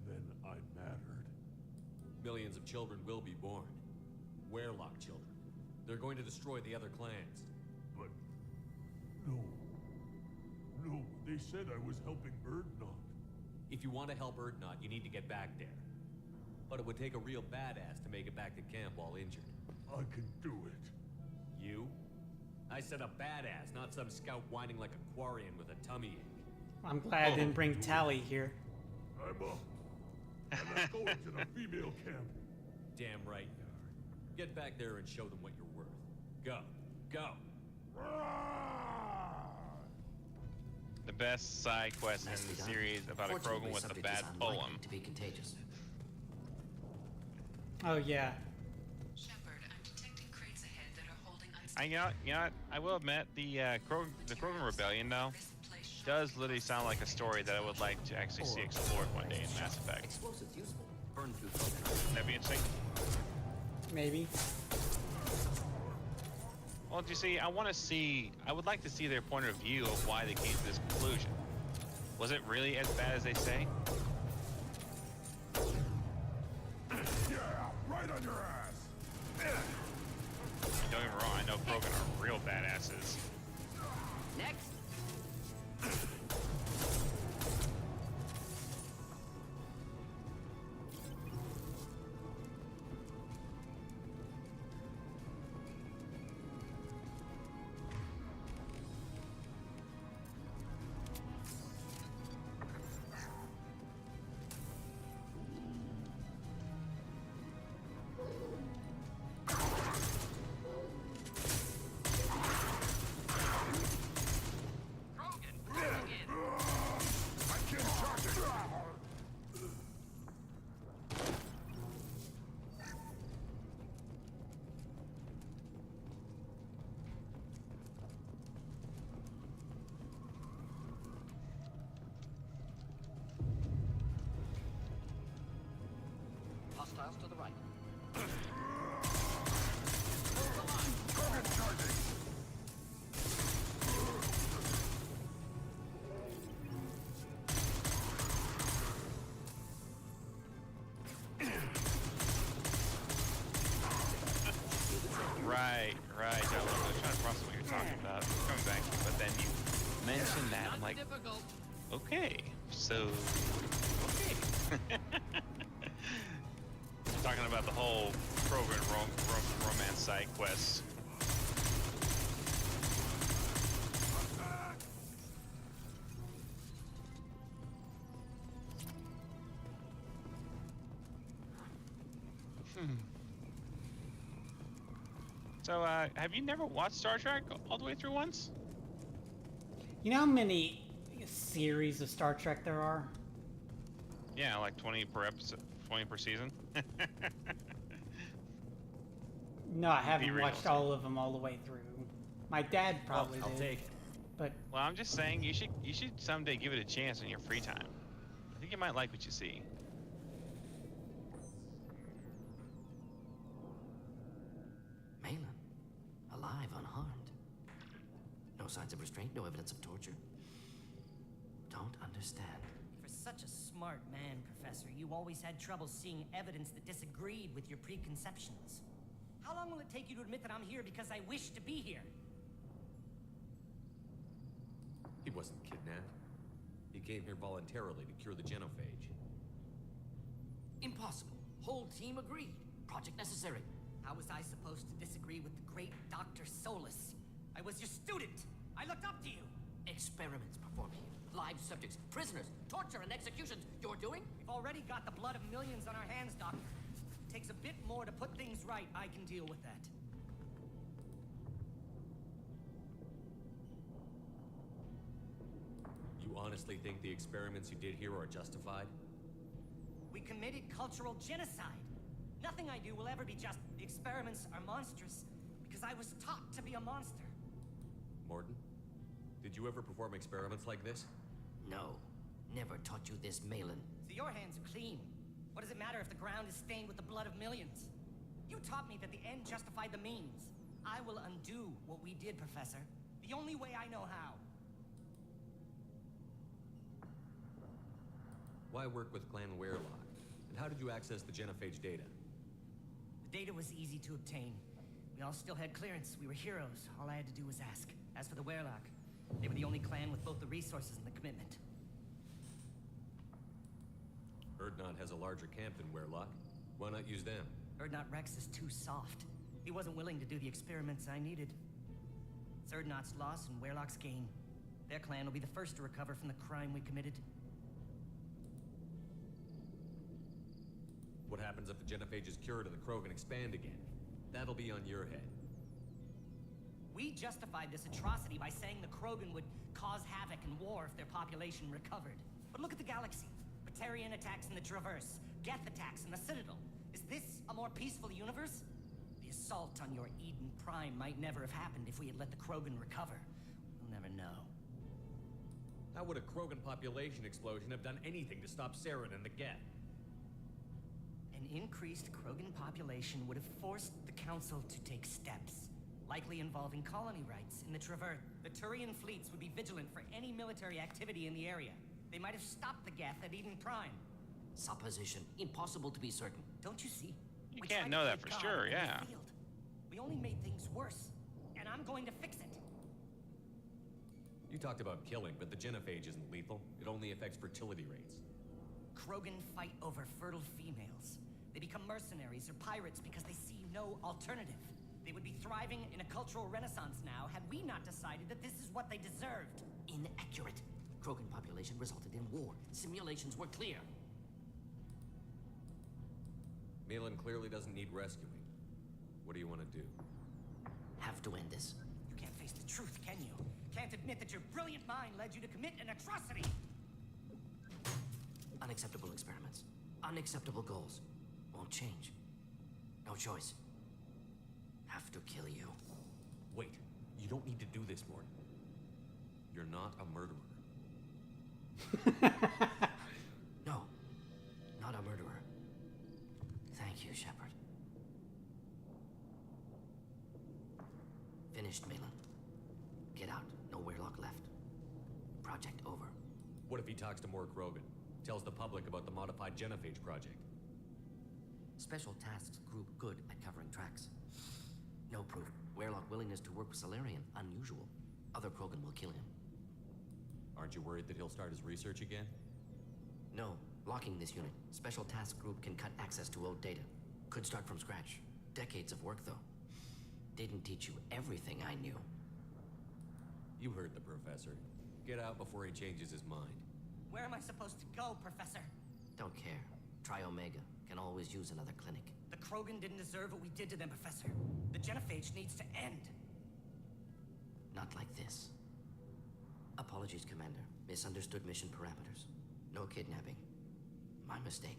then I mattered. Millions of children will be born. Werlock children. They're going to destroy the other clans. But... no. No, they said I was helping Urdnot. If you want to help Urdnot, you need to get back there. But it would take a real badass to make it back to camp while injured. I can do it. You? I said a badass, not some scout whining like a Quarian with a tummy ache. I'm glad I didn't bring Tally here. I'm up. And I'm going to the female camp. Damn right you are. Get back there and show them what you're worth. Go. Go. The best side quest in the series about a Krogan with a bad poem. To be contagious. Oh yeah. Shepard, I'm detecting crates ahead that are holding I will admit the Krogan Rebellion though does literally sound like a story that I would like to actually see explored one day in Mass Effect. Explosives useful. Burn through. That'd be interesting. Maybe. Well, you see, I would like to see their point of view of why they came to this conclusion. Was it really as bad as they say? Yeah, right on your ass. Don't get me wrong, I know Krogan are real badasses. Next. Right. I was trying to process what you're talking about. Coming back, but then you mentioned that. I'm like, okay, so okay. Talking about the whole Krogan romance side quest. So, have you never watched Star Trek all the way through once? You know how many series of Star Trek there are? Yeah, like 20 per episode, 20 per season. No, I haven't watched all of them all the way through. My dad probably I'll did. take it. But well, I'm just saying you should someday give it a chance in your free time. I think you might like what you see. Malin, alive, unharmed. No signs of restraint, no evidence of torture. Don't understand. For such a smart man, Professor, you always had trouble seeing evidence that disagreed with your preconceptions. How long will it take you to admit that I'm here because I wish to be here? He wasn't kidnapped. He came here voluntarily to cure the genophage. Impossible. Whole team agreed. Project necessary. How was I supposed to disagree with the great Dr. Solus? I was your student. I looked up to you. Experiments performed here. Live subjects, prisoners, torture and executions. You're doing? We've already got the blood of millions on our hands, Doctor. It takes a bit more to put things right. I can deal with that. You honestly think the experiments you did here are justified? We committed cultural genocide. Nothing I do will ever be just. The experiments are monstrous because I was taught to be a monster. Mordin, did you ever perform experiments like this? No. Never taught you this, Malin. So your hands are clean. What does it matter if the ground is stained with the blood of millions? You taught me that the end justified the means. I will undo what we did, Professor. The only way I know how. Why work with Clan Weyrloc? And how did you access the genophage data? The data was easy to obtain. We all still had clearance. We were heroes. All I had to do was ask. As for the Weyrloc, they were the only clan with both the resources and the commitment. Urdnot has a larger camp than Weyrloc. Why not use them? Urdnot Rex is too soft. He wasn't willing to do the experiments I needed. It's Urdnot's loss and Weyrloc's gain. Their clan will be the first to recover from the crime we committed. What happens if the genophage is cured and the Krogan expand again? That'll be on your head. We justified this atrocity by saying the Krogan would cause havoc and war if their population recovered. But look at the galaxy. Batarian attacks in the Traverse, Geth attacks in the Citadel. Is this a more peaceful universe? The assault on your Eden Prime might never have happened if we had let the Krogan recover. We'll never know. How would a Krogan population explosion have done anything to stop Saren and the Geth? An increased Krogan population would have forced the Council to take steps, likely involving colony rights in the Traverse. The Turian fleets would be vigilant for any military activity in the area. They might have stopped the Geth at Eden Prime. Supposition. Impossible to be certain. Don't you see? You can't know that for sure, yeah. We only made things worse, and I'm going to fix it. You talked about killing, but the genophage isn't lethal. It only affects fertility rates. Krogan fight over fertile females. They become mercenaries or pirates because they see no alternative. They would be thriving in a cultural renaissance now had we not decided that this is what they deserved. Inaccurate. Krogan population resulted in war. Simulations were clear. Malin clearly doesn't need rescuing. What do you want to do? Have to end this. You can't face the truth, can you? Can't admit that your brilliant mind led you to commit an atrocity. Unacceptable experiments. Unacceptable goals. Won't change. No choice. Have to kill you. Wait. You don't need to do this, Mordin. You're not a murderer. No. Not a murderer. Thank you, Shepard. Finished, Malin. Get out. No Weyrloc left. Project over. What if he talks to more Krogan? Tells the public about the modified genophage project? Special Tasks Group good at covering tracks. No proof. willingness to work with Salarian unusual. Other Krogan will kill him. Aren't you worried that he'll start his research again? No. Locking this unit. Special task group can cut access to old data. Could start from scratch. Decades of work, though. Didn't teach you everything I knew. You heard the professor. Get out before he changes his mind. Where am I supposed to go, Professor? Don't care. Try Omega. Can always use another clinic. The Krogan didn't deserve what we did to them, Professor. The genophage needs to end. Not like this. Apologies, Commander. Misunderstood mission parameters. No kidnapping. My mistake.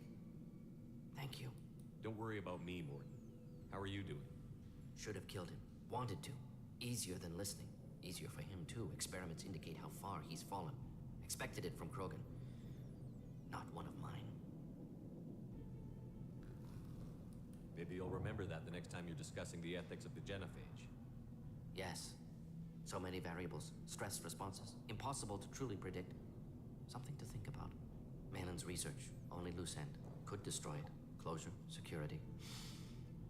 Thank you. Don't worry about me, Mordin. How are you doing? Should have killed him. Wanted to. Easier than listening. Easier for him, too. Experiments indicate how far he's fallen. Expected it from Krogan. Not one of mine. Maybe you'll remember that the next time you're discussing the ethics of the genophage. Yes. So many variables. Stress responses. Impossible to truly predict. Something to think about. Malin's research. Only loose end. Could destroy it. Closure. Security.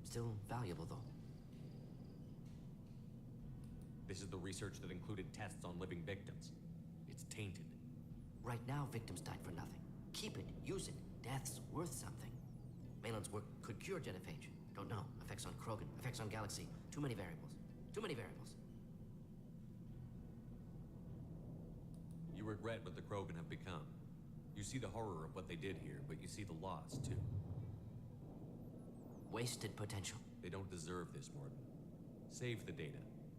Still valuable, though. This is the research that included tests on living victims. It's tainted. Right now, victims died for nothing. Keep it. Use it. Death's worth something. Malin's work could cure genophage. Don't know. Effects on Krogan. Effects on Galaxy. Too many variables. Too many variables. You regret what the Krogan have become. You see the horror of what they did here, but you see the loss, too. Wasted potential. They don't deserve this, Mordin. Save the data.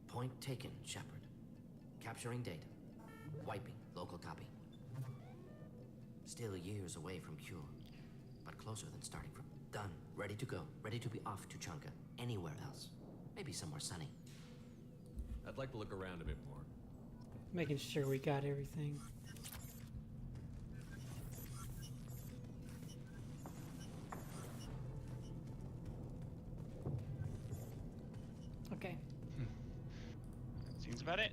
Point taken, Shepard. Capturing data. Wiping. Local copy. Still years away from cure. But closer than starting from. Done. Ready to go. Ready to be off to Chunka. Anywhere else. Maybe somewhere sunny. I'd like to look around a bit more. Making sure we got everything. Okay. Seems about it.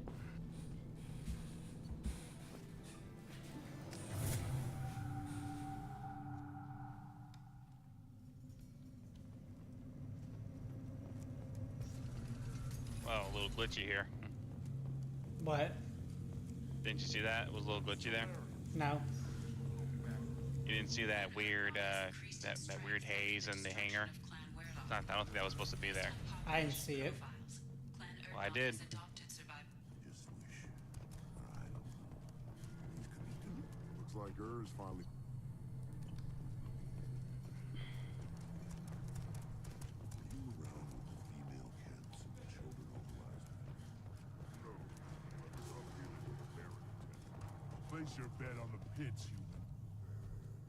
Wow, a little glitchy here. What? Didn't you see that? It was a little glitchy there. No. You didn't see that weird, that weird haze in the hangar? I don't think that was supposed to be there. I didn't see it. Well, I did. Looks like Urs finally. Place your bet on the pits, human.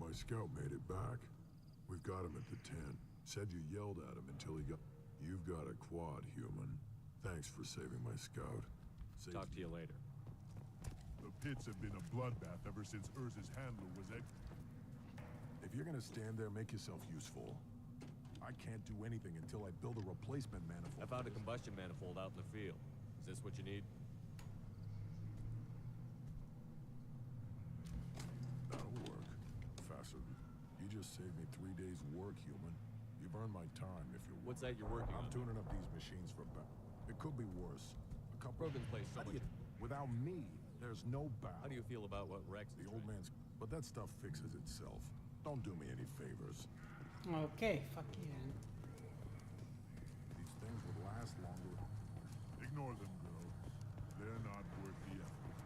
My scout made it back. We've got him at the tent. Said you yelled at him until he got... You've got a quad, human. Thanks for saving my scout. Talk to you later. The pits have been a bloodbath ever since Urz's handler was If you're gonna stand there, make yourself useful. I can't do anything until I build a replacement manifold. I found a combustion manifold out in the field. Is this what you need? That'll work. Faster. You just saved me 3 days' work, human. You've earned my time if you're... What's that you're working on? I'm tuning up these machines for It could be worse. A couple... Krogan plays so much... Without me, there's no battle. How do you feel about what Rex... The old man's... But that stuff fixes itself. Don't do me any favors. Okay, fuck you. These things would last longer. Ignore them, girl. They're not worth the effort.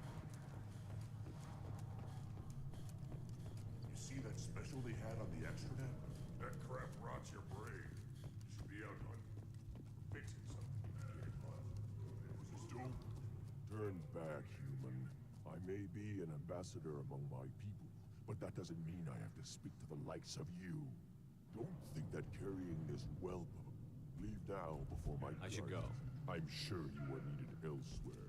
You see that special they had on the extranet? That crap rots your brain. You should be out on fixing something. Don't turn back, human. I may be an ambassador among my people, but that doesn't mean I have to speak to the likes of you. Don't think that carrying this whelp of leave now before my I should go. I'm sure you are needed elsewhere.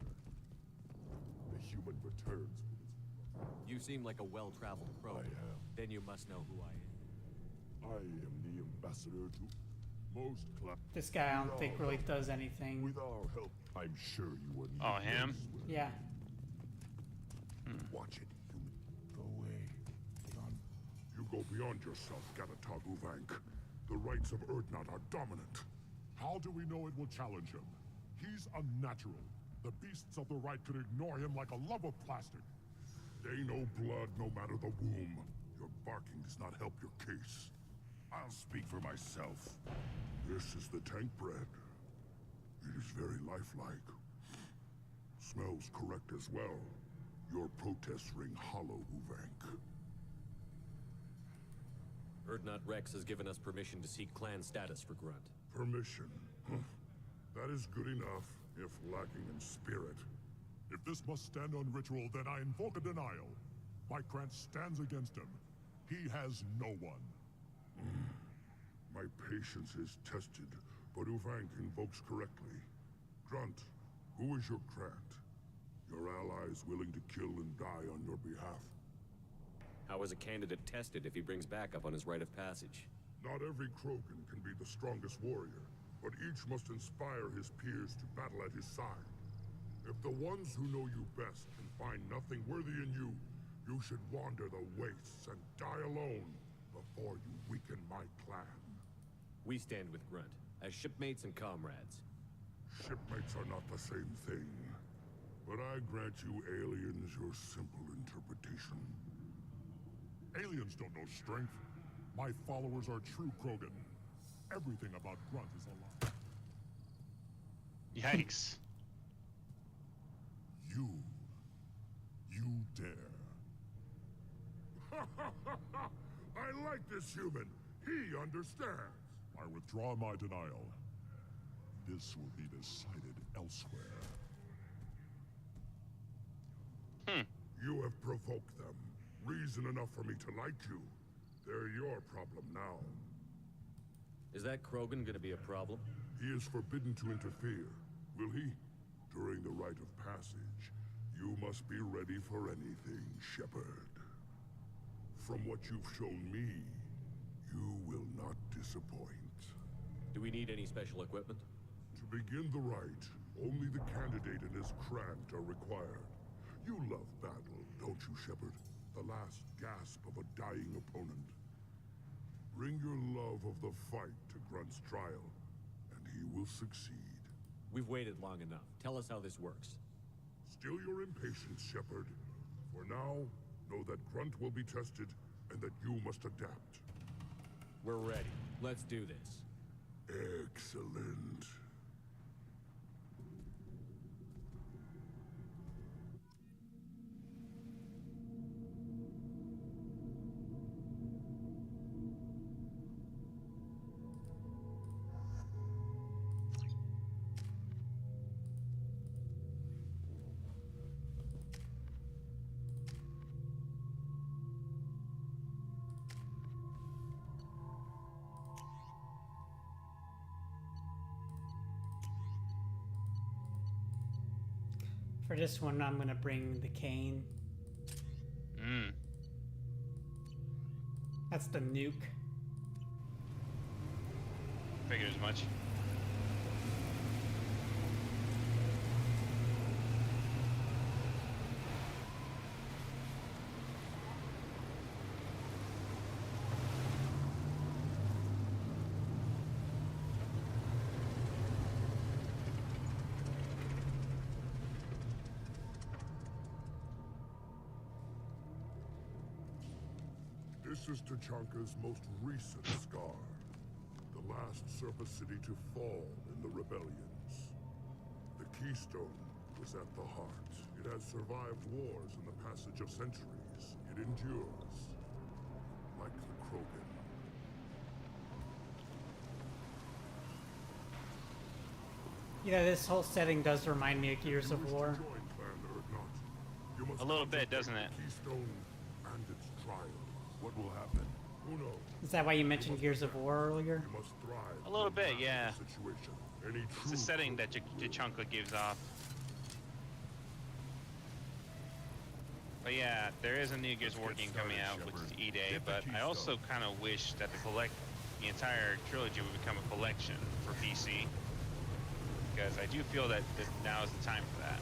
The human returns with his... You seem like a well-traveled Krogan. I am. Then you must know who I am. I am the ambassador to most This guy I don't think really does anything. With our help, I'm sure you are needed Oh, him? elsewhere. Yeah. Watch it, human. Go away. Beyond. You go beyond yourself, Gatatog Uvank. The rights of Urdnot are dominant. How do we know it will challenge him? He's unnatural. The beasts of the right could ignore him like a lump of plastic. They know blood no matter the womb. Your barking does not help your case. I'll speak for myself. This is the tank bread. It is very lifelike. Smells correct as well. Your protests ring hollow, Uvank. Urdnot Rex has given us permission to seek clan status for Grunt. Permission. Huh. That is good enough, if lacking in spirit. If this must stand on ritual, then I invoke a denial. Mykrant stands against him. He has no one. My patience is tested, but Uvank invokes correctly. Grunt, who is your Krant? Your allies willing to kill and die on your behalf? How is a candidate tested if he brings backup on his rite of passage? Not every Krogan can be the strongest warrior, but each must inspire his peers to battle at his side. If the ones who know you best can find nothing worthy in you, you should wander the wastes and die alone before you weaken my clan. We stand with Grunt, as shipmates and comrades. Shipmates are not the same thing. But I grant you aliens your simple interpretation. Aliens don't know strength. My followers are true Krogan. Everything about Grunt is a lie. Yikes. You dare. I like this human. He understands. I withdraw my denial. This will be decided elsewhere. You have provoked them. Reason enough for me to like you. They're your problem now. Is that Krogan gonna be a problem? He is forbidden to interfere. Will he? During the rite of passage, you must be ready for anything, Shepard. From what you've shown me, you will not disappoint. Do we need any special equipment? To begin the rite, only the candidate and his Krant are required. You love battle, don't you, Shepard? The last gasp of a dying opponent. Bring your love of the fight to Grunt's trial, and he will succeed. We've waited long enough. Tell us how this works. Still your impatience, Shepard. For now, know that Grunt will be tested, and that you must adapt. We're ready. Let's do this. Excellent. For this one, I'm gonna bring the cane. That's the nuke. Figured as much. This is Tachanka's most recent scar. The last surface city to fall in the rebellions. The Keystone was at the heart. It has survived wars and the passage of centuries. It endures. Like the Krogan. Yeah, this whole setting does remind me of Gears of War. A little bit, doesn't it? Keystone and its trial. What will happen? Who knows? Is that why you mentioned Gears of War earlier? You must thrive. A little bit, yeah. Situation. Any It's the setting that Tachanka gives off. But yeah, there is a new Gears of War game coming out, which is E-Day, but I also kind of wish that the entire trilogy would become a collection for PC. Because I do feel that now is the time for that.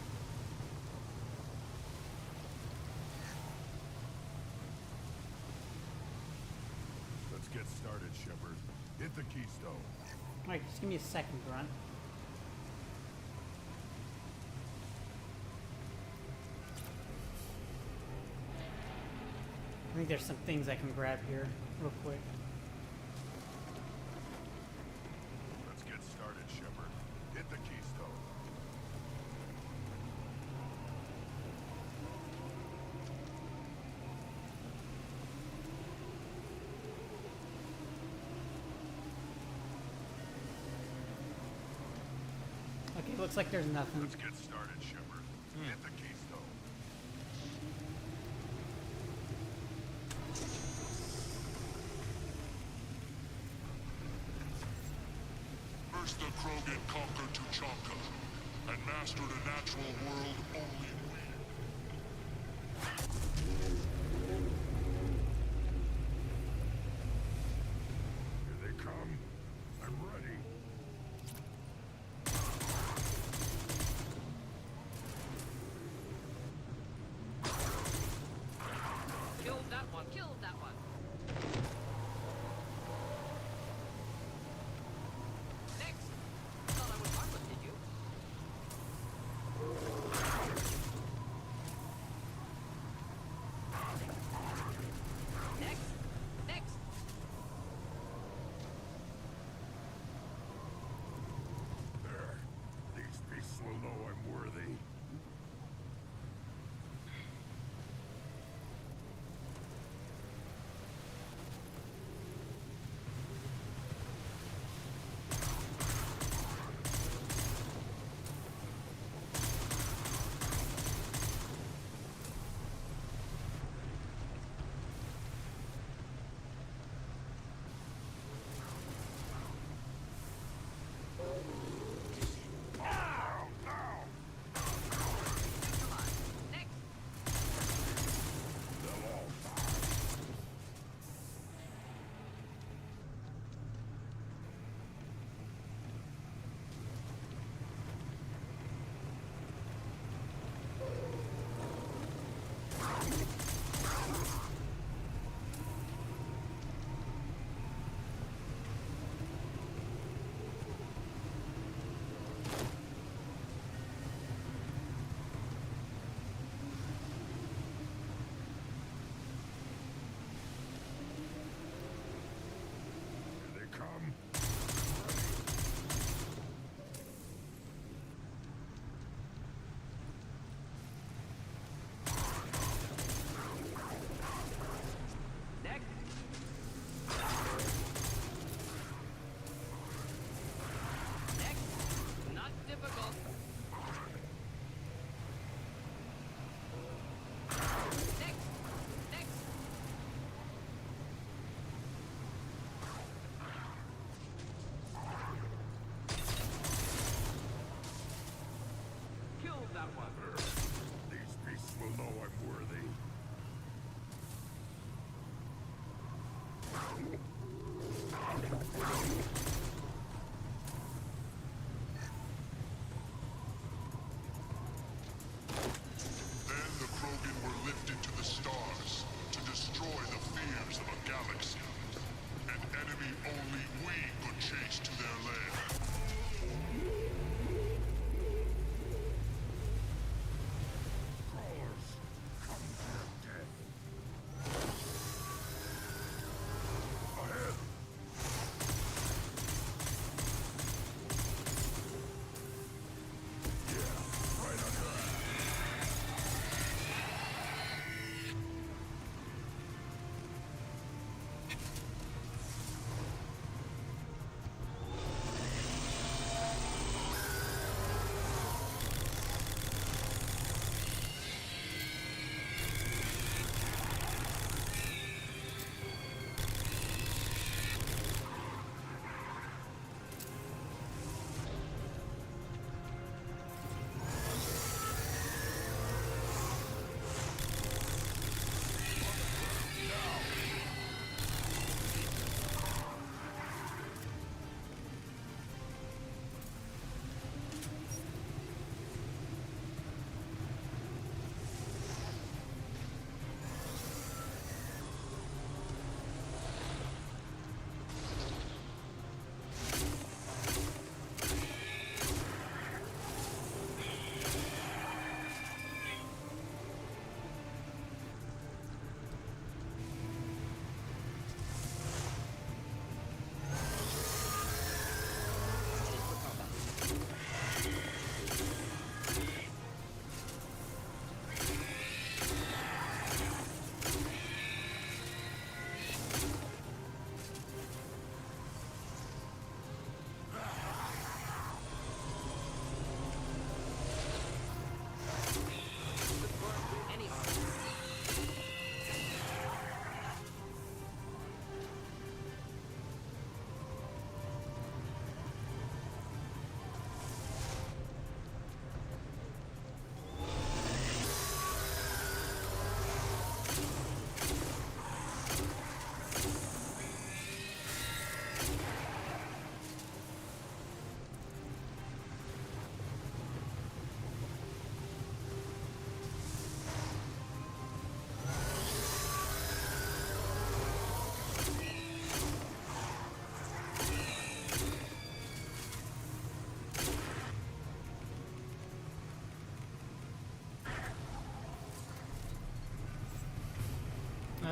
Let's get started, Shepard. Hit the Keystone. Alright, just give me a second, Grunt. I think there's some things I can grab here real quick. Let's get started, Shepard. Hit the keystone. Okay, looks like there's nothing. Let's get started, Shepard. Hit the keystone. First the Krogan conquered Tuchanka and mastered a natural world only we. Here they come. I'm ready. Killed that one. Killed that one. Next. Thought I was harmless, did you?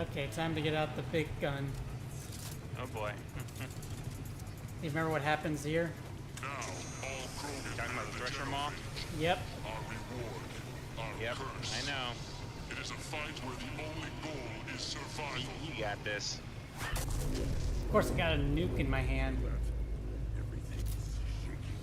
Okay, time to get out the big gun. Oh boy. You remember what happens here? Now, all Krogan Talking about the Thresher Maw? Yep. our reward, our Yep, curse. I know. It is a fight where the only goal is survival. You got this. Of course, I got a nuke in my hand. Everything is shaking.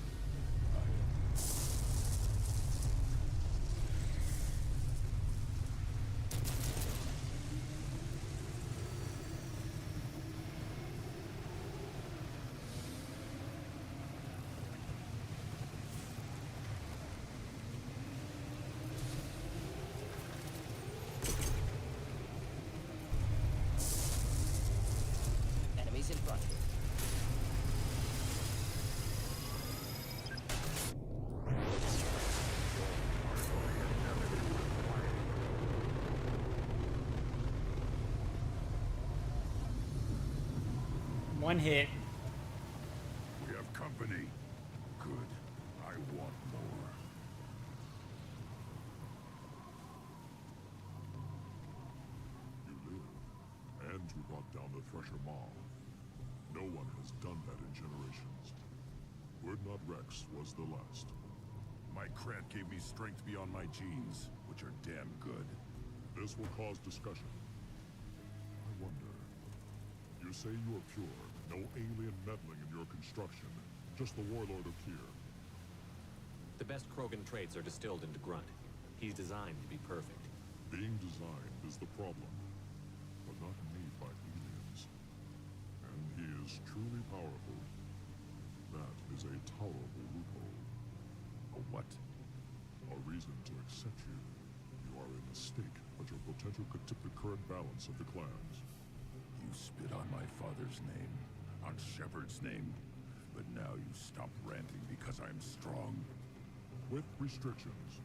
Enemies in front. One hit. We have company. Good. I want more. You live, and you brought down the Thresher Maw. No one has done that in generations. Urdnot Rex was the last. My Krant gave me strength beyond my genes, which are damn good. This will cause discussion. I wonder. You say you are pure, no alien meddling in your construction, just the Warlord of Tyr. The best Krogan traits are distilled into Grunt. He's designed to be perfect. Being designed is the problem, but not made by aliens. And he is truly powerful. That is a tolerable loophole. A what? A reason to accept you. You are a mistake, but your potential could tip the current balance of the clans. You spit on my father's name, on Shepard's name, but now you stop ranting because I'm strong. With restrictions,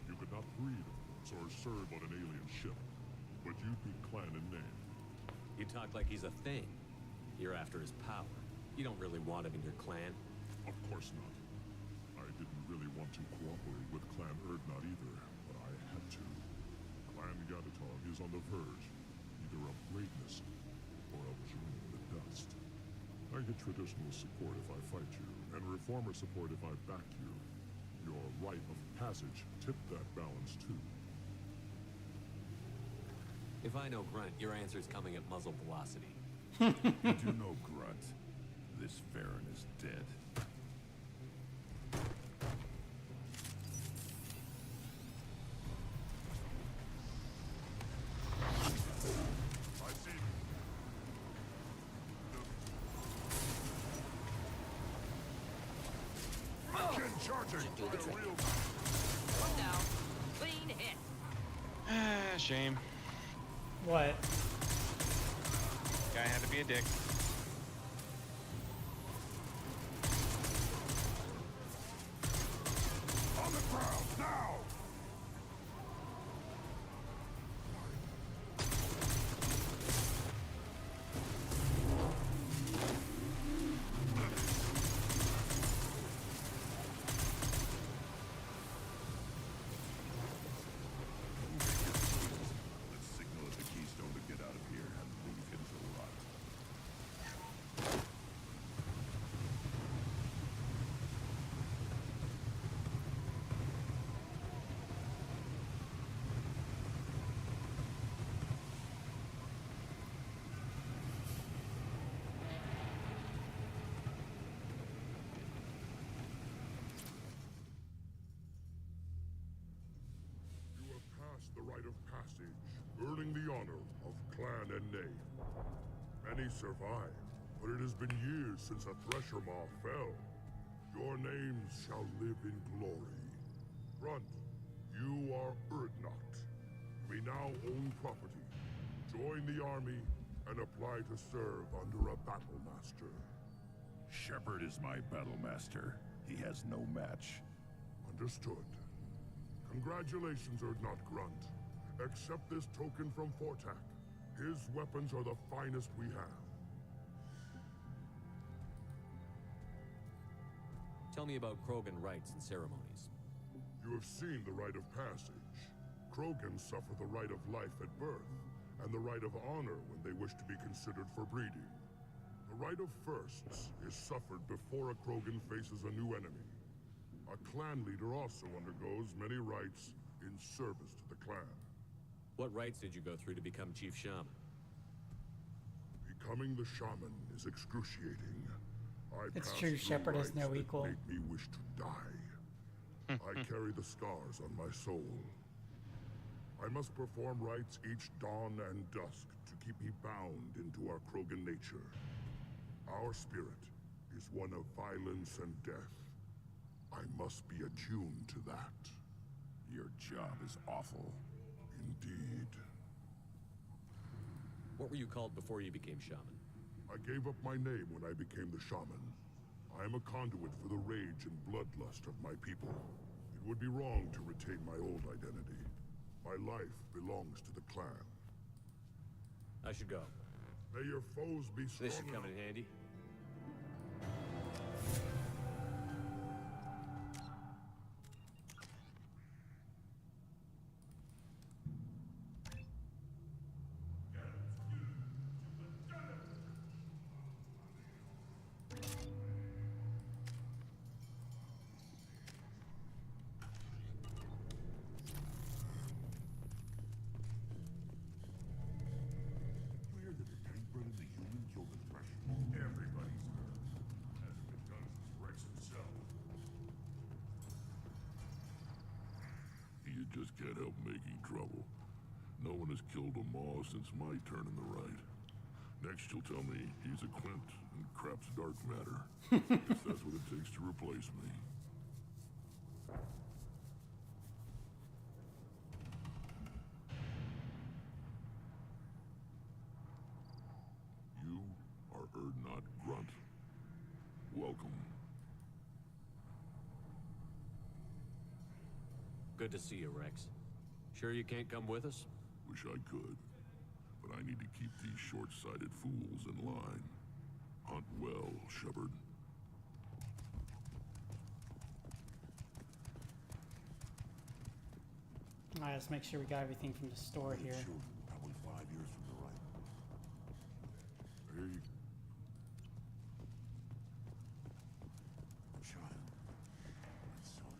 you could not breed, of course, or serve on an alien ship, but you'd be clan in name. You talk like he's a thing. You're after his power. You don't really want him in your clan. Of course not. I didn't really want to cooperate with Clan Urdnot either, but I had to. Clan Gatatog is on the verge, either of greatness or of joining the dust. I get traditional support if I fight you, and reformer support if I back you. Your rite of passage tipped that balance too. If I know Grunt, your answer's coming at muzzle velocity. You do know Grunt. This Farron is dead. I see. Again charging! Do the trick. One down. Clean hit. Shame. What? Guy had to be a dick. On the ground, now! Let's signal at the Keystone to get out of here and leave him to rot. You have passed the rite of passage, earning the honor of clan and name. Many survive, but it has been years since a Thresher Maw fell. Your names shall live in glory. Grunt, you are Urdnot. We now own property. Join the army and apply to serve under a battle master. Shepard is my battle master. He has no match. Understood. Congratulations, Urdnot Grunt. Accept this token from Fortak. His weapons are the finest we have. Tell me about Krogan rites and ceremonies. You have seen the rite of passage. Krogans suffer the rite of life at birth, and the right of honor when they wish to be considered for breeding. The right of firsts is suffered before a Krogan faces a new enemy. A clan leader also undergoes many rites in service to the clan. What rites did you go through to become Chief Shaman? Becoming the shaman is excruciating. It's passed true, through Shepard has rites no that equal. made me wish to die. I carry the scars on my soul. I must perform rites each dawn and dusk to keep me bound into our Krogan nature. Our spirit is one of violence and death. I must be attuned to that. Your job is awful. Indeed. What were you called before you became Shaman? I gave up my name when I became the shaman. I am a conduit for the rage and bloodlust of my people. It would be wrong to retain my old identity. My life belongs to the clan. I should go. May your foes be strong. This should come in handy. Clear that the Tankbred and the human killed the Thresh. Everybody's heard. Hasn't been done since Rex himself. You just can't help making trouble. No one has killed a Maw since my turn in the right. Next you'll tell me he's a Quint and crap's dark matter. If that's what it takes to replace me. You are Urdnot Grunt. Welcome. Good to see you, Rex. Sure you can't come with us? Wish I could. But I need to keep these short-sighted fools in line. Hunt well, Shepard. Alright, let's make sure we got everything from the store here. Sure, probably 5 years from the right. Here you... Child. My son.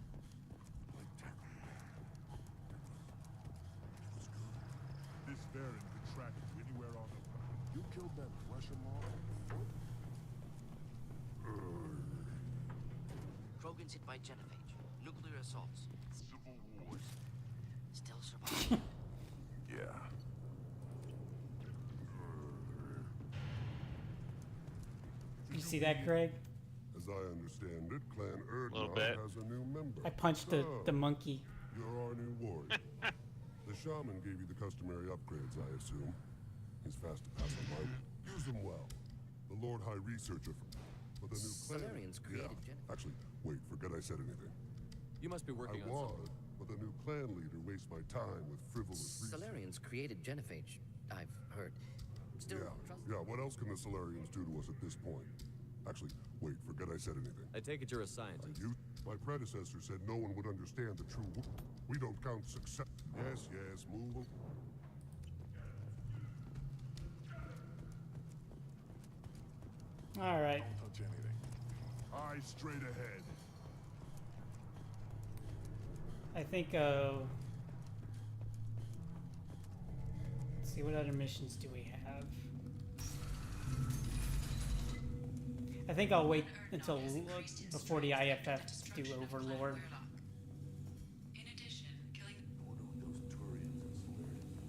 My tackle. It was good. This variant could track you anywhere on the planet. You killed that Thresher Maw before? Krogan's hit by genophage. Nuclear assaults. Civil wars. Still surviving. Yeah. You see that, Craig? As I understand it, Clan Little Urdnot bit. has a new member. I punched the monkey. You're our new warrior. The shaman gave you the customary upgrades, I assume. He's fast to pass on my... Use them well. The Lord High Researcher for the new clan... Salarians created Actually, wait, forget I said anything. You must be working I on was, but the new clan leader wastes my time with frivolous research. Salarians created genophage. I've heard. Still, Yeah, what else can the Solarians do to us at this point? Actually, wait, forget I said anything. I take it you're a scientist. My predecessor said no one would understand the true... We don't count success... Yes, move... Alright. Don't touch anything. Eyes straight ahead. I think, let's see, what other missions do we have? I think I'll wait until before the IFF to do Overlord. In addition, killing Those Turians and Solarians.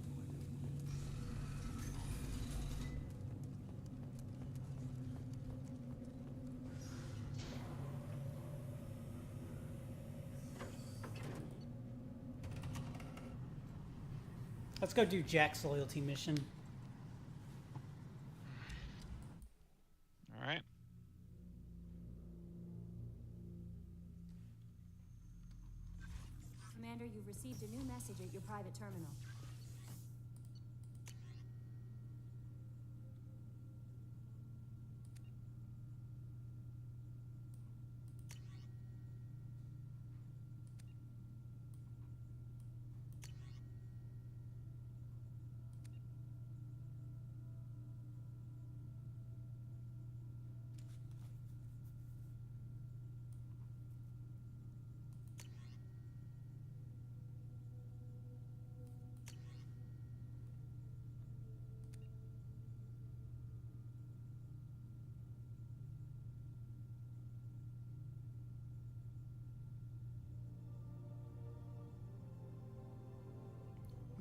Let's go do Jack's loyalty mission. All right. Commander, you've received a new message at your private terminal.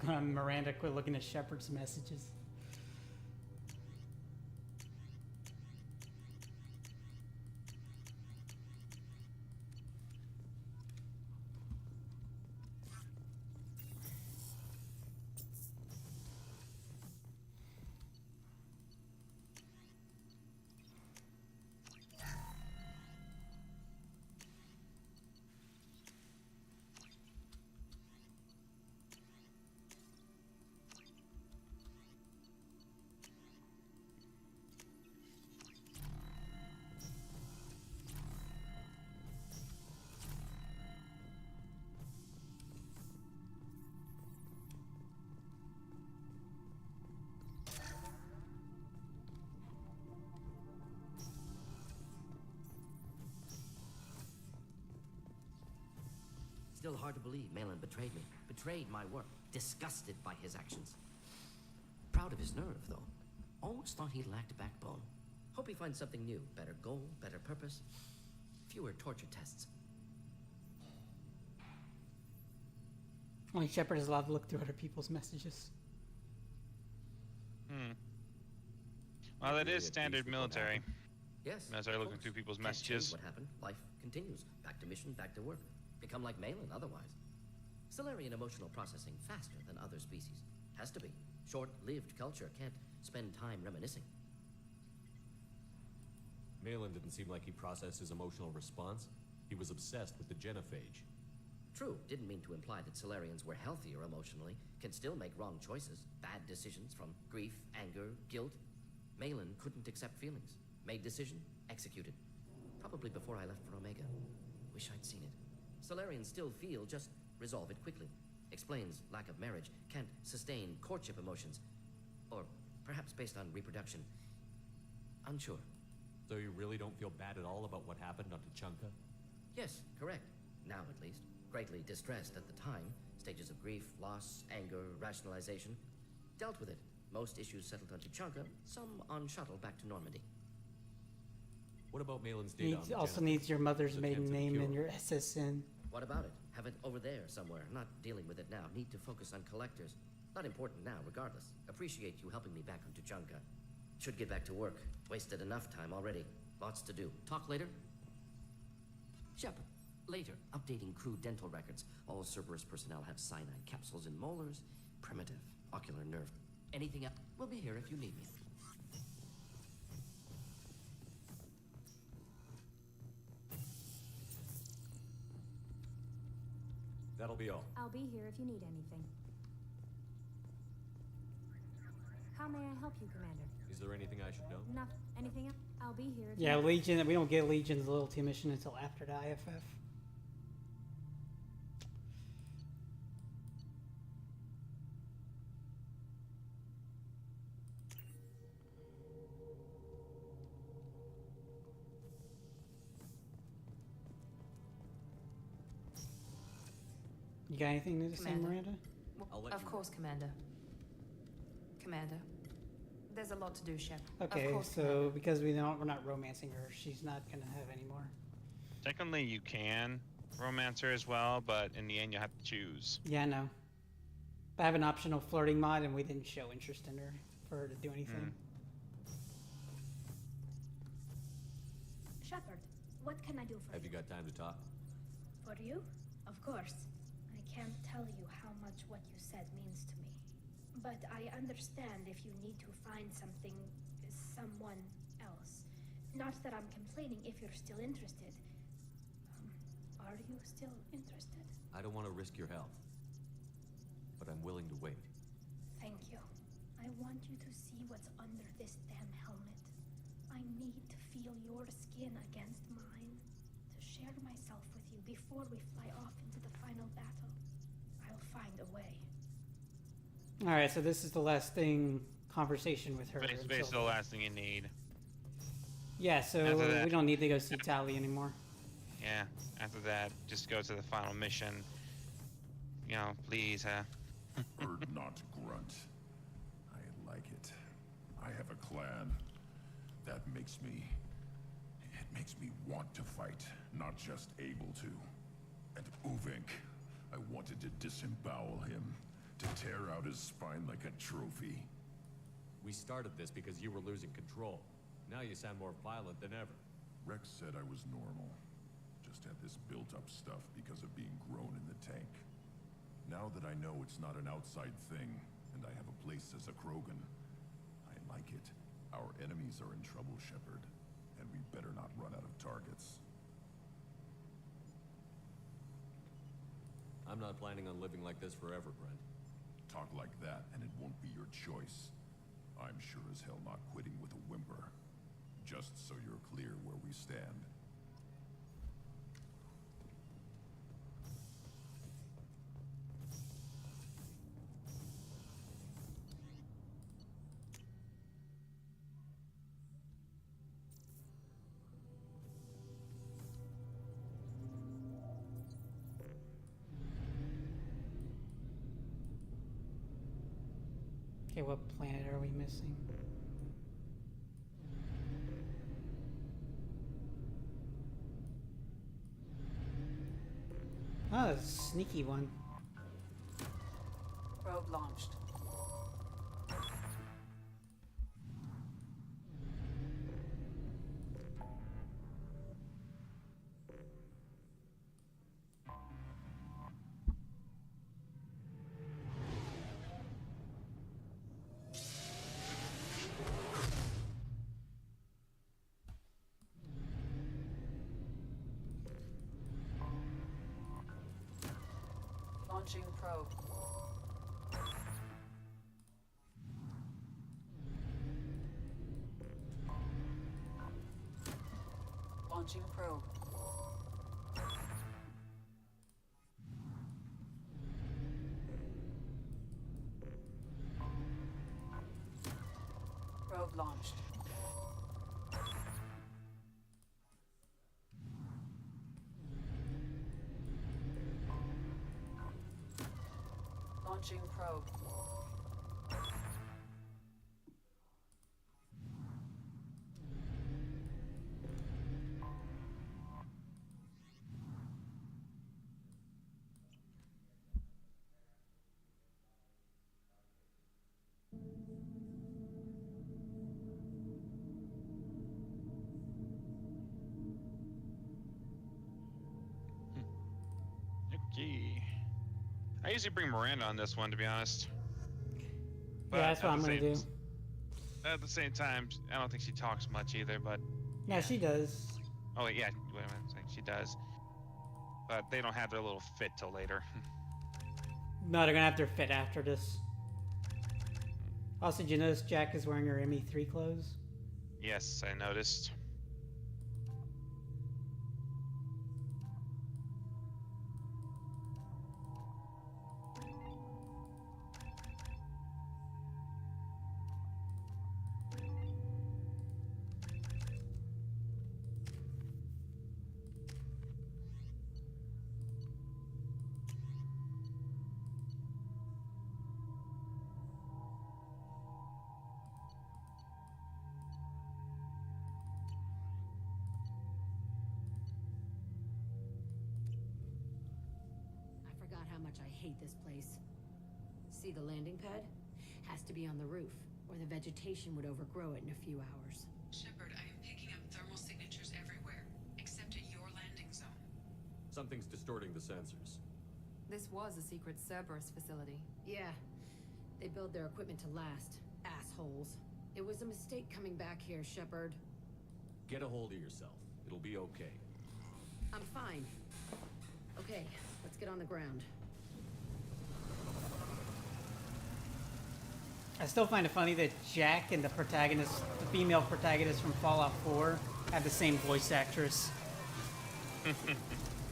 Miranda quit looking at Shepard's messages. Still hard to believe Malin betrayed me. Betrayed my work. Disgusted by his actions. Proud of his nerve, though. Almost thought he lacked backbone. Hope he finds something new. Better goal, better purpose. Fewer torture tests. Only Shepard is allowed to look through other people's messages. Well, that is standard military. Yes. Military looking through people's Can't change messages. what happened. Life continues. Back to mission, back to work. Become like Malin otherwise. Solarian emotional processing faster than other species. Has to be. Short-lived culture can't spend time reminiscing. Malin didn't seem like he processed his emotional response. He was obsessed with the genophage. True, didn't mean to imply that Solarians were healthier emotionally, can still make wrong choices, bad decisions from grief, anger, guilt. Malin couldn't accept feelings. Made decision, executed. Probably before I left for Omega. Wish I'd seen it. Solarians still feel, just resolve it quickly. Explains lack of marriage, can't sustain courtship emotions. Or perhaps based on reproduction. Unsure. So you really don't feel bad at all about what happened on Tuchanka? Yes, correct. Now at least. Greatly distressed at the time. Stages of grief, loss, anger, rationalization. Dealt with it. Most issues settled on Tuchanka, some on shuttle back to Normandy. What about Malin's data on the Also genophage? needs your mother's Attempts maiden at a name cure. and your SSN. What about it? Have it over there somewhere. Not dealing with it now. Need to focus on collectors. Not important now, regardless. Appreciate you helping me back on Tuchanka. Should get back to work. Wasted enough time already. Lots to do. Talk later? Shepard. Later. Updating crew dental records. All Cerberus personnel have cyanide capsules in molars. Primitive. Ocular nerve. Anything else? We'll be here if you need me. That'll be all. I'll be here if you need anything. How may I help you, Commander? Is there anything I should know? Anything else? I'll be here if Yeah, you Legion. We don't get Legion's loyalty mission until after the IFF. You got anything to say, Commander. Miranda? Of course, Commander. Commander. There's a lot to do, Shep. Okay, of course, so because we're not romancing her, she's not gonna have any more. Technically, you can romance her as well, but in the end, you have to choose. Yeah, I know. But I have an optional flirting mod, and we didn't show interest in her for her to do anything. Shepard, what can I do for Have you got time to talk? For you? Of course. I can't tell you how much what you said means to me. But I understand if you need to find someone else. Not that I'm complaining if you're still interested. Are you still interested? I don't want to risk your health, but I'm willing to wait. Thank you. I want you to see what's under this damn helmet. I need to feel your skin against mine. To share myself with you before we fly off into the final battle. I'll find a way. All right, so this is the last conversation with her. It's until- basically the last thing you need. Yeah, so After that- we don't need to go see Tali anymore. Yeah, after that, just go to the final mission. You know, please, Erd not grunt. I like it. I have a clan. That makes me want to fight, not just able to. And Uvink, I wanted to disembowel him. To tear out his spine like a trophy. We started this because you were losing control. Now you sound more violent than ever. Rex said I was normal. Just had this built-up stuff because of being grown in the tank. Now that I know it's not an outside thing, and I have a place as a Krogan, I like it. Our enemies are in trouble, Shepard, and we better not run out of targets. I'm not planning on living like this forever, Brent. Talk like that, and it won't be your choice. I'm sure as hell not quitting with a whimper. Just so you're clear where we stand. Okay, what planet are we missing? Oh, that's a sneaky one. Probe launched. Launching probe. Launching probe. Probe launched. Launching probe. Okay. I usually bring Miranda on this one, to be honest. But yeah, that's what I'm gonna do. At the same time, I don't think she talks much either, but... Yeah, she does. Oh, yeah, wait a minute, she does. But they don't have their little fit till later. No, they're gonna have their fit after this. Also, did you notice Jack is wearing her ME3 clothes? Yes, I noticed. I hate this place. See the landing pad? Has to be on the roof, or the vegetation would overgrow it in a few hours. Shepard, I am picking up thermal signatures everywhere, except at your landing zone. Something's distorting the sensors. This was a secret Cerberus facility. Yeah. They build their equipment to last. Assholes. It was a mistake coming back here, Shepard. Get a hold of yourself. It'll be okay. I'm fine. Okay, let's get on the ground. I still find it funny that Jack and the protagonist, the female protagonist from Fallout 4, have the same voice actress.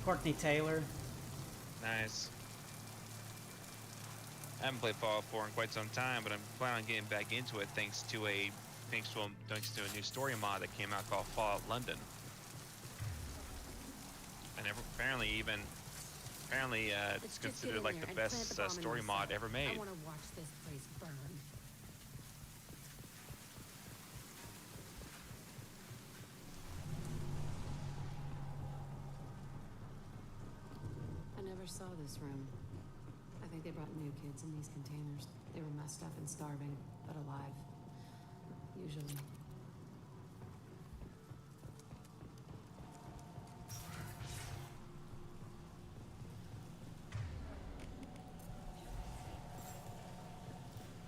Courtney Taylor. Nice. I haven't played Fallout 4 in quite some time, but I'm planning on getting back into it thanks to a new story mod that came out called Fallout London. And apparently it's considered like the best story mod ever made. I want to watch this place burn. I never saw this room. I think they brought new kids in these containers. They were messed up and starving, but alive. Usually.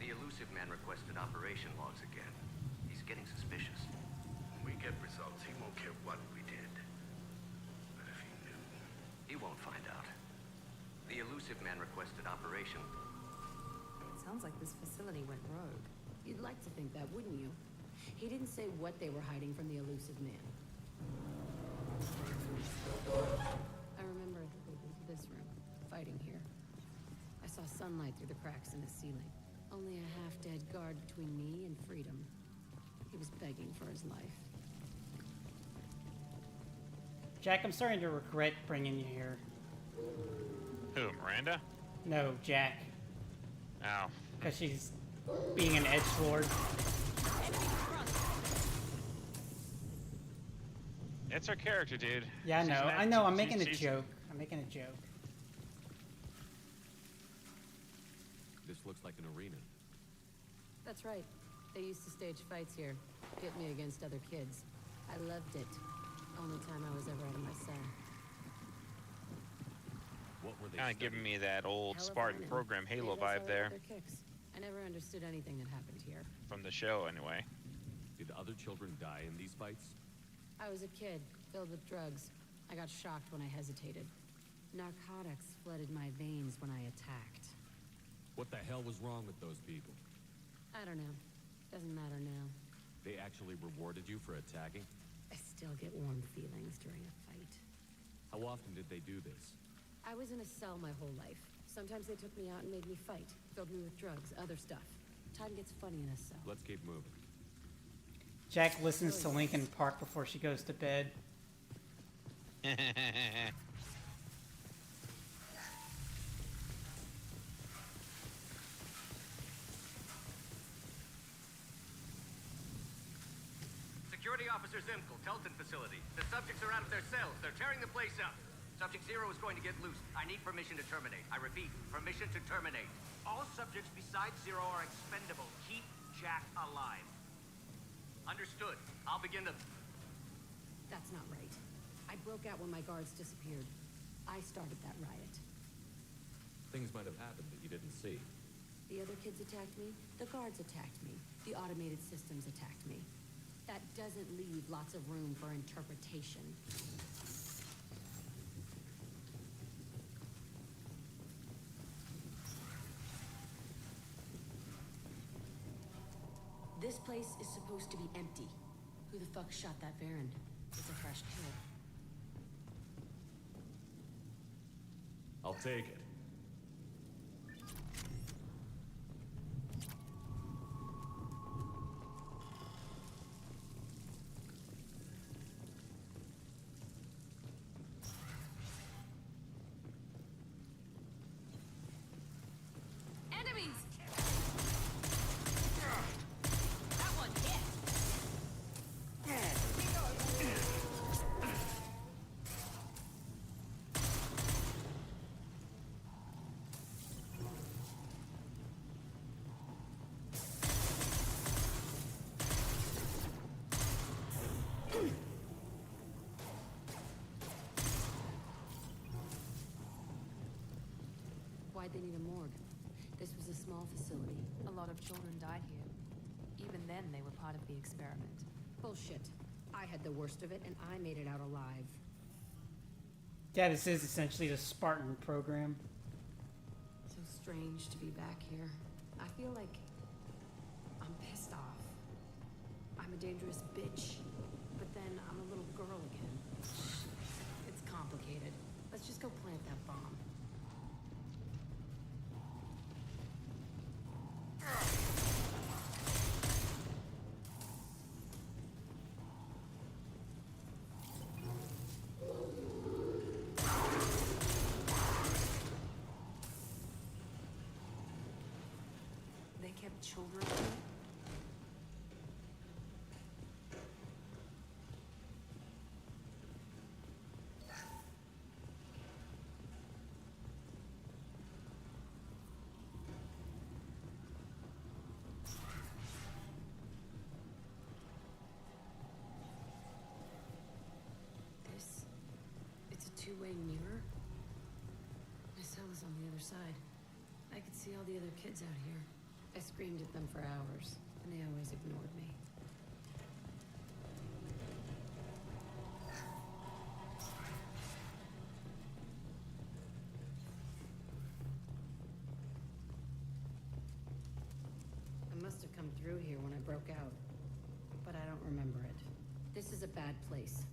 The elusive man requested operation logs again. He's getting suspicious. When we get results, he won't care what we did. But if he knew... He won't find out. The elusive man requested operation. It sounds like this facility went rogue. You'd like to think that, wouldn't you? He didn't say what they were hiding from the elusive man. I remember this room, fighting here. I saw sunlight through the cracks in the ceiling. Only a half-dead guard between me and freedom. He was begging for his life. Jack, I'm starting to regret bringing you here. Who, Miranda? No, Jack. Oh. Because she's being an edgelord. It's her character, dude. Yeah, I She's know. not- I know. I'm she's- making a she's- joke. I'm making a joke. This looks like an arena. That's right. They used to stage fights here. Get me against other kids. I loved it. Only time I was ever out of my cell. What were they Kind of giving me that old Hell if I Spartan know. program Halo Maybe that's vibe how I there. got their kicks. I never understood anything that happened here. From the show, anyway. Did other children die in these fights? I was a kid, filled with drugs. I got shocked when I hesitated. Narcotics flooded my veins when I attacked. What the hell was wrong with those people? I don't know. Doesn't matter now. They actually rewarded you for attacking? I still get warm feelings during a fight. How often did they do this? I was in a cell my whole life. Sometimes they took me out and made me fight. Filled me with drugs, other stuff. Time gets funny in a cell. Let's keep moving. Jack listens to Linkin Park before she goes to bed. Security Officer Zimkel, Telton facility. The subjects are out of their cells. They're tearing the place up. Subject Zero is going to get loose. I need permission to terminate. I repeat, permission to terminate. All subjects besides Zero are expendable. Keep Jack alive. Understood. I'll begin the... That's not right. I broke out when my guards disappeared. I started that riot. Things might have happened that you didn't see. The other kids attacked me. The guards attacked me. The automated systems attacked me. That doesn't leave lots of room for interpretation. This place is supposed to be empty. Who the fuck shot that Baron? It's a fresh kill. I'll take it. Enemies! That one hit! Why'd they need a morgue? This was a small facility. A lot of children died here. Even then, they were part of the experiment. Bullshit. I had the worst of it, and I made it out alive. Yeah, this is essentially the Spartan program. So strange to be back here. I feel like I'm pissed off. I'm a dangerous bitch, but then I'm a little girl again. It's complicated. Let's just go plant that bomb. They kept children here? you way nearer? My cell is on the other side. I could see all the other kids out here. I screamed at them for hours, and they always ignored me. I must have come through here when I broke out, but I don't remember it. This is a bad place.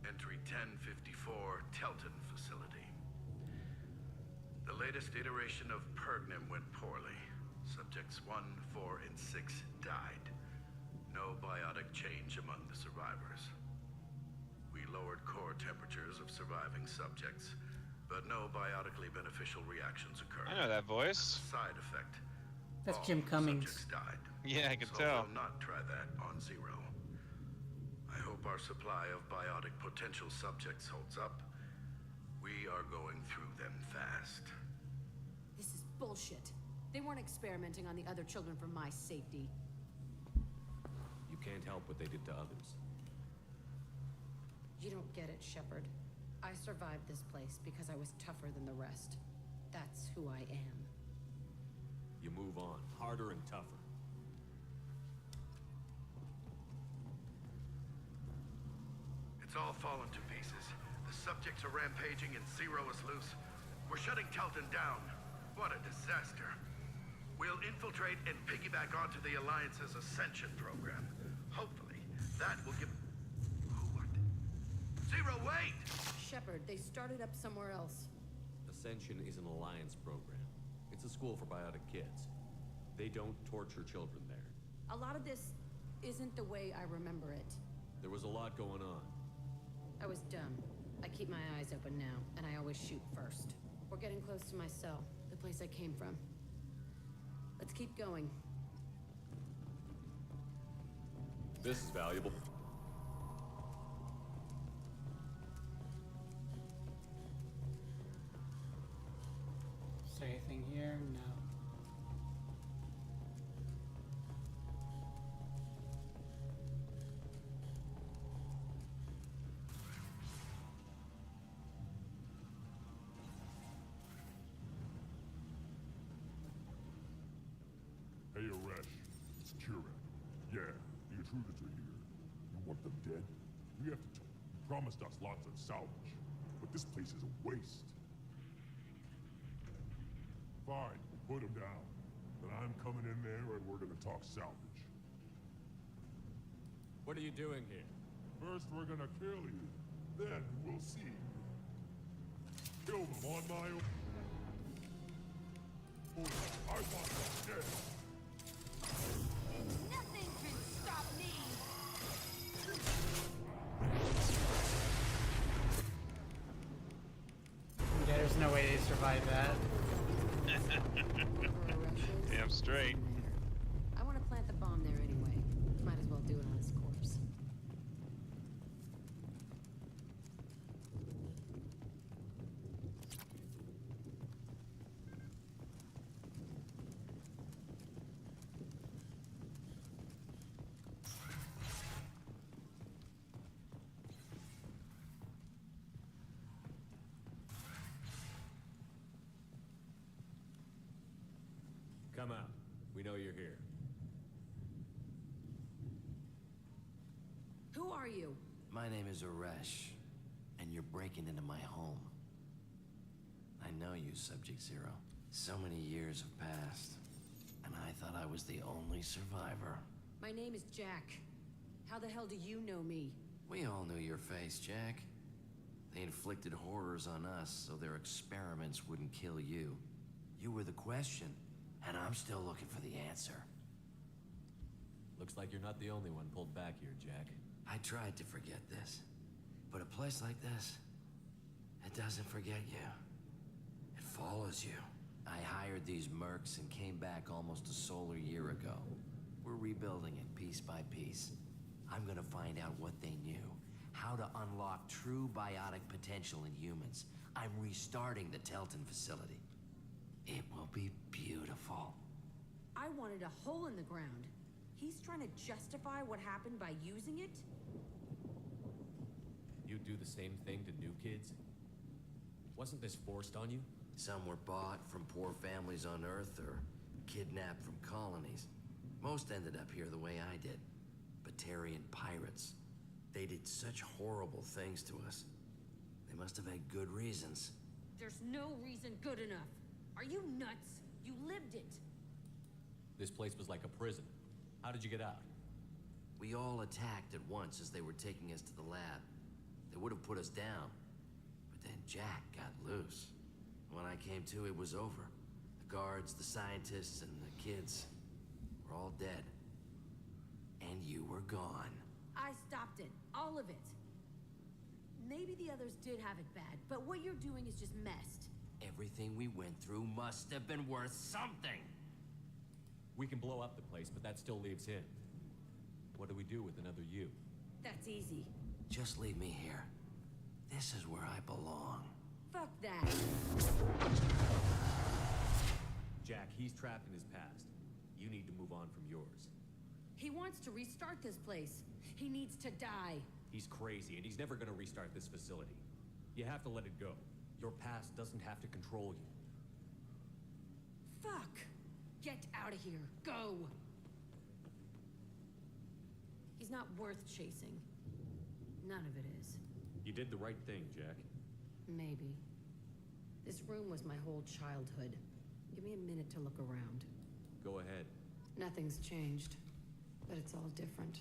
Entry 1054, Telton Facility. The latest iteration of Pergnum went poorly. Subjects 1, 4, and 6 died. No biotic change among the survivors. We lowered core temperatures of surviving subjects, but no biotically beneficial reactions occurred. I know that voice. As a side effect. That's all Jim Cummings. Subjects died. Yeah, I can so tell. We'll not try that on Zero. I hope our supply of biotic potential subjects holds up. We are going through them fast. This is bullshit. They weren't experimenting on the other children for my safety. You can't help what they did to others. You don't get it, Shepard. I survived this place because I was tougher than the rest. That's who I am. You move on, harder and tougher. It's all fallen to pieces. The subjects are rampaging and Zero is loose. We're shutting Telton down. What a disaster. We'll infiltrate and piggyback onto the Alliance's Ascension program. Hopefully, that will give... What? Zero, wait! Shepard, they started up somewhere else. Ascension is an alliance program. It's a school for biotic kids. They don't torture children there. A lot of this isn't the way I remember it. There was a lot going on. I was dumb. I keep my eyes open now, and I always shoot first. We're getting close to my cell, the place I came from. Let's keep going. This is valuable. Is there anything here? No. Hey, Aresh. It's Kurek. Yeah, the intruders are here. You want them dead? We have to talk. You promised us lots of salvage. But this place is a waste. Fine, we'll put them down. Then I'm coming in there and we're gonna talk salvage. What are you doing here? First, we're gonna kill you. Then we'll see. Kill them on my own. I want them dead. Nothing can stop me! Yeah, there's no way they survive that. Damn straight. I want to plant the bomb there anyway. Might as well do it on his corpse. Come out. We know you're here. Who are you? My name is Aresh, and you're breaking into my home. I know you, Subject Zero. So many years have passed, and I thought I was the only survivor. My name is Jack. How the hell do you know me? We all knew your face, Jack. They inflicted horrors on us so their experiments wouldn't kill you. You were the question, and I'm still looking for the answer. Looks like you're not the only one pulled back here, Jack. I tried to forget this, but a place like this, it doesn't forget you. It follows you. I hired these mercs and came back almost a solar year ago. We're rebuilding it piece by piece. I'm gonna find out what they knew, how to unlock true biotic potential in humans. I'm restarting the Telton facility. It will be beautiful. I wanted a hole in the ground. He's trying to justify what happened by using it? You do the same thing to new kids? Wasn't this forced on you? Some were bought from poor families on Earth or kidnapped from colonies. Most ended up here the way I did. Batarian pirates. They did such horrible things to us. They must have had good reasons. There's no reason good enough. Are you nuts? You lived it. This place was like a prison. How did you get out? We all attacked at once as they were taking us to the lab. They would have put us down. But then Jack got loose. When I came to, it was over. The guards, the scientists, and the kids were all dead. And you were gone. I stopped it. All of it. Maybe the others did have it bad, but what you're doing is just messed. Everything we went through must have been worth something. We can blow up the place, but that still leaves him. What do we do with another you? That's easy. Just leave me here. This is where I belong. Fuck that. Jack, he's trapped in his past. You need to move on from yours. He wants to restart this place. He needs to die. He's crazy, and he's never gonna restart this facility. You have to let it go. Your past doesn't have to control you. Fuck! Get out of here. Go! He's not worth chasing. None of it is. You did the right thing, Jack. Maybe. This room was my whole childhood. Give me a minute to look around. Go ahead. Nothing's changed, but it's all different.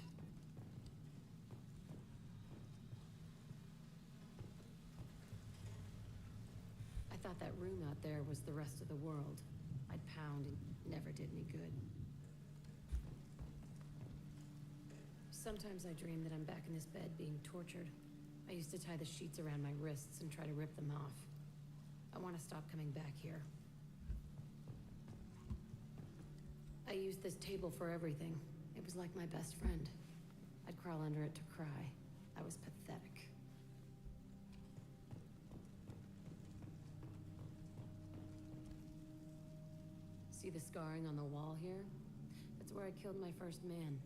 I thought that room out there was the rest of the world. I'd pound and never did me good. Sometimes I dream that I'm back in this bed being tortured. I used to tie the sheets around my wrists and try to rip them off. I want to stop coming back here. I used this table for everything. It was like my best friend. I'd crawl under it to cry. I was pathetic. See the scarring on the wall here? That's where I killed my first man.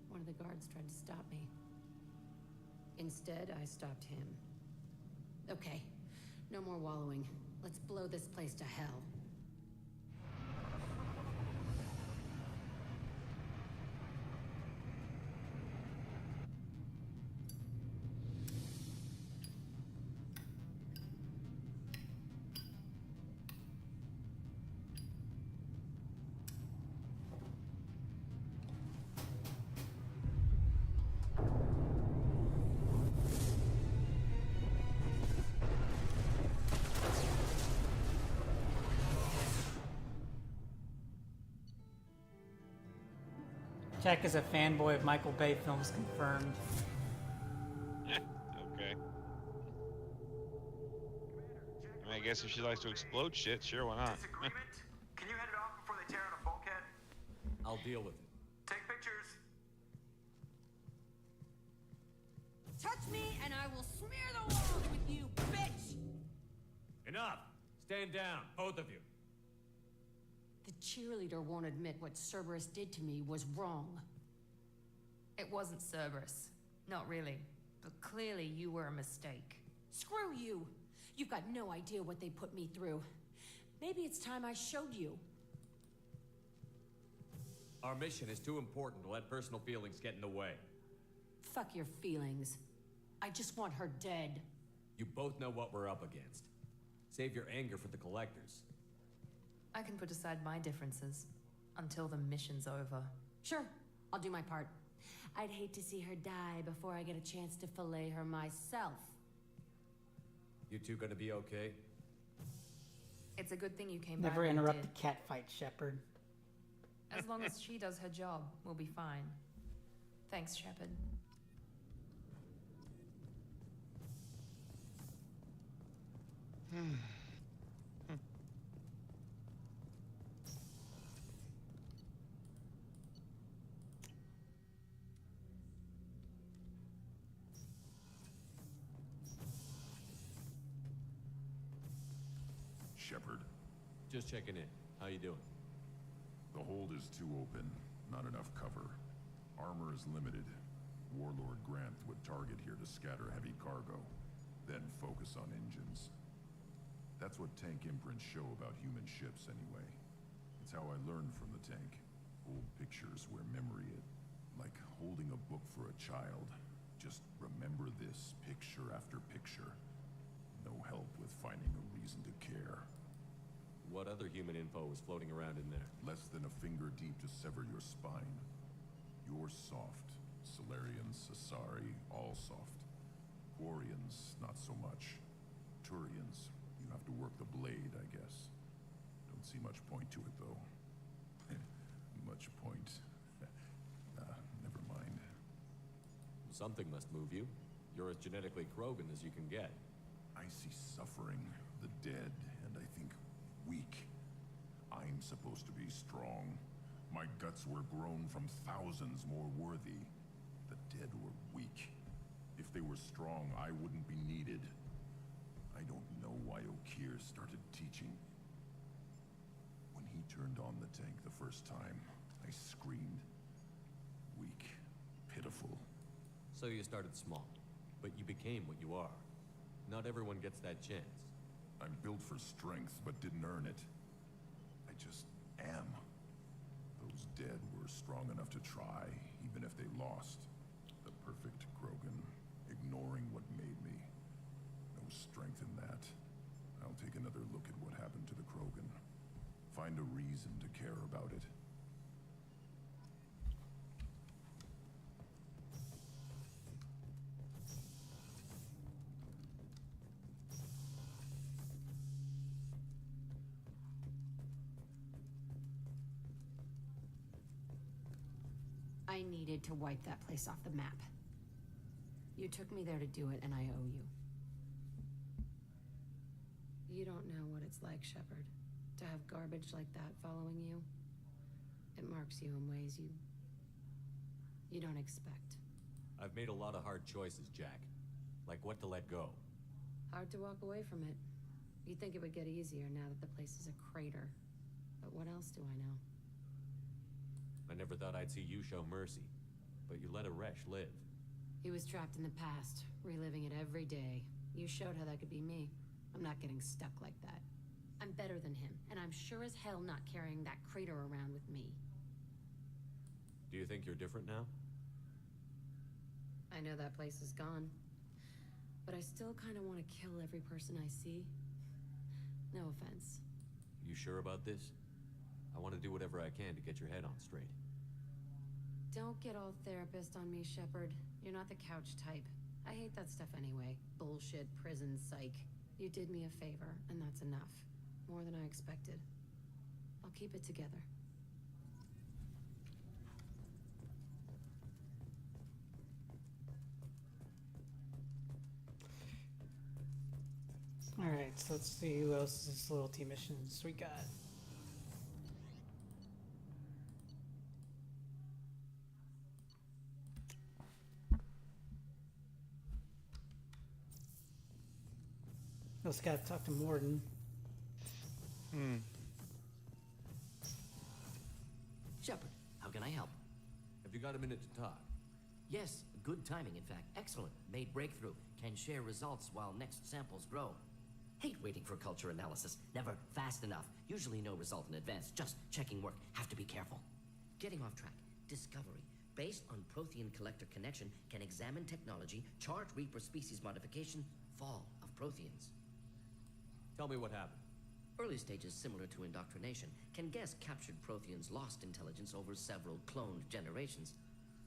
One of the guards tried to stop me. Instead, I stopped him. Okay, no more wallowing. Let's blow this place to hell. Jack is a fanboy of Michael Bay films, confirmed. Okay. I mean, I guess if she likes to explode shit, sure, why not? Disagreement? Can you head it off before they tear out a bulkhead? I'll deal with it. Take pictures. Touch me and I will smear the walls with you, bitch! Enough! Stand down, both of you. The cheerleader won't admit what Cerberus did to me was wrong. It wasn't Cerberus. Not really. But clearly you were a mistake. Screw you! You've got no idea what they put me through. Maybe it's time I showed you. Our mission is too important to let personal feelings get in the way. Fuck your feelings. I just want her dead. You both know what we're up against. Save your anger for the collectors. I can put aside my differences until the mission's over. Sure, I'll do my part. I'd hate to see her die before I get a chance to fillet her myself. You two gonna be okay? It's a good thing you came back. Never and interrupt did. the cat fight, Shepard. As long as she does her job, we'll be fine. Thanks, Shepard. Shepard. Just checking in. How you doing? The hold is too open. Not enough cover. Armor is limited. Warlord Grant would target here to scatter heavy cargo, then focus on engines. That's what tank imprints show about human ships, anyway. It's how I learned from the tank. Old pictures where memory is like holding a book for a child. Just remember this picture after picture. No help with finding a reason to care. What other human info was floating around in there? Less than a finger deep to sever your spine. You're soft. Solarians, Asari, all soft. Quarians, not so much. Turians, you have to work the blade, I guess. Don't see much point to it, though. Much point. Never mind. Something must move you. You're as genetically Krogan as you can get. I see suffering, the dead, and I think weak. I'm supposed to be strong. My guts were grown from thousands more worthy. The dead were weak. If they were strong, I wouldn't be needed. I don't know why Okeer started teaching. When he turned on the tank the first time, I screamed. Weak. Pitiful. So you started small, but you became what you are. Not everyone gets that chance. I'm built for strength, but didn't earn it. I just am. Those dead were strong enough to try, even if they lost. The perfect Krogan, ignoring what made me. No strength in that. I'll take another look at what happened to the Krogan. Find a reason to care about it. I needed to wipe that place off the map. You took me there to do it, and I owe you. You don't know what it's like, Shepard, to have garbage like that following you. It marks you in ways you don't expect. I've made a lot of hard choices, Jack. Like what to let go. Hard to walk away from it. You'd think it would get easier now that the place is a crater. But what else do I know? I never thought I'd see you show mercy, but you let a Resh live. He was trapped in the past, reliving it every day. You showed how that could be me. I'm not getting stuck like that. I'm better than him, and I'm sure as hell not carrying that crater around with me. Do you think you're different now? I know that place is gone, but I still kind of want to kill every person I see. No offense. You sure about this? I want to do whatever I can to get your head on straight. Don't get all therapist on me, Shepard. You're not the couch type. I hate that stuff anyway. Bullshit, prison, psych. You did me a favor, and that's enough. More than I expected. I'll keep it together. Alright, so let's see who else's loyalty missions we got. Also gotta talk to Mordin. Shepard, how can I help? Have you got a minute to talk? Yes, good timing, in fact. Excellent. Made breakthrough. Can share results while next samples grow. Hate waiting for culture analysis. Never fast enough. Usually no result in advance. Just checking work. Have to be careful. Getting off track. Discovery. Based on Prothean collector connection, can examine technology, chart Reaper species modification, fall of Protheans. Tell me what happened. Early stages similar to indoctrination. Can guess captured Protheans lost intelligence over several cloned generations.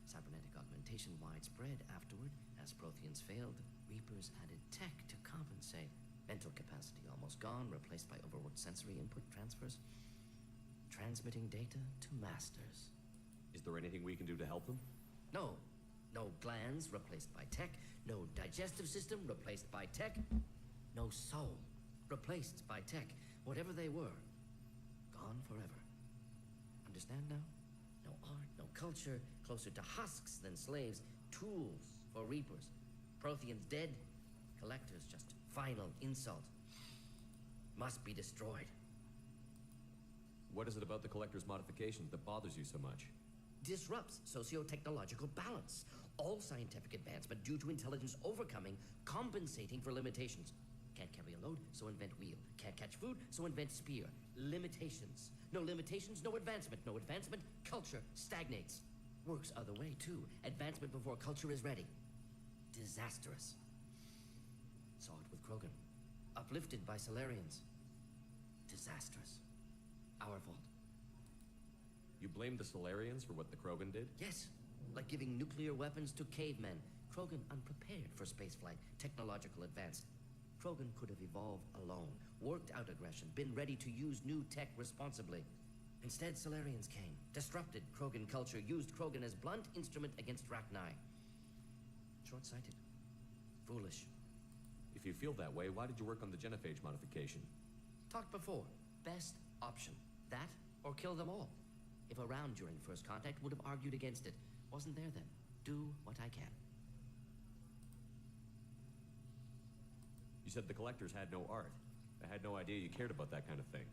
Cybernetic augmentation widespread afterward. As Protheans failed, Reapers added tech to compensate. Mental capacity almost gone, replaced by overworked sensory input transfers. Transmitting data to masters. Is there anything we can do to help them? No. No glands replaced by tech. No digestive system replaced by tech. No soul replaced by tech. Whatever they were, gone forever. Understand now? No art, no culture, closer to husks than slaves. Tools for Reapers. Protheans dead. Collectors just final insult. Must be destroyed. What is it about the Collector's modification that bothers you so much? Disrupts socio-technological balance. All scientific advancement due to intelligence overcoming, compensating for limitations. Can't carry a load, so invent wheel. Can't catch food, so invent spear. Limitations. No limitations, no advancement. No advancement, culture stagnates. Works other way, too. Advancement before culture is ready. Disastrous. Saw it with Krogan. Uplifted by Solarians. Disastrous. Our fault. You blame the Solarians for what the Krogan did? Yes. Like giving nuclear weapons to cavemen. Krogan unprepared for spaceflight, technological advance. Krogan could have evolved alone, worked out aggression, been ready to use new tech responsibly. Instead, Solarians came, disrupted Krogan culture, used Krogan as blunt instrument against Rachni. Short-sighted. Foolish. If you feel that way, why did you work on the genophage modification? Talked before. Best option. That or kill them all. If around during first contact, would have argued against it. Wasn't there then. Do what I can. You said the Collectors had no art. I had no idea you cared about that kind of thing.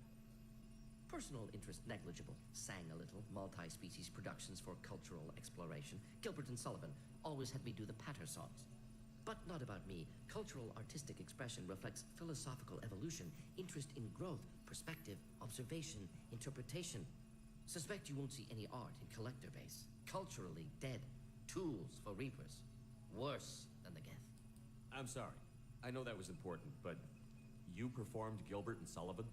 Personal interest negligible. Sang a little. Multi-species productions for cultural exploration. Gilbert and Sullivan always had me do the patter songs. But not about me. Cultural artistic expression reflects philosophical evolution, interest in growth, perspective, observation, interpretation. Suspect you won't see any art in collector base. Culturally dead. Tools for reapers. Worse than the Geth. I'm sorry. I know that was important, but you performed Gilbert and Sullivan?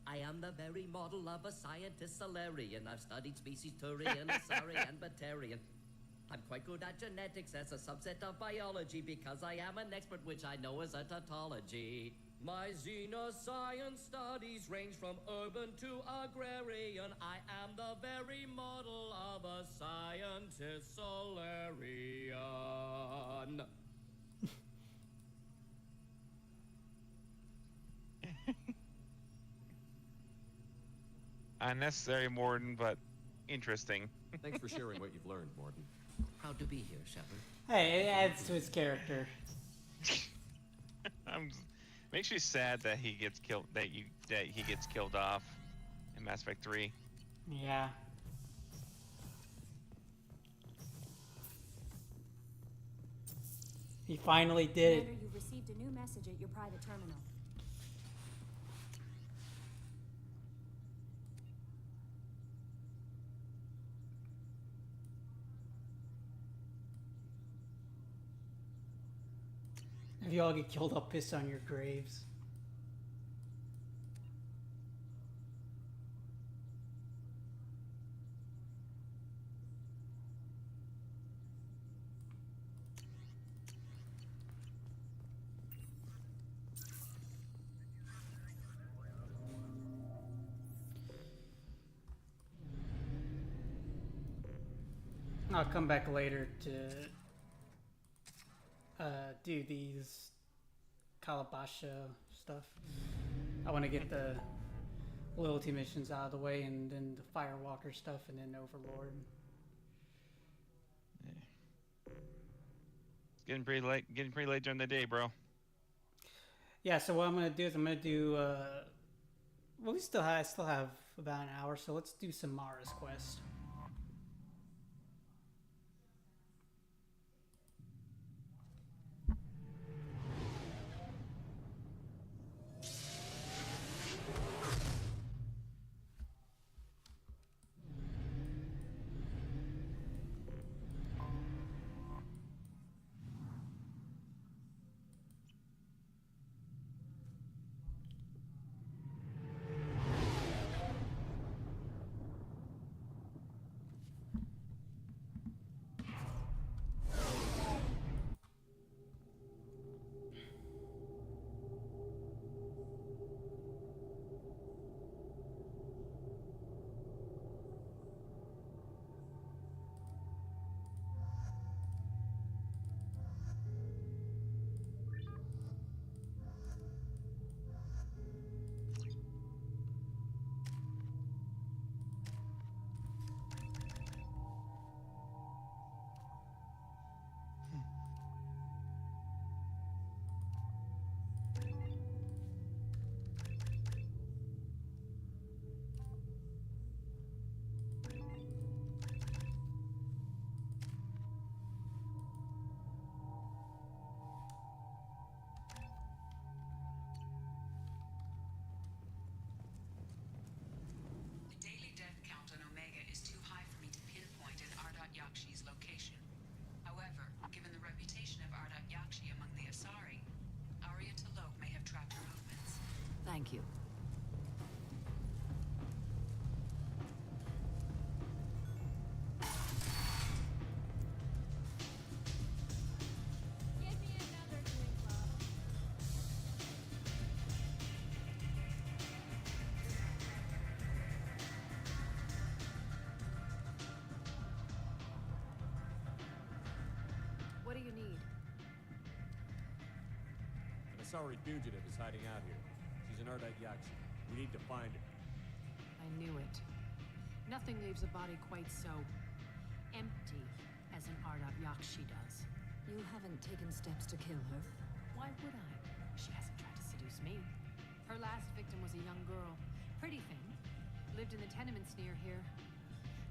I am the very model of a scientist Solarian. I've studied species Turian, Asari, and Batarian. I'm quite good at genetics as a subset of biology because I am an expert, which I know is a tautology. My xenoscience studies range from urban to agrarian. I am the very model of a scientist Solarian. Unnecessary, Morden, but interesting. Thanks for sharing what you've learned, Morden. Proud to be here, Shepard. Hey, it adds to his character. Makes you sad that he gets killed. That he gets killed off in Mass Effect 3. Yeah. He finally did. Commander, you've received a new message at your private terminal. If you all get killed, I'll piss on your graves. I'll come back later to do these Kalabasha stuff. I want to get the loyalty missions out of the way, and then the Firewalker stuff, and then Overlord. Getting pretty late. Getting pretty late during the day, bro. Yeah. So what I'm gonna do is I'm gonna do. Well, I still have about an hour, so let's do some Mara's quest. Thank you. What do you need? An Asari fugitive is hiding out here. She's an Ardite Yakshi. We need to find her. I knew it. Nothing leaves a body quite so empty as an Ardite Yakshi does. You haven't taken steps to kill her? Why would I? She hasn't tried to seduce me. Her last victim was a young girl. Pretty thing. Lived in the tenements near here.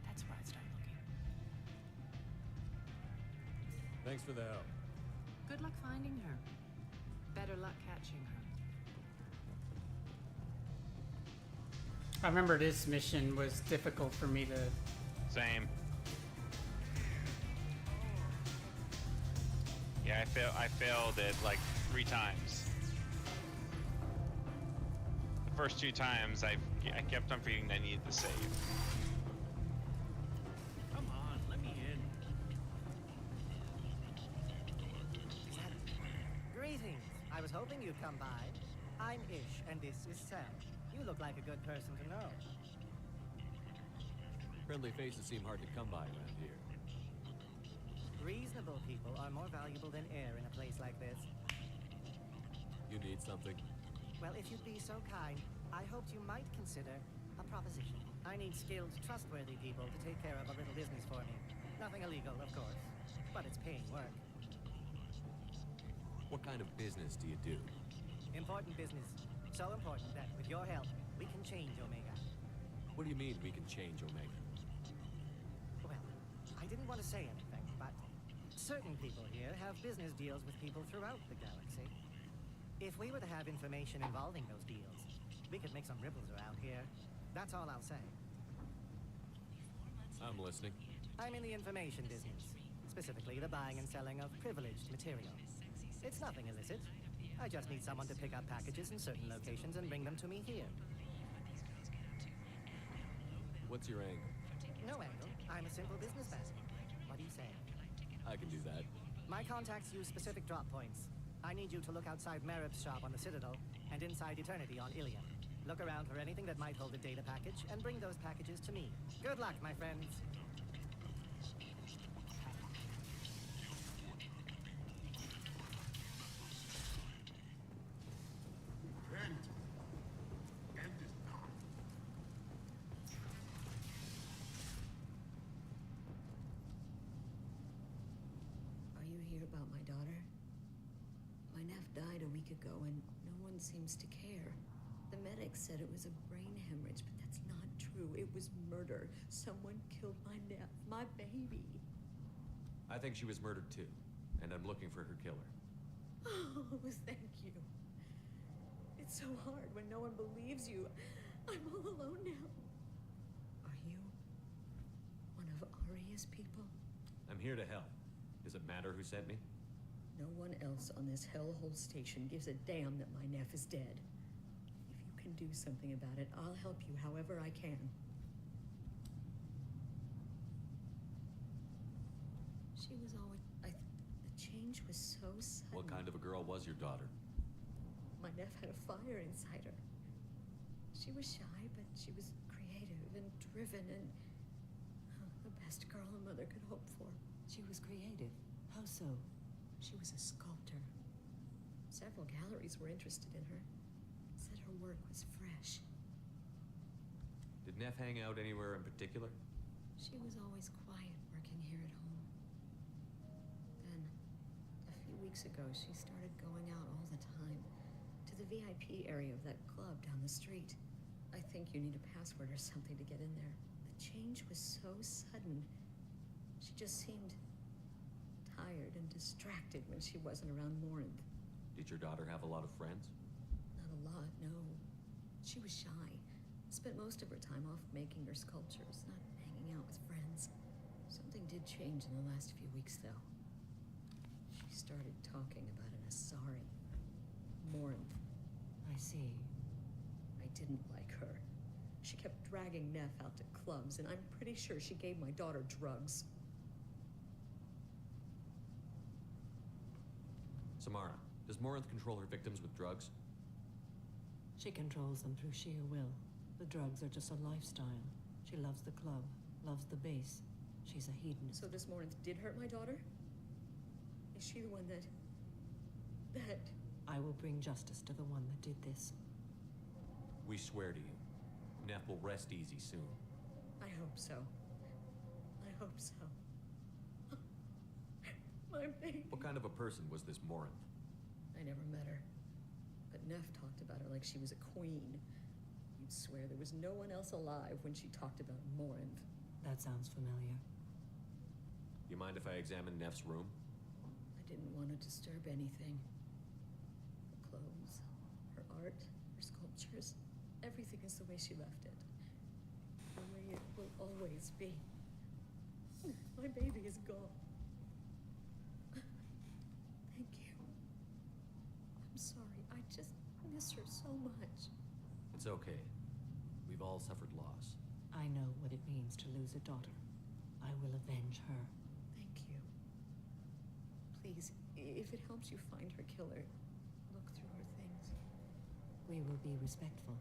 That's where I'd start looking. Thanks for the help. Good luck finding her. Better luck catching her. I remember this mission was difficult for me to... Same. Yeah, I failed it like 3 times. The first 2 times I kept on forgetting I needed to save. Come on, let me in. Greetings. I was hoping you'd come by. I'm Ish, and this is Sam. You look like a good person to know. Friendly faces seem hard to come by around here. Reasonable people are more valuable than air in a place like this. You need something? Well, if you'd be so kind, I hoped you might consider a proposition. I need skilled, trustworthy people to take care of a little business for me. Nothing illegal, of course, but it's paying work. What kind of business do you do? Important business. So important that, with your help, we can change Omega. What do you mean we can change Omega? Well, I didn't want to say anything, but certain people here have business deals with people throughout the galaxy. If we were to have information involving those deals, we could make some ripples around here. That's all I'll say. I'm listening. I'm in the information business, specifically the buying and selling of privileged material. It's nothing illicit. I just need someone to pick up packages in certain locations and bring them to me here. What's your angle? No angle. I'm a simple businessman. What do you say? I can do that. My contacts use specific drop points. I need you to look outside Merib's shop on the Citadel and inside Eternity on Ilium. Look around for anything that might hold a data package and bring those packages to me. Good luck, my friends. Are you here about my daughter? My nephew died a week ago and no one seems to care. The medics said it was a brain hemorrhage, but that's not true. It was murder. Someone killed my nephew, my baby. I think she was murdered too, and I'm looking for her killer. Oh, thank you. It's so hard when no one believes you. I'm all alone now. Are you one of Aria's people? I'm here to help. Does it matter who sent me? No one else on this hellhole station gives a damn that my nephew is dead. If you can do something about it, I'll help you however I can. She was always... the change was so sudden. What kind of a girl was your daughter? My nephew had a fire inside her. She was shy, but she was creative and driven and the best girl a mother could hope for. She was creative? How so? She was a sculptor. Several galleries were interested in her. Said her work was fresh. Did Neff hang out anywhere in particular? She was always quiet working here at home. Then, a few weeks ago, she started going out all the time. To the VIP area of that club down the street. I think you need a password or something to get in there. The change was so sudden. She just seemed tired and distracted when she wasn't around Morinth. Did your daughter have a lot of friends? Not a lot, no. She was shy. Spent most of her time off making her sculptures, not hanging out with friends. Something did change in the last few weeks, though. She started talking about an Asari. Morinth. I see. I didn't like her. She kept dragging Neff out to clubs, and I'm pretty sure she gave my daughter drugs. Samara, does Morinth control her victims with drugs? She controls them through sheer will. The drugs are just a lifestyle. She loves the club, loves the base. She's a hedonist. So this Morinth did hurt my daughter? Is she the one that... I will bring justice to the one that did this. We swear to you, Neff will rest easy soon. I hope so. I hope so. My baby. What kind of a person was this Morinth? I never met her. But Neff talked about her like she was a queen. You'd swear there was no one else alive when she talked about Morinth. That sounds familiar. You mind if I examine Neff's room? I didn't want to disturb anything. Her clothes, her art, her sculptures, everything is the way she left it. The way it will always be. My baby is gone. Thank you. I'm sorry. I just miss her so much. It's okay. We've all suffered loss. I know what it means to lose a daughter. I will avenge her. Thank you. Please, if it helps you find her killer, look through her things. We will be respectful.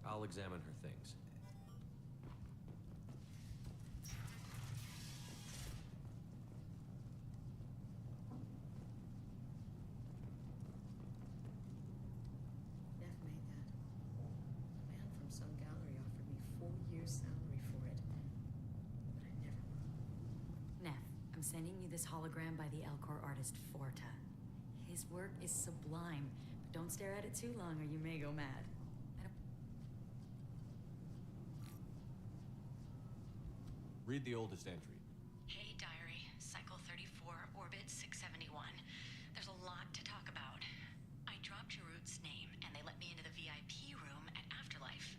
I'll examine her things. Neff made that. A man from some gallery offered me 4 years' salary for it. But I never will. Neff, I'm sending you this hologram by the Elcor artist Forta. His work is sublime, but don't stare at it too long or you may go mad. Read the oldest entry. Hey, Diary. Cycle 34, Orbit 671. There's a lot to talk about. I dropped Jarut's name, and they let me into the VIP room at Afterlife.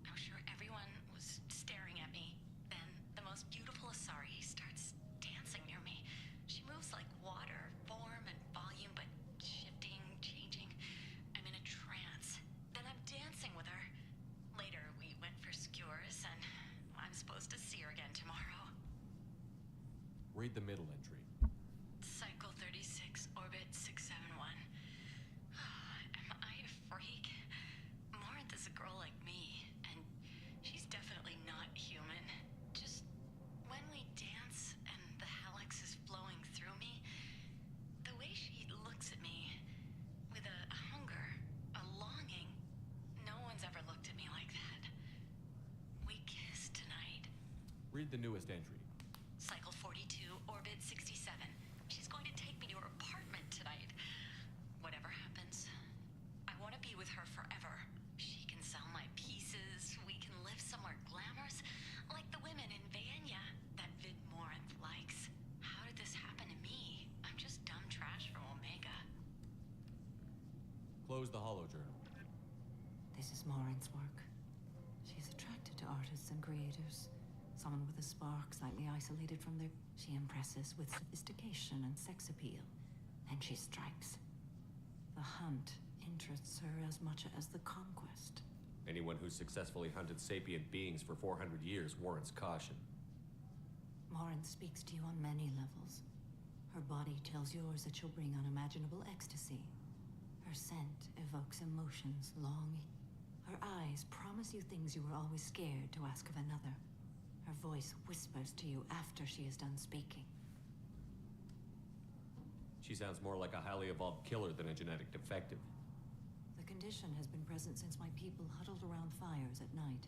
I'm sure everyone was staring at me. Then, the most beautiful Asari starts dancing near me. She moves like water, form and volume, but shifting, changing. I'm in a trance. Then I'm dancing with her. Later, we went for skewers, and I'm supposed to see her again tomorrow. Read the middle entry. Cycle 36, Orbit 671. Am I a freak? Morinth is a girl like me, and she's definitely not human. Just when we dance and the Helix is flowing through me, the way she looks at me with a hunger, a longing, no one's ever looked at me like that. We kissed tonight. Read the newest entry. Cycle 42, Orbit 67. She's going to take me to her apartment tonight. Whatever happens, I want to be with her forever. She can sell my pieces. We can live somewhere glamorous, like the women in Vanya that Vid Morinth likes. How did this happen to me? I'm just dumb trash from Omega. Close the holojournal. This is Morinth's work. She's attracted to artists and creators. Someone with a spark, slightly isolated from their... She impresses with sophistication and sex appeal. And she strikes. The hunt interests her as much as the conquest. Anyone who's successfully hunted sapient beings for 400 years warrants caution. Morinth speaks to you on many levels. Her body tells yours that she'll bring unimaginable ecstasy. Her scent evokes emotions, longing. Her eyes promise you things you were always scared to ask of another. Her voice whispers to you after she is done speaking. She sounds more like a highly evolved killer than a genetic defective. The condition has been present since my people huddled around fires at night.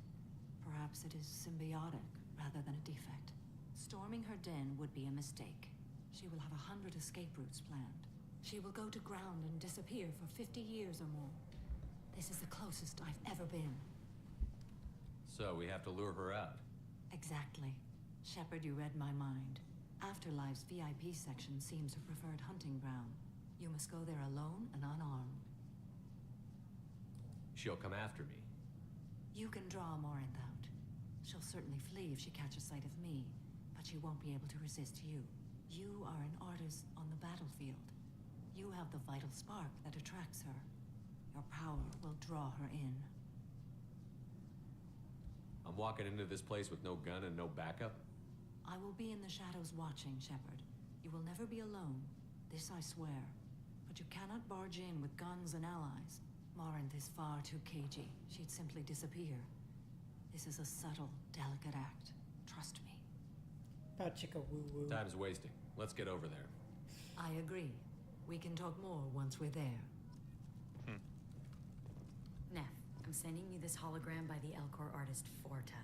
Perhaps it is symbiotic rather than a defect. Storming her den would be a mistake. She will have 100 escape routes planned. She will go to ground and disappear for 50 years or more. This is the closest I've ever been. So we have to lure her out. Exactly. Shepard, you read my mind. Afterlife's VIP section seems her preferred hunting ground. You must go there alone and unarmed. She'll come after me. You can draw Morinth out. She'll certainly flee if she catches sight of me, but she won't be able to resist you. You are an artist on the battlefield. You have the vital spark that attracts her. Your power will draw her in. I'm walking into this place with no gun and no backup? I will be in the shadows watching, Shepard. You will never be alone. This I swear. But you cannot barge in with guns and allies. Morinth is far too cagey. She'd simply disappear. This is a subtle, delicate act. Trust me. Pachika woo woo. Time's wasting. Let's get over there. I agree. We can talk more once we're there. Neff, I'm sending you this hologram by the Elcor artist Forta.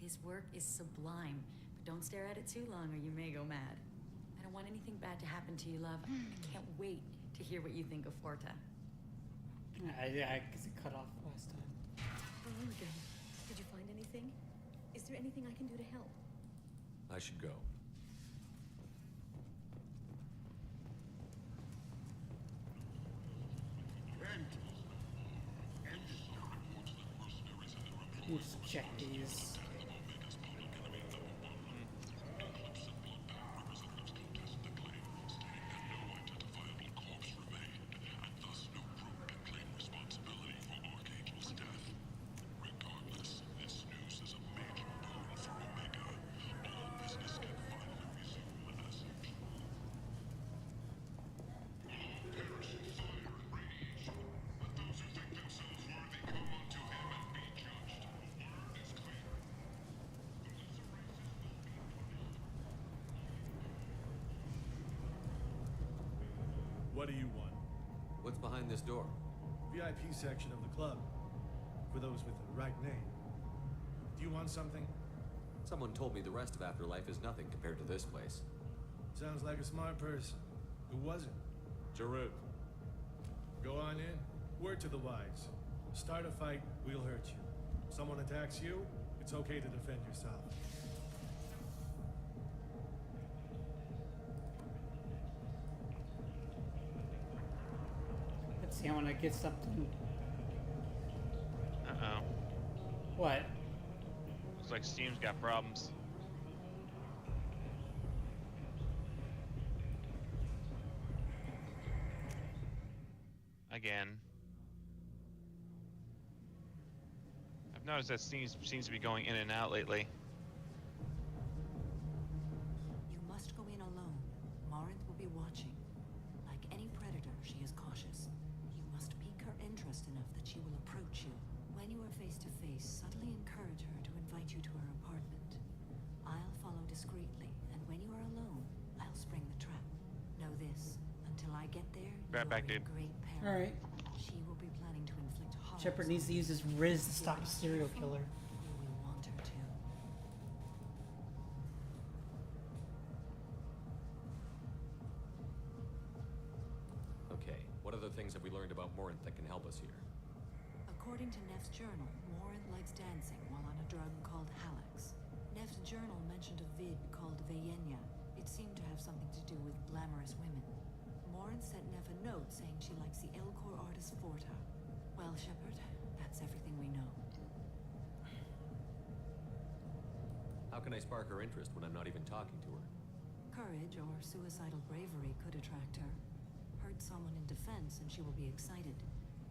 His work is sublime, but don't stare at it too long or you may go mad. I don't want anything bad to happen to you, love. I can't wait to hear what you think of Forta. Yeah, because it cut off last time. Oh, again. Did you find anything? Is there anything I can do to help? I should go. Let's check these. What do you want? What's behind this door? VIP section of the club. For those with the right name. Do you want something? Someone told me the rest of Afterlife is nothing compared to this place. Sounds like a smart person. Who was it? Jarut. Go on in. Word to the wise. Start a fight, we'll hurt you. Someone attacks you, it's okay to defend yourself. Let's see, I want to get something. Uh-oh. What? Looks like Steam's got problems. Again. I've noticed that Steam seems to be going in and out lately. You must go in alone. Morinth will be watching. Like any predator, she is cautious. You must pique her interest enough that she will approach you. When you are face to face, subtly encourage her to invite you to her apartment. I'll follow discreetly, and when you are alone, I'll spring the trap. Know this, until I get there, Right back, dude. great peril. Alright. She will be planning to inflict harm. Shepard needs to use his Riz to stop a serial killer. You will want her to. Okay, what other things have we learned about Morinth that can help us here? According to Neff's journal, Morinth likes dancing while on a drug called Halax. Neff's journal mentioned a vid called Vayenya. It seemed to have something to do with glamorous women. Morinth sent Neff a note saying she likes the Elcor artist Forta. Well, Shepard, that's everything we know. How can I spark her interest when I'm not even talking to her? Courage or suicidal bravery could attract her. Hurt someone in defense and she will be excited.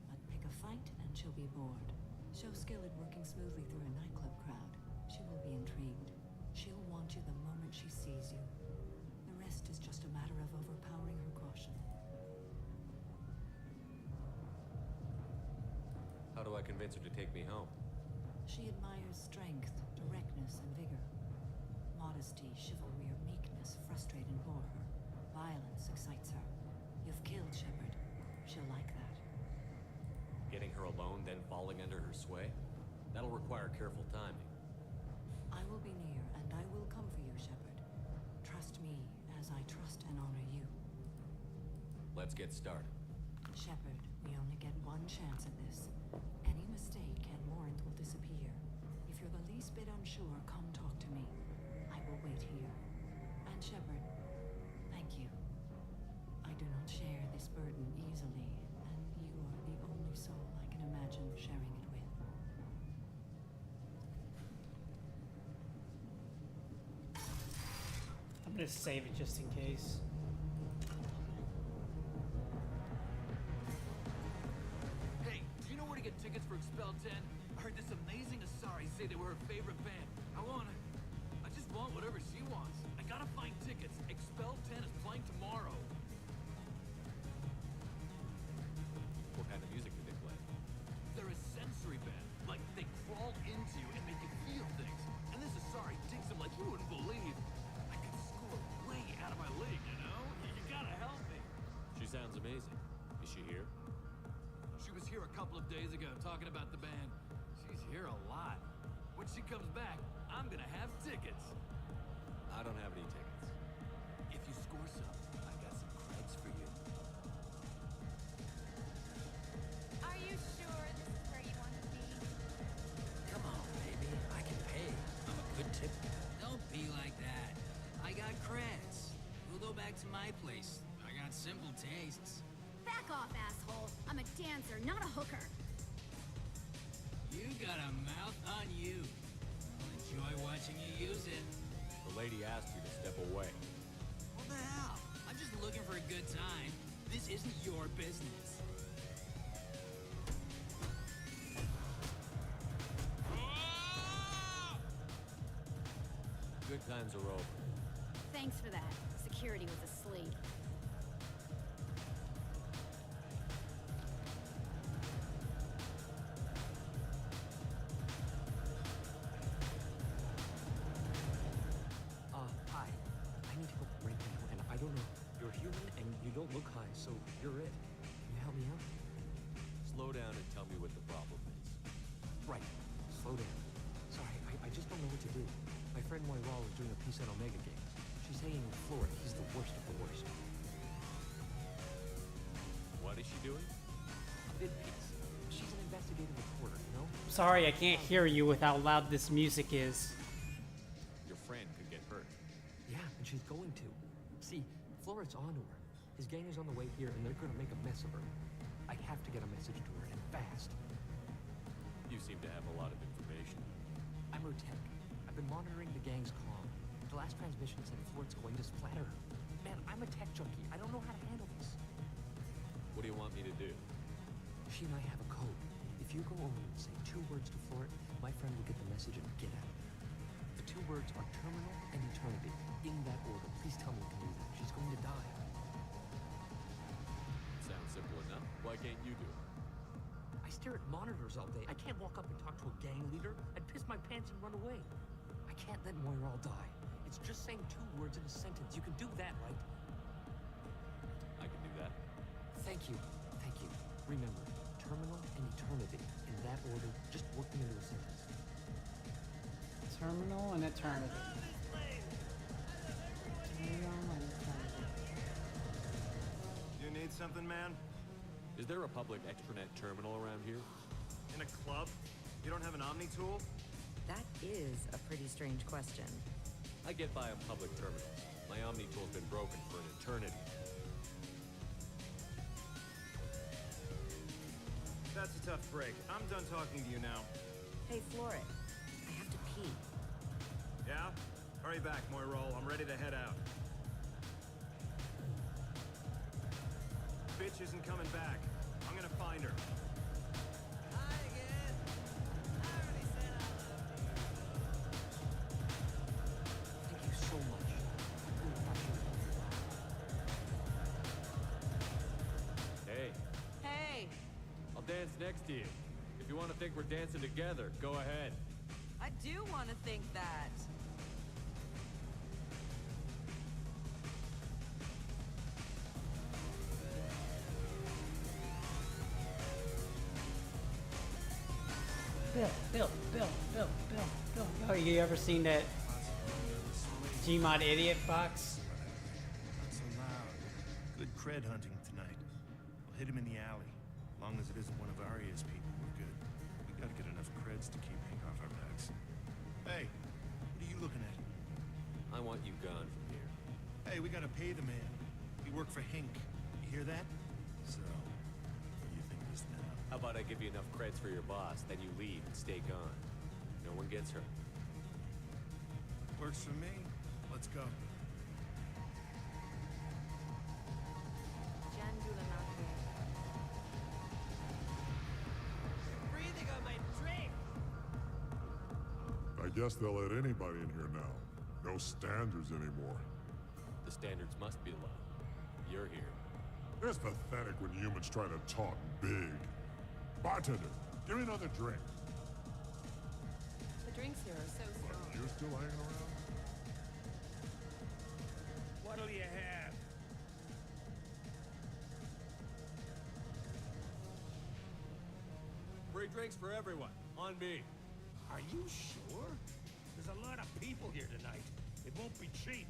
But pick a fight and she'll be bored. Show skill at working smoothly through a nightclub crowd. She will be intrigued. She'll want you the moment she sees you. The rest is just a matter of overpowering her caution. How do I convince her to take me home? She admires strength, directness, and vigor. Modesty, chivalry, or meekness frustrate and bore her. Violence excites her. You've killed Shepard. She'll like that. Getting her alone, then falling under her sway? That'll require careful timing. I will be near, and I will come for you, Shepard. Trust me, as I trust and honor you. Let's get started. Shepard, we only get one chance at this. Any mistake and Morinth will disappear. If you're the least bit unsure, come talk to me. I will wait here. And Shepard, thank you. I do not share this burden easily, and you are the only soul I can imagine sharing it with. I'm gonna save it just in case. Hey, do you know where to get tickets for Expel 10? heard this amazing Asari say they were her favorite band. I just want whatever she wants. I gotta find tickets. Expel 10 is playing tomorrow. What kind of music do they play? They're a sensory band. Like, they crawl into you and make you feel things. And this Asari digs them like you wouldn't believe. I could score way out of my league, you know? You gotta help me. She sounds amazing. Is she here? She was here a couple of days ago talking about the band. She's here a lot. When she comes back, I'm gonna have tickets. I don't have any tickets. If you score some, I got some creds for you. Are you sure this is where you want to be? Come on, baby. I can pay. I'm a good tip. Don't be like that. I got creds. We'll go back to my place. I got simple tastes. Back off, asshole. I'm a dancer, not a hooker. You got a mouth on you. I'll enjoy watching you use it. The lady asked you to step away. What the hell? I'm just looking for a good time. This isn't your business. Good times are over. Thanks for that. Security was asleep. Hi. I need help right now, and I don't know. You're human, and you don't look high, so you're it. Can you help me out? Slow down and tell me what the problem is. Right. Slow down. Sorry, I just don't know what to do. My friend Moiral is doing a piece on Omega Games. She's hanging with Flora. He's the worst of the worst. What is she doing? A bid piece. She's an investigative reporter, you know? Sorry, I can't hear you with how loud this music is. Your friend could get hurt. Yeah, and she's going to. See, Flora's onto her. His gang is on the way here, and they're gonna make a mess of her. I have to get a message to her, and fast. You seem to have a lot of information. I'm her tech. I've been monitoring the gang's comm. The last transmission said Flora's going to splatter her. Man, I'm a tech junkie. I don't know how to handle this. What do you want me to do? She and I have a code. If you go over and say 2 words to Flora, my friend will get the message and get at her. The 2 words are terminal and eternity. In that order. Please tell me you can do that. She's going to die. Sounds simple enough. Why can't you do it? I stare at monitors all day. I can't walk up and talk to a gang leader. I'd piss my pants and run away. I can't let Moiral die. It's just saying 2 words in a sentence. You can do that, right? I can do that. Thank you. Thank you. Remember, terminal and eternity. In that order, just work them into a sentence. Terminal and eternity. Terminal and eternity. You need something, man? Is there a public extranet terminal around here? In a club? You don't have an Omni tool? That is a pretty strange question. I get by a public terminal. My Omni tool's been broken for an eternity. That's a tough break. I'm done talking to you now. Hey, Flora, I have to pee. Yeah? Hurry back, Moiral. I'm ready to head out. Bitch isn't coming back. I'm gonna find her. Thank you so much. I really appreciate it. Hey, Hey, I'll dance next to you. If you want to think we're dancing together, go ahead. I do want to think that. Bill. Oh, you ever seen that Gmod Idiot box? Not so loud. Good cred hunting tonight. We'll hit him in the alley. Long as it isn't one of Arya's people, we're good. We gotta get enough creds to keep ink off our backs. Hey, what are you looking at? I want you gone from here. Hey, we gotta pay the man. We work for Hink. You hear that? So, what do you think of this now? How about I give you enough creds for your boss, then you leave and stay gone. No one gets hurt. Works for me. Let's go. Breathing on my drink. guess they'll let anybody in here now. No standards anymore. The standards must be low. You're here. It's pathetic when humans try to talk big. Bartender, give me another drink. The drinks here are so strong. You still hanging around? What'll you have? Free drinks for everyone. On me. Are you sure? There's a lot of people here tonight. It won't be cheap.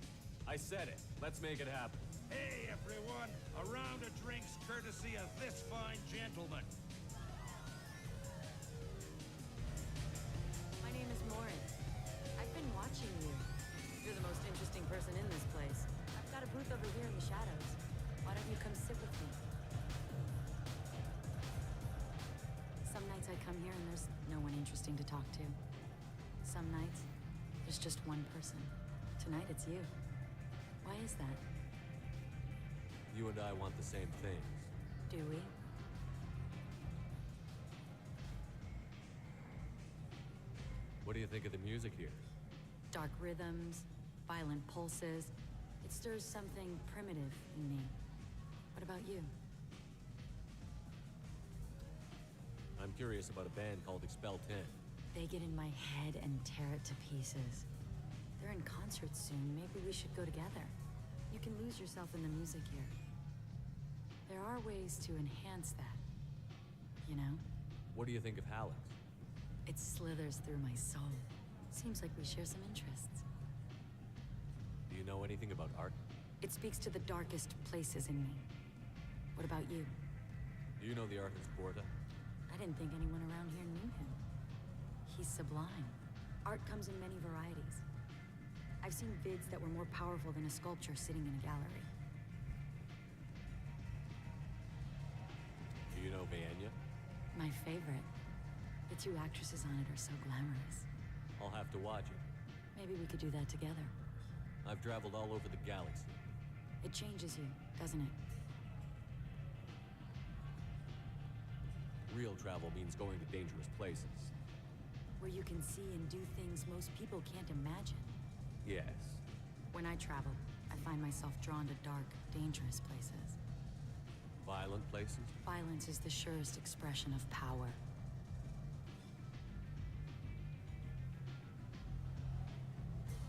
I said it. Let's make it happen. Hey, everyone! A round of drinks courtesy of this fine gentleman. My name is Morin. I've been watching you. You're the most interesting person in this place. I've got a booth over here in the shadows. Why don't you come sit with me? Some nights I come here and there's no one interesting to talk to. Some nights, there's just one person. Tonight it's you. Why is that? You and I want the same things. Do we? What do you think of the music here? Dark rhythms, violent pulses. It stirs something primitive in me. What about you? I'm curious about a band called Expel 10. They get in my head and tear it to pieces. They're in concert soon. Maybe we should go together. You can lose yourself in the music here. There are ways to enhance that. You know? What do you think of Hallex? It slithers through my soul. Seems like we share some interests. Do you know anything about art? It speaks to the darkest places in me. What about you? Do you know the artist Borda? I didn't think anyone around here knew him. He's sublime. Art comes in many varieties. I've seen vids that were more powerful than a sculpture sitting in a gallery. Do you know Vaenya? My favorite. The two actresses on it are so glamorous. I'll have to watch it. Maybe we could do that together. I've traveled all over the galaxy. It changes you, doesn't it? Real travel means going to dangerous places. Where you can see and do things most people can't imagine. Yes. When I travel, I find myself drawn to dark, dangerous places. Violent places? Violence is the surest expression of power.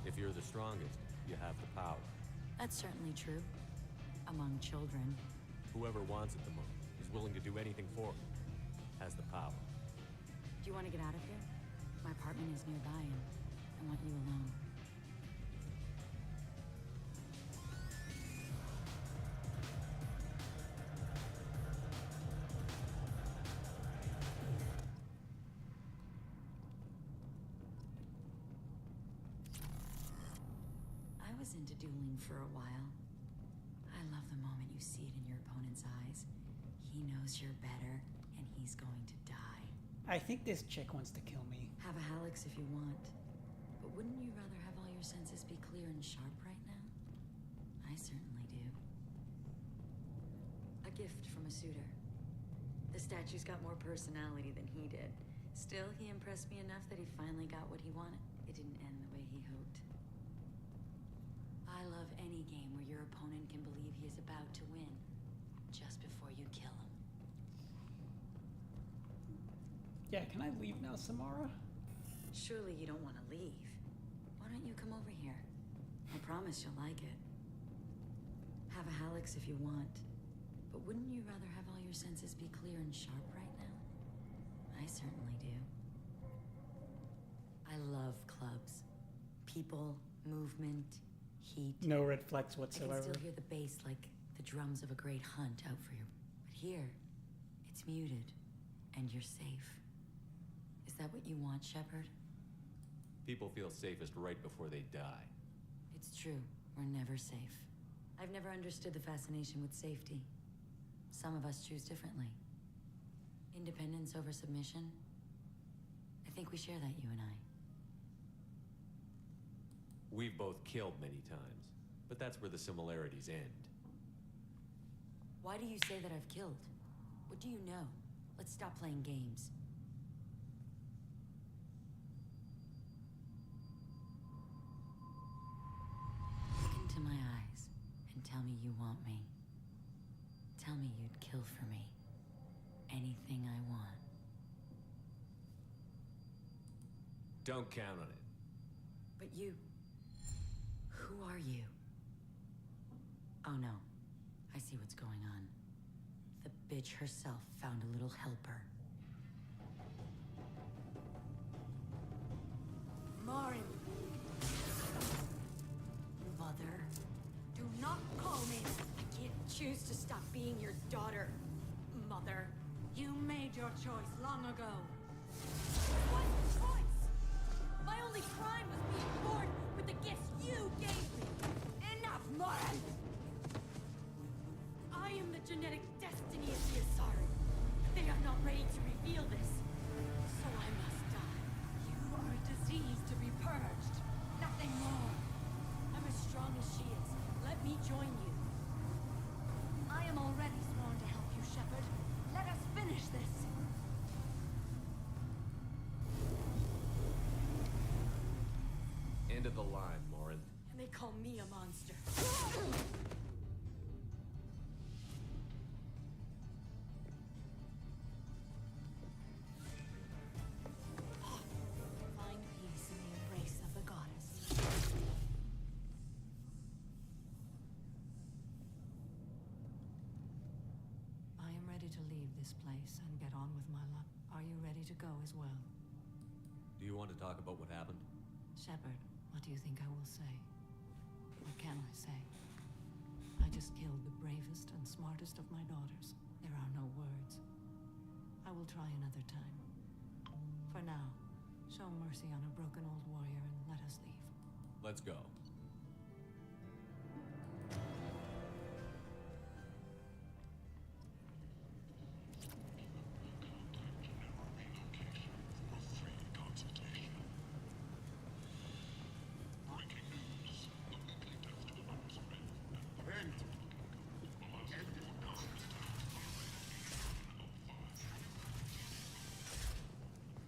If you're the strongest, you have the power. That's certainly true. Among children. Whoever wants it the most, is willing to do anything for it, has the power. Do you want to get out of here? My apartment is nearby and I want you alone. I was into dueling for a while. I love the moment you see it in your opponent's eyes. He knows you're better, and he's going to die. I think this chick wants to kill me. Have a Hallex if you want. But wouldn't you rather have all your senses be clear and sharp right now? I certainly do. A gift from a suitor. The statue's got more personality than he did. Still, he impressed me enough that he finally got what he wanted. It didn't end the way he hoped. I love any game where your opponent can believe he is about to win, just before you kill him. Yeah, can I leave now, Samara? Surely you don't want to leave. Why don't you come over here? I promise you'll like it. Have a Hallex if you want. But wouldn't you rather have all your senses be clear and sharp right now? I certainly do. I love clubs. People, movement, heat. No red flags I whatsoever. can still hear the bass like the drums of a great hunt out for you. But here, it's muted, and you're safe. Is that what you want, Shepard? People feel safest right before they die. It's true. We're never safe. I've never understood the fascination with safety. Some of us choose differently. Independence over submission. I think we share that, you and I. We've both killed many times, but that's where the similarities end. Why do you say that I've killed? What do you know? Let's stop playing games. Tell me you want me. Tell me you'd kill for me. Anything I want. Don't count on it. But you... Who are you? Oh no. I see what's going on. The bitch herself found a little helper. Morin! Mother. Do not call me! I can't choose to stop being your daughter, Mother. You made your choice long ago. What choice? My only crime was being born with the gifts you gave me. Enough, Morin! I am the genetic destiny of the Asari. They are not ready to reveal this. So I must die. You are a disease to be purged. Nothing more. I'm as strong as she is. Let me join you. I am already sworn to help you, Shepard. Let us finish this. End of the line, Morin. And they call me a monster. Find peace in the embrace of the goddess. I am ready to leave this place and get on with my life. Are you ready to go as well? Do you want to talk about what happened? Shepard, what do you think I will say? What can I say? I just killed the bravest and smartest of my daughters. There are no words. I will try another time. For now, show mercy on a broken old warrior and let us leave. Let's go.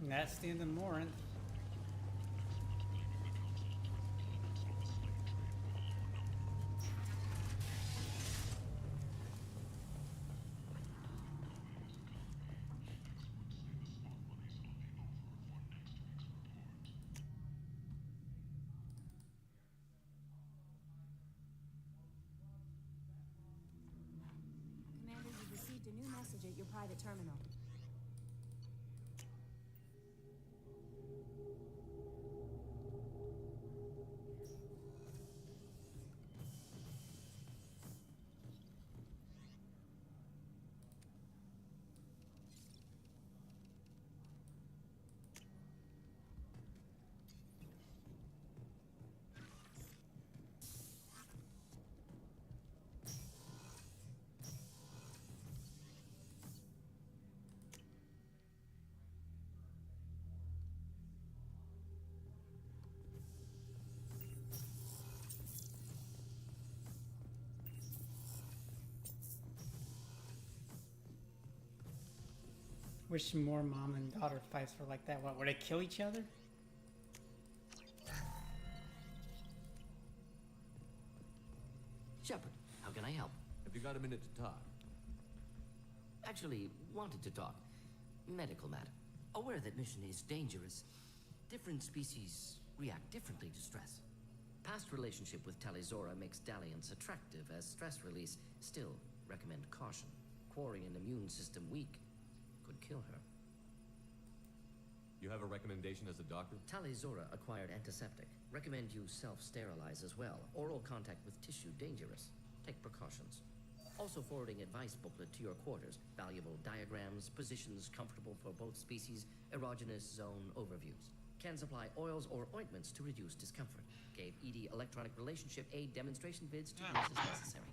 And that's the end of Morin. Commander, you've received a new message at your private terminal. Wish more mom and daughter fights were like that. What, would they kill each other? Shepard, how can I help? Have you got a minute to talk? Actually, wanted to talk. Medical matter. Aware that mission is dangerous. Different species react differently to stress. Past relationship with Talizora makes dalliance attractive as stress release. Still, recommend caution. Quarian immune system weak. Could kill her. You have a recommendation as a doctor? Talizora acquired antiseptic. Recommend you self-sterilize as well. Oral contact with tissue dangerous. Take precautions. Also forwarding advice booklet to your quarters. Valuable diagrams, positions comfortable for both species, erogenous zone overviews. Can supply oils or ointments to reduce discomfort. Gave ED electronic relationship aid demonstration vids to use as necessary.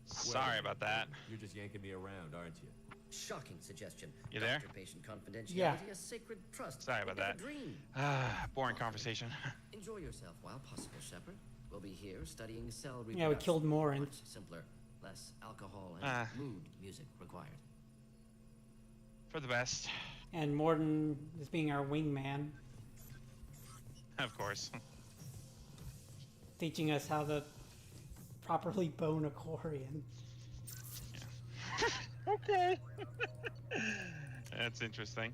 Sorry about that. You're just yanking me around, aren't you? Shocking suggestion. You there? Doctor-patient confidentiality, Yeah. a sacred trust. Sorry about that. Dream. Boring conversation. Enjoy yourself while possible, Shepard. We'll be here studying cell reproduction. Yeah, we killed Morin. Much simpler, less alcohol and mood music required. For the best. And Mordin is being our wingman, Of course. teaching us how to properly bone a Quarian. Okay. That's interesting.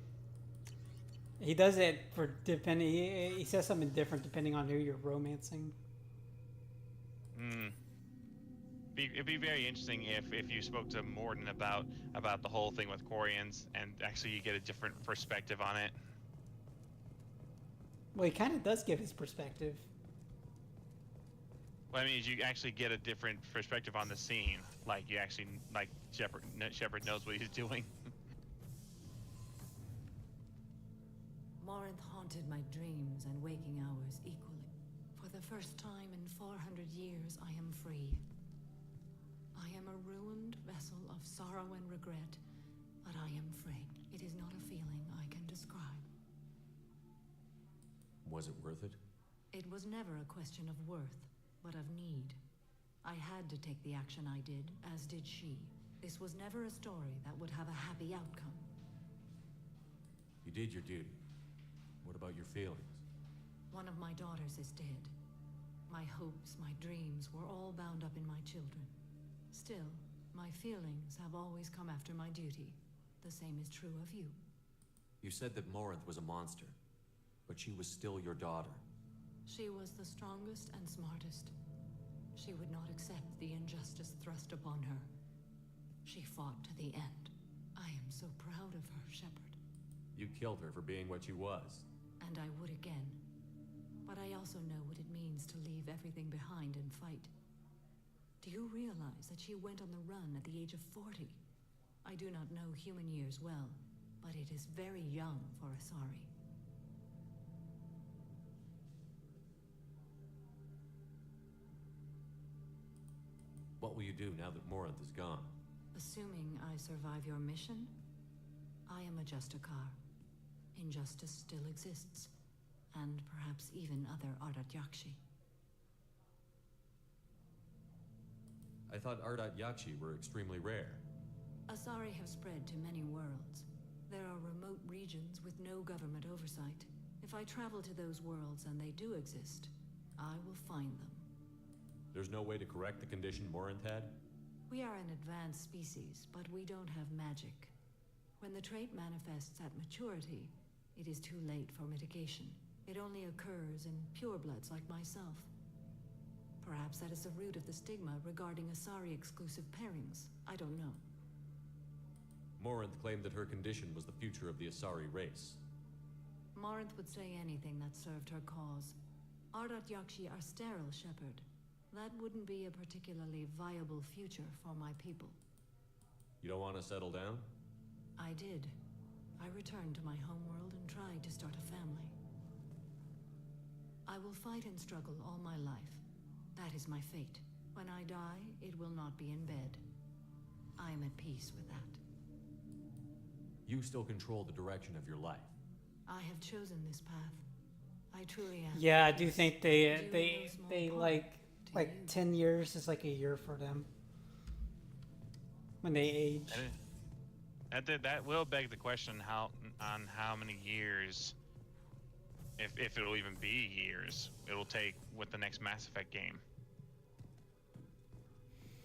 He does it for depending. He says something different depending on who you're romancing. It'd be very interesting if you spoke to Morden about the whole thing with Quarians, and actually you get a different perspective on it. Well, he kind of does give his perspective. What I mean is you actually get a different perspective on the scene. Like you actually, like Shepard knows what he's doing. Morinth haunted my dreams and waking hours equally. For the first time in 400 years, I am free. I am a ruined vessel of sorrow and regret, but I am free. It is not a feeling I can describe. Was it worth it? It was never a question of worth, but of need. I had to take the action I did, as did she. This was never a story that would have a happy outcome. You did your duty. What about your feelings? One of my daughters is dead. My hopes, my dreams were all bound up in my children. Still, my feelings have always come after my duty. The same is true of you. You said that Morinth was a monster, but she was still your daughter. She was the strongest and smartest. She would not accept the injustice thrust upon her. She fought to the end. I am so proud of her, Shepard. You killed her for being what she was. And I would again. But I also know what it means to leave everything behind and fight. Do you realize that she went on the run at the age of 40? I do not know human years well, but it is very young for Asari. What will you do now that Morinth is gone? Assuming I survive your mission, I am a Justikar. Injustice still exists, and perhaps even other Ardat Yakshi. I thought Ardat Yakshi were extremely rare. Asari have spread to many worlds. There are remote regions with no government oversight. If I travel to those worlds and they do exist, I will find them. There's no way to correct the condition Morinth had? We are an advanced species, but we don't have magic. When the trait manifests at maturity, it is too late for mitigation. It only occurs in purebloods like myself. Perhaps that is the root of the stigma regarding Asari-exclusive pairings. I don't know. Morinth claimed that her condition was the future of the Asari race. Morinth would say anything that served her cause. Ardat Yakshi are sterile, Shepard. That wouldn't be a particularly viable future for my people. You don't want to settle down? I did. I returned to my homeworld and tried to start a family. I will fight and struggle all my life. That is my fate. When I die, it will not be in bed. I am at peace with that. You still control the direction of your life. I have chosen this path. I truly am. Yeah, I do think they like 10 years is like a year for them when they age. That will beg the question how many years, if it'll even be years, it'll take with the next Mass Effect game.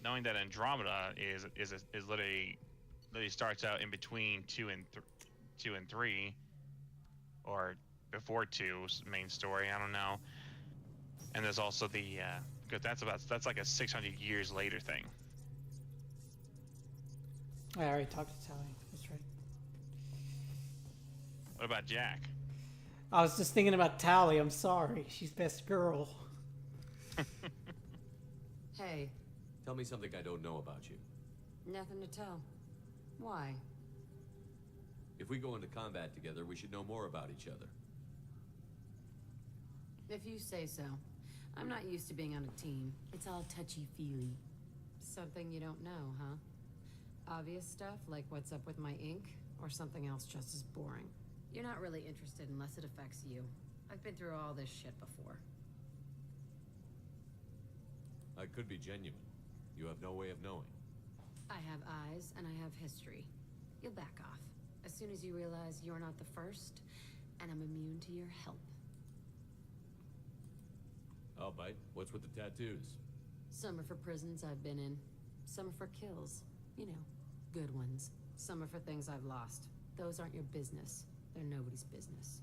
Knowing that Andromeda is literally starts out in between 2 and 3, or before 2's main story. I don't know. And there's also the because that's like a 600 years later thing. I already talked to Tally. That's right. What about Jack? I was just thinking about Tally. I'm sorry. She's best girl. Hey. Tell me something I don't know about you. Nothing to tell. Why? If we go into combat together, we should know more about each other. If you say so. I'm not used to being on a team. It's all touchy-feely. Something you don't know, huh? Obvious stuff, like what's up with my ink, or something else just as boring? You're not really interested unless it affects you. I've been through all this shit before. I could be genuine. You have no way of knowing. I have eyes, and I have history. You'll back off. As soon as you realize you're not the first, and I'm immune to your help. I'll bite. What's with the tattoos? Some are for prisons I've been in. Some are for kills. You know, good ones. Some are for things I've lost. Those aren't your business. They're nobody's business.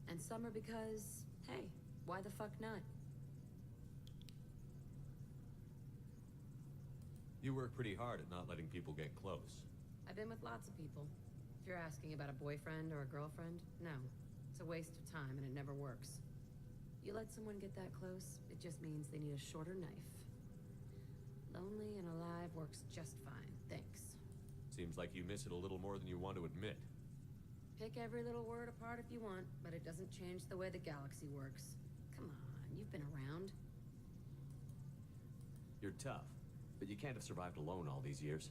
And some are because, hey, why the fuck not? You work pretty hard at not letting people get close. I've been with lots of people. If you're asking about a boyfriend or a girlfriend, no. It's a waste of time and it never works. You let someone get that close, it just means they need a shorter knife. Lonely and alive works just fine, thanks. Seems like you miss it a little more than you want to admit. Pick every little word apart if you want, but it doesn't change the way the galaxy works. Come on, you've been around. You're tough, but you can't have survived alone all these years.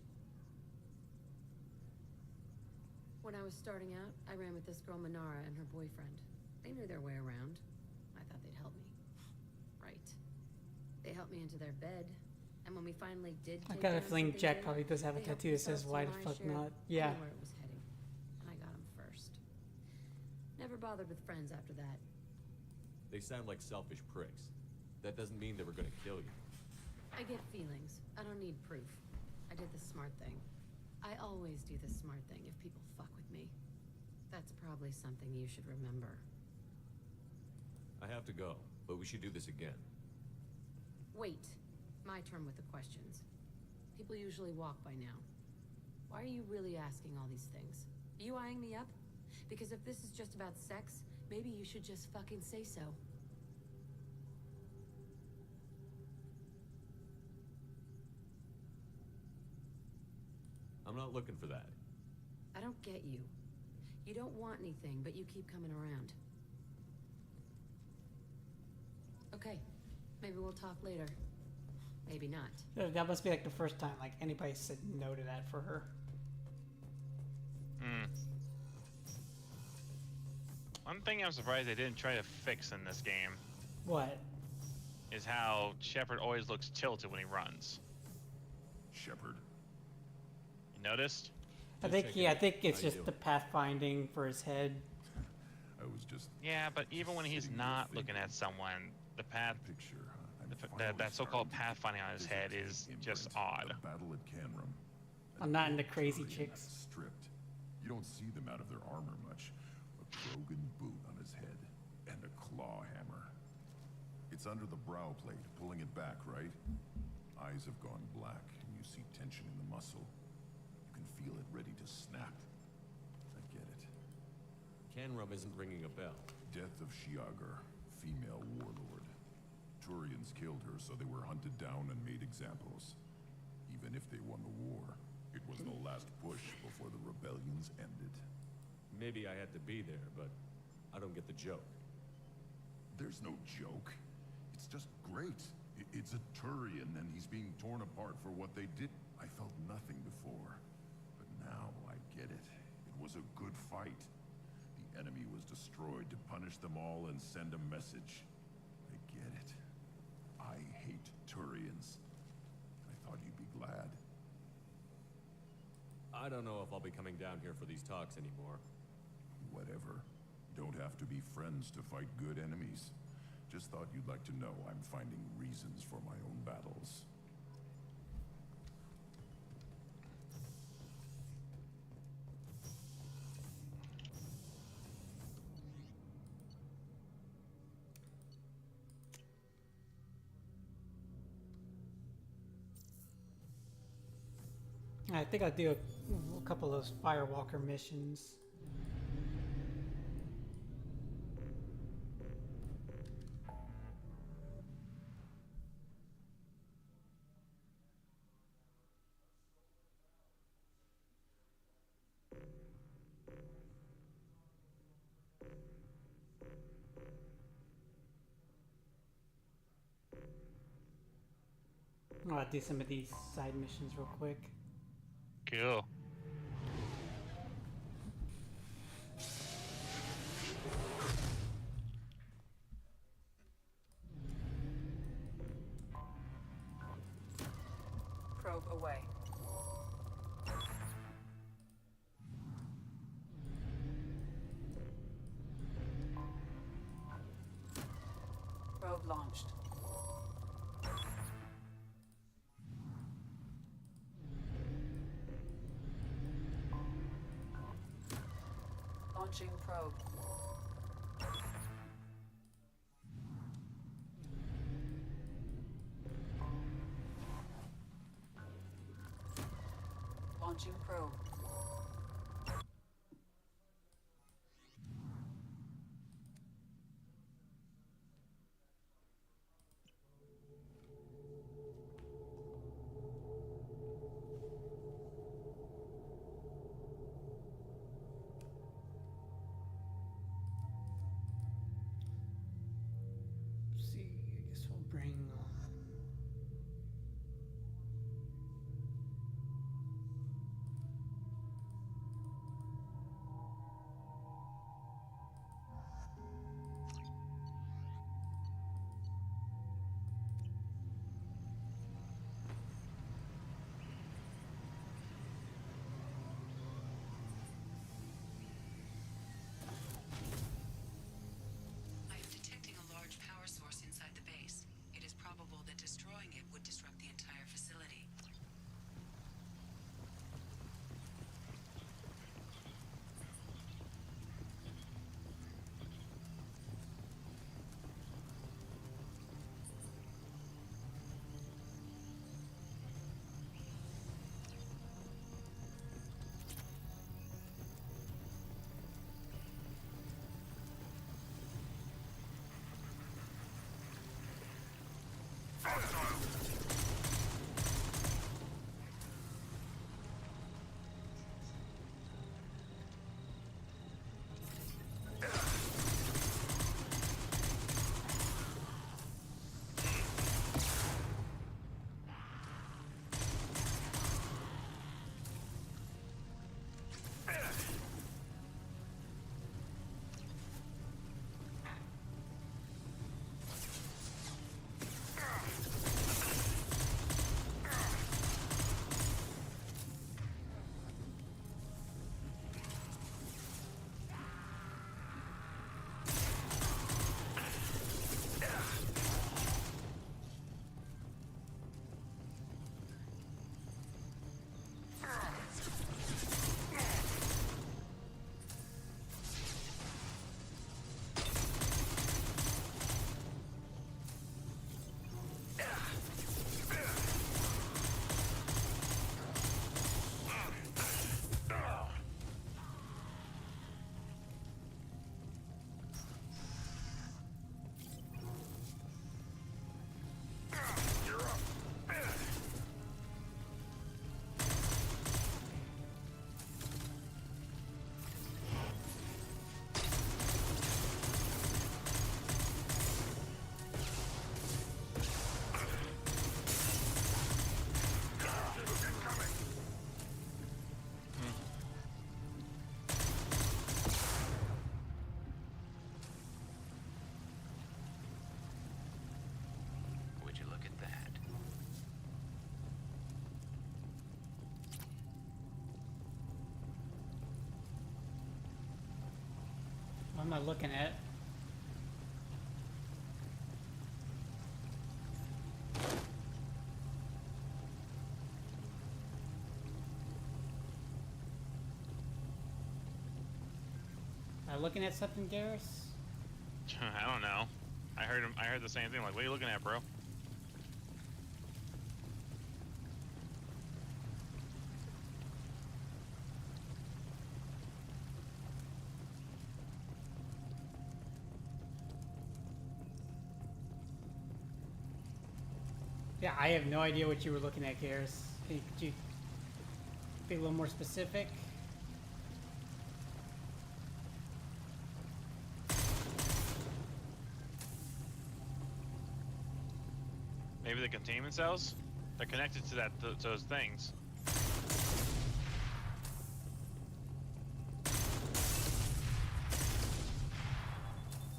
When I was starting out, I ran with this girl Minara and her boyfriend. They knew their way around. I thought they'd help me. Right. They helped me into their bed, and when we finally did I take got a down feeling something Jack big, probably does have a they helped tattoo that says, themselves "Why to the my fuck share. not?" I Yeah. knew where it was heading, and I got him first. Never bothered with friends after that. They sound like selfish pricks. That doesn't mean they were gonna kill you. I get feelings. I don't need proof. I did the smart thing. I always do the smart thing if people fuck with me. That's probably something you should remember. I have to go, but we should do this again. Wait. My turn with the questions. People usually walk by now. Why are you really asking all these things? Are you eyeing me up? Because if this is just about sex, maybe you should just fucking say so. I'm not looking for that. I don't get you. You don't want anything, but you keep coming around. Okay, maybe we'll talk later. Maybe not. That must be like the first time like anybody said no to that for her. One thing I'm surprised they didn't try to fix in this game What? is how Shepard always looks tilted when he runs. Shepard. You noticed? I think it's just the pathfinding for his head. I was just Yeah, but even when he's not looking at someone, the path, that so-called pathfinding on his head is just odd. battle at Canrum. I'm not into crazy chicks. Stripped. You don't see them out of their armor much. A Krogan boot on his head and a claw hammer. It's under the brow plate, pulling it back, right? Eyes have gone black, and you see tension in the muscle. You can feel it ready to snap. I get it. Canrum isn't ringing a bell. Death of Shiagar, female warlord. Turians killed her, so they were hunted down and made examples. Even if they won the war, it was the last push before the rebellions ended. Maybe I had to be there, but I don't get the joke. There's no joke. It's just great. It's a Turian, and he's being torn apart for what they did. I felt nothing before, but now I get it. It was a good fight. The enemy was destroyed to punish them all and send a message. I get it. I hate Turians. I thought you'd be glad. I don't know if I'll be coming down here for these talks anymore. Whatever. You don't have to be friends to fight good enemies. Just thought you'd like to know I'm finding reasons for my own battles. I think I'll do a couple of those Firewalker missions. I'll do some of these side missions real quick. Cool. Probe away. Probe launched. Launching probe. Launching probe. See, I guess we'll bring. I am detecting a large power source inside the base. It is probable that destroying it would disrupt the entire facility. Would you look at that? What am I looking at? Am I looking at something, Garrus? I don't know. I heard the same thing. Like, what are you looking at, bro? Yeah, I have no idea what you were looking at, Garrus. Could you be a little more specific? Maybe the containment cells? They're connected to those things.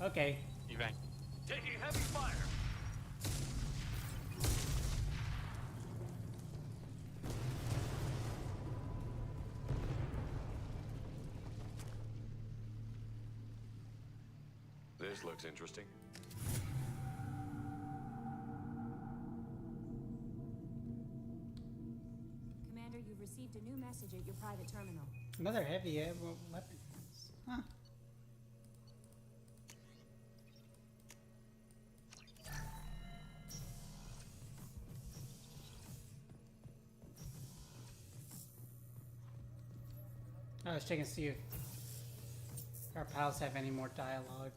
Okay. Evang. Taking heavy fire. This looks interesting. Commander, you've received a new message at your private terminal. Another heavy ammo weapon. Huh. I was checking to see if our pals have any more dialogue.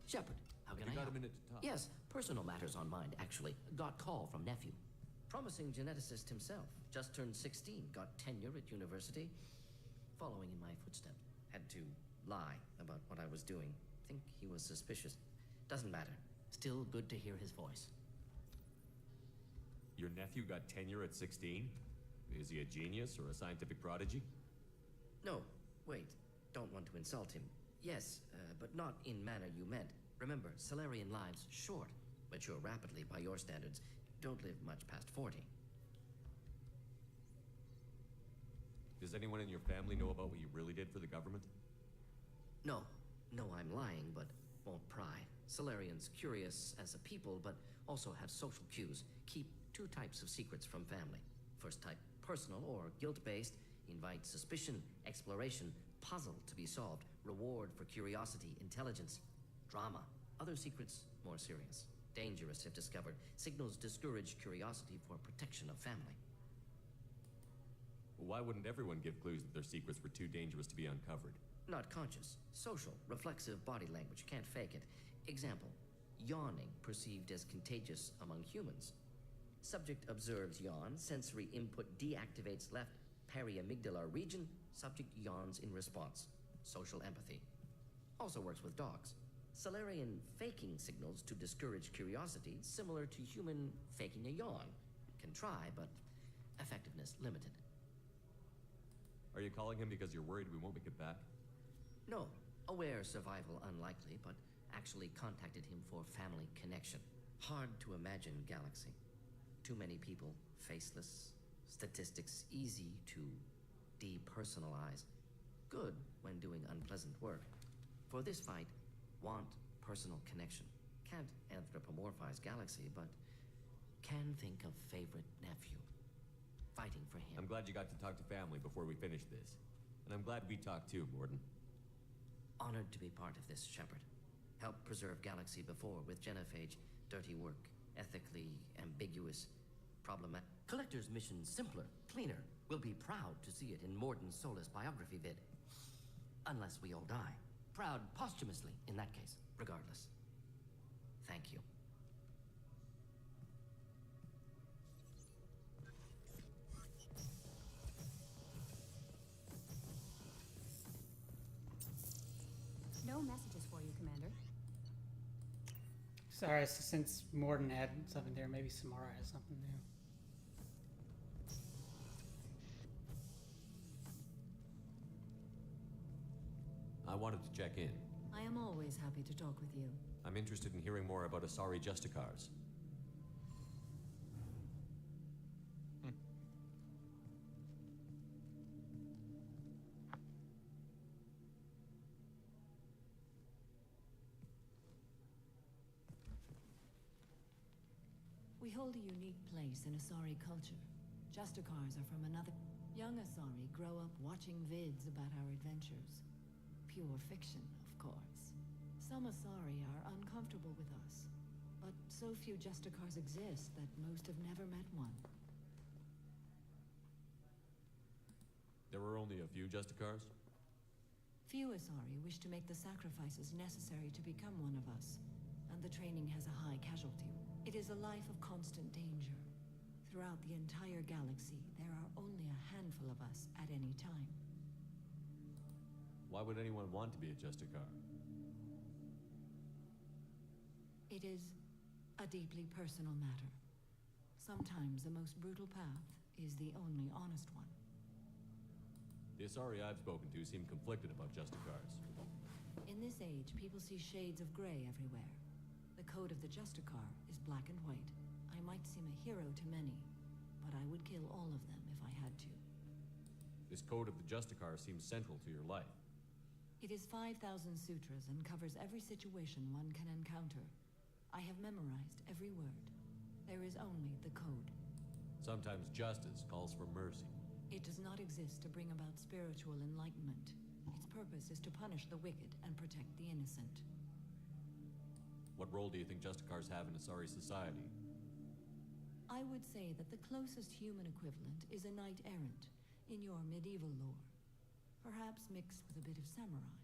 Shepard, how can I got help? a minute to talk? Yes, personal matters on mind, actually. Got call from nephew. Promising geneticist himself. Just turned 16, got tenure at university. Following in my footsteps. Had to lie about what I was doing. Think he was suspicious. Doesn't matter. Still good to hear his voice. Your nephew got tenure at 16? Is he a genius or a scientific prodigy? No, wait. Don't want to insult him. Yes, but not in manner you meant. Remember, Salarian lives short. Mature rapidly by your standards. Don't live much past 40. Does anyone in your family know about what you really did for the government? No. No, I'm lying, but won't pry. Salarians curious as a people, but also have social cues. Keep two types of secrets from family. First type, personal or guilt-based. Invite suspicion, exploration, puzzle to be solved. Reward for curiosity, intelligence. Drama. Other secrets, more serious. Dangerous if discovered. Signals discourage curiosity for protection of family. Why wouldn't everyone give clues that their secrets were too dangerous to be uncovered? Not conscious. Social, reflexive body language. Can't fake it. Example. Yawning perceived as contagious among humans. Subject observes yawn. Sensory input deactivates left periamygdala region. Subject yawns in response. Social empathy. Also works with dogs. Salarian faking signals to discourage curiosity, similar to human faking a yawn. Can try, but effectiveness limited. Are you calling him because you're worried we won't make it back? No. Aware survival unlikely, but actually contacted him for family connection. Hard to imagine galaxy. Too many people, faceless. Statistics easy to depersonalize. Good when doing unpleasant work. For this fight, want personal connection. Can't anthropomorphize galaxy, but can think of favorite nephew. Fighting for him. I'm glad you got to talk to family before we finish this. And I'm glad we talked too, Mordin. Honored to be part of this, Shepard. Helped preserve Galaxy before with Genophage. Dirty work. Ethically ambiguous. Problematic. Collector's mission simpler, cleaner. We'll be proud to see it in Mordin's Solus biography vid. Unless we all die. Proud posthumously, in that case. Regardless. Thank you. No messages for you, Commander. Sorry, so since Mordin had something there, maybe Samara has something new. I wanted to check in. I am always happy to talk with you. I'm interested in hearing more about Asari Justicars. We hold a unique place in Asari culture. Justicars are from another... Young Asari grow up watching vids about our adventures. Pure fiction, of course. Some Asari are uncomfortable with us, but so few Justicars exist that most have never met one. There were only a few Justicars? Few Asari wish to make the sacrifices necessary to become one of us, and the training has a high casualty. It is a life of constant danger. Throughout the entire galaxy, there are only a handful of us at any time. Why would anyone want to be a Justicar? It is a deeply personal matter. Sometimes the most brutal path is the only honest one. The Asari I've spoken to seem conflicted about Justicars. In this age, people see shades of gray everywhere. The code of the Justicar is black and white. I might seem a hero to many, but I would kill all of them if I had to. This code of the Justicar seems central to your life. It is 5,000 sutras and covers every situation one can encounter. I have memorized every word. There is only the code. Sometimes justice calls for mercy. It does not exist to bring about spiritual enlightenment. Its purpose is to punish the wicked and protect the innocent. What role do you think Justicars have in Asari society? I would say that the closest human equivalent is a knight-errant. in your medieval lore, perhaps mixed with a bit of samurai.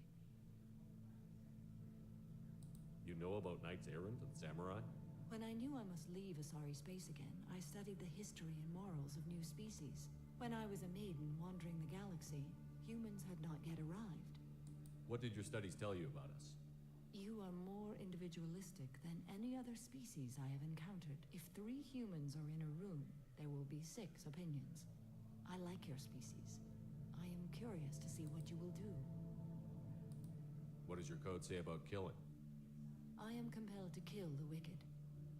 You know about knights errant and samurai? When I knew I must leave Asari space again, I studied the history and morals of new species. When I was a maiden wandering the galaxy, humans had not yet arrived. What did your studies tell you about us? You are more individualistic than any other species I have encountered. If 3 humans are in a room, there will be 6 opinions. I like your species. I am curious to see what you will do. What does your code say about killing? I am compelled to kill the wicked.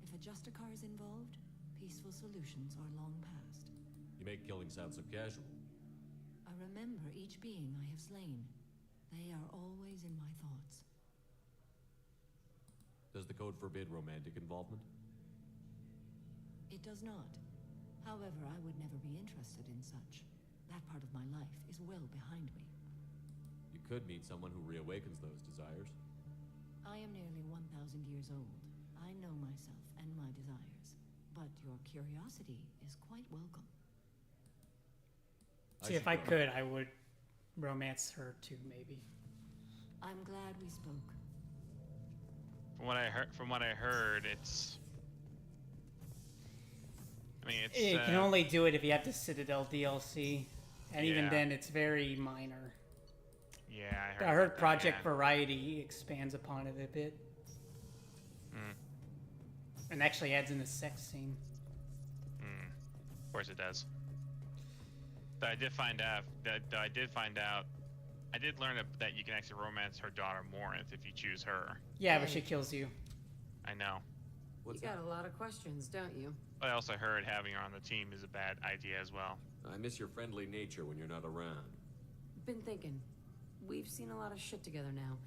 If a Justicar is involved, peaceful solutions are long past. You make killing sound so casual. I remember each being I have slain. They are always in my thoughts. Does the code forbid romantic involvement? It does not. However, I would never be interested in such. That part of my life is well behind me. You could meet someone who reawakens those desires. I am nearly 1,000 years old. I know myself and my desires. But your curiosity is quite welcome. See, if I could, I would romance her too, maybe. I'm glad we spoke. From what I heard, it's. I mean, it's. You can only do it if you have the Citadel DLC, and even Yeah. then, it's very minor. Yeah, I heard about that, Project yeah. Variety expands upon it a bit, and actually adds in a sex scene. Of course it does. But I did find out I did learn that you can actually romance her daughter Morinth if you choose her. Yeah, but she kills you. I know. You got a lot of questions, don't you? But I also heard having her on the team is a bad idea as well. I miss your friendly nature when you're not around. Been thinking. We've seen a lot of shit together now,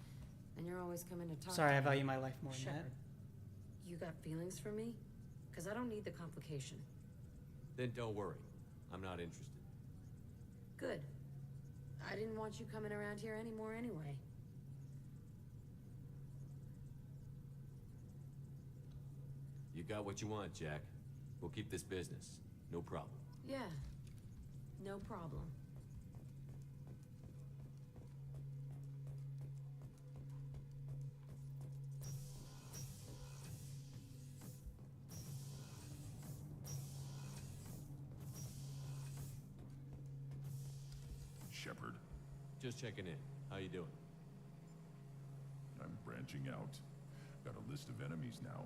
and you're always coming to talk. Sorry, to I me. value my life more than that. Shepard, you got feelings for me? Because I don't need the complication. Then don't worry. I'm not interested. Good. I didn't want you coming around here anymore anyway. You got what you want, Jack. We'll keep this business. No problem. Yeah. No problem. Shepard, Just checking in. How you doing? I'm branching out. Got a list of enemies now.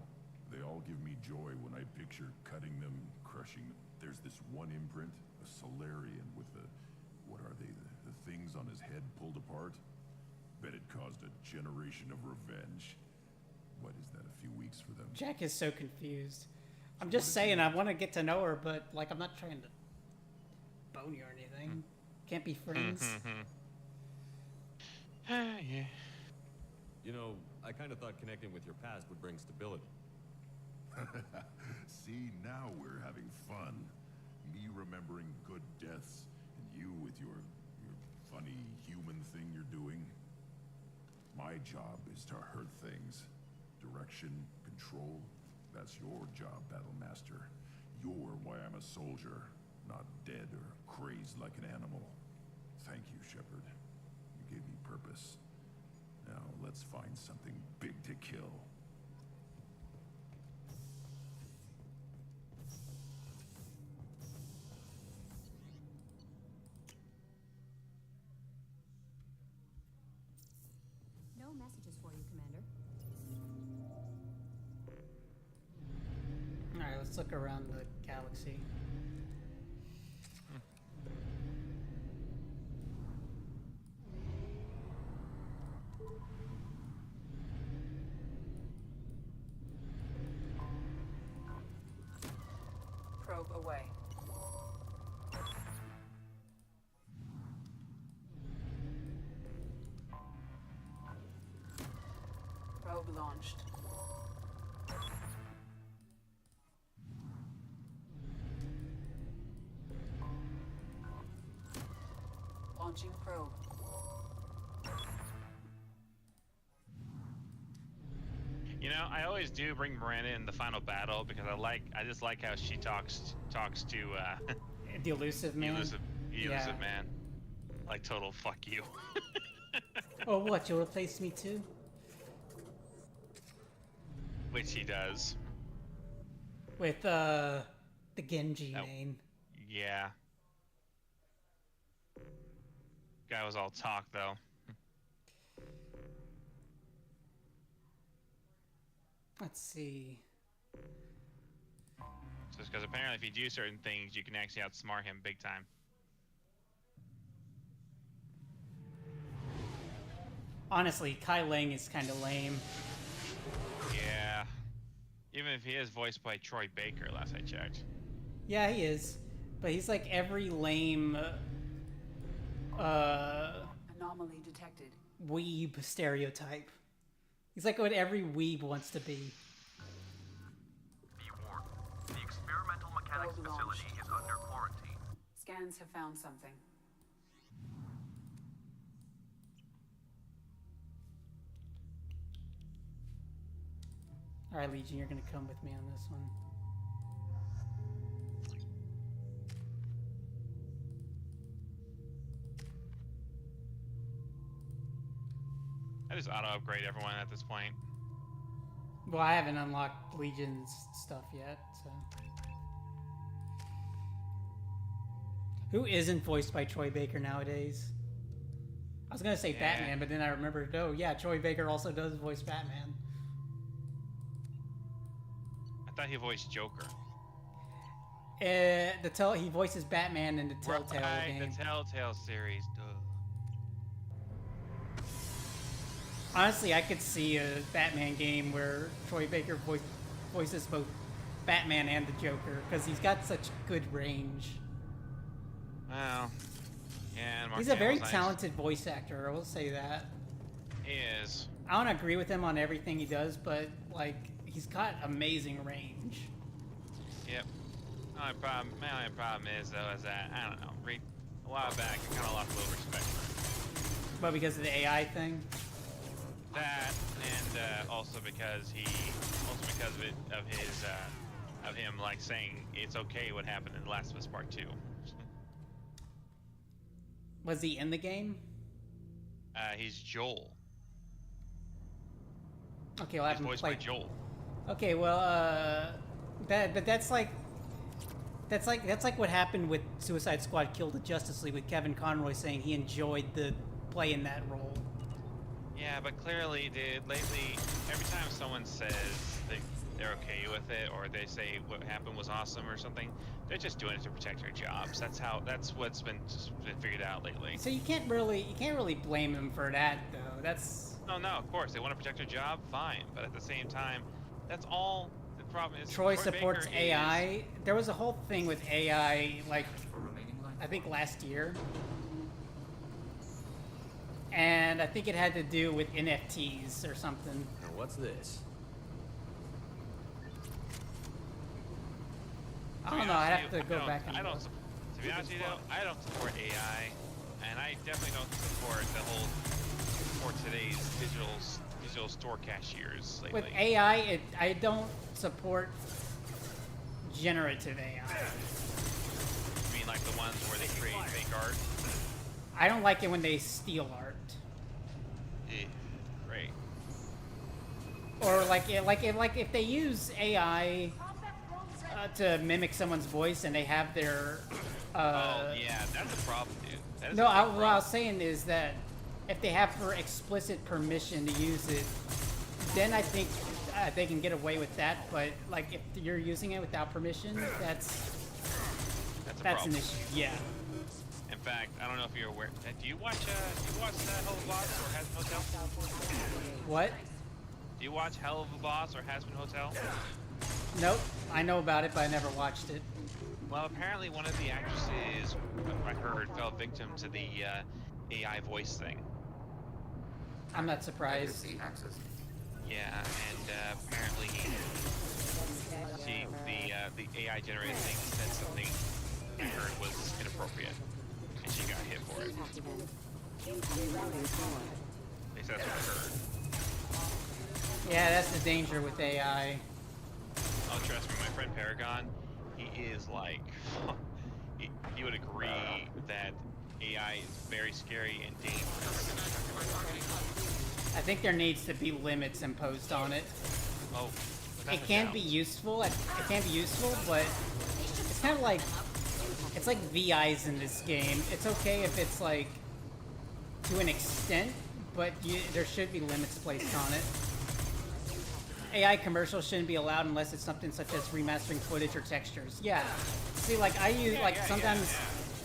They all give me joy when I picture cutting them, crushing them. There's this one imprint, a Solarian with the, what are they, the things on his head pulled apart? Bet it caused a generation of revenge. What is that, a few weeks for them? Jack is so confused. I'm just saying, I want to get to know her, but like, I'm not trying to bone you or anything. Can't be friends. Yeah. You know, I kind of thought connecting with your past would bring stability. See, now we're having fun. Me remembering good deaths, and you with your funny human thing you're doing. My job is to hurt things. Direction, control, that's your job, Battlemaster. You're why I'm a soldier, not dead or crazed like an animal. Thank you, Shepard. You gave me purpose. Now let's find something big to kill. No messages for you, Commander. Alright, let's look around the galaxy. Probe away. Probe launched. Launching probe. You know, I always do bring Miranda in the final battle because I just like how she talks to The elusive man. use Yeah. it, man. Like total fuck you. Oh, what? You'll replace me too? Which he does. With the Genji Oh. main. Yeah. Guy was all talk though. Let's see. Just because apparently if you do certain things, you can actually outsmart him big time. Honestly, Kai Lang is kind of lame. Yeah. Even if he is voiced by Troy Baker, last I checked. Yeah, he is. But he's like every lame Anomaly detected. weeb stereotype. He's like what every weeb wants to be. Be warned. The experimental mechanics Hold facility launch. is under quarantine. Scans have found something. Alright, Legion, you're gonna come with me on this one. I just auto upgrade everyone at this point. Well, I haven't unlocked Legion's stuff yet, so. Who isn't voiced by Troy Baker nowadays? I was gonna say Yeah. Batman, but then I remembered, oh yeah, Troy Baker also does voice Batman. I thought he voiced Joker. He voices Batman in the Telltale Right, game. the Telltale series. Duh. Honestly, I could see a Batman game where Troy Baker voices both Batman and the Joker, because he's got such good range. Well, yeah. And Mark He's a very Hamill's nice. talented voice actor, I will say that. He is. I don't agree with him on everything he does, but, like, he's got amazing range. Yep. My only problem is though is that I don't know. A while back, I kind of lost a little respect for him. But because of the AI thing? That and also because of him like saying it's okay what happened in The Last of Us Part 2. Was he in the game? He's Joel. Okay, well, I He's haven't voiced by played. Joel. Okay, well, that's like what happened with Suicide Squad: Kill the Justice League with Kevin Conroy saying he enjoyed the playing that role. Yeah, but clearly, dude, lately, every time someone says they're okay with it or they say what happened was awesome or something, they're just doing it to protect their jobs. That's what's been figured out lately. So you can't really blame them for that though. That's No, of course they want to protect their job, fine, but at the same time, that's all. The problem is Troy supports Baker AI. There was a whole thing with AI, like I think last year. And I think it had to do with NFTs or something. Now what's this? I don't know. I'd have to go back and to look. be honest with you, though, I don't support AI, and I definitely don't support the whole for today's digital store cashiers lately. With AI, I don't support generative AI. I mean, like the ones where they create fake art. I don't like it when they steal art. Great. Or like if they use AI to mimic someone's voice and they have their. Oh yeah, that's a problem, dude. That is No, a big what I problem. was saying is that if they have for explicit permission to use it, then I think they can get away with that. But like if you're using it without permission, that's a an problem. issue. Yeah. In fact, I don't know if you're aware. Do you watch Hell of a Boss or Hazbin Hotel? What? Do you watch Hell of a Boss or Hazbin Hotel? Nope. I know about it, but I never watched it. Well, apparently one of the actresses, I heard, fell victim to the AI voice thing. I'm not surprised. Yeah, and apparently the AI generated thing said something I heard was inappropriate, and she got hit for it. At least that's what I heard. Yeah, that's the danger with AI. Oh, trust me, my friend Paragon, he is like, you would agree that AI is very scary and dangerous. I think there needs to be limits imposed on it. Oh, it can be useful. It can be useful, but it's kind of like it's like VIs in this game. It's okay if it's like to an extent, but there should be limits placed on it. AI commercials shouldn't be allowed unless it's something such as remastering footage or textures. Yeah. See, like I use sometimes.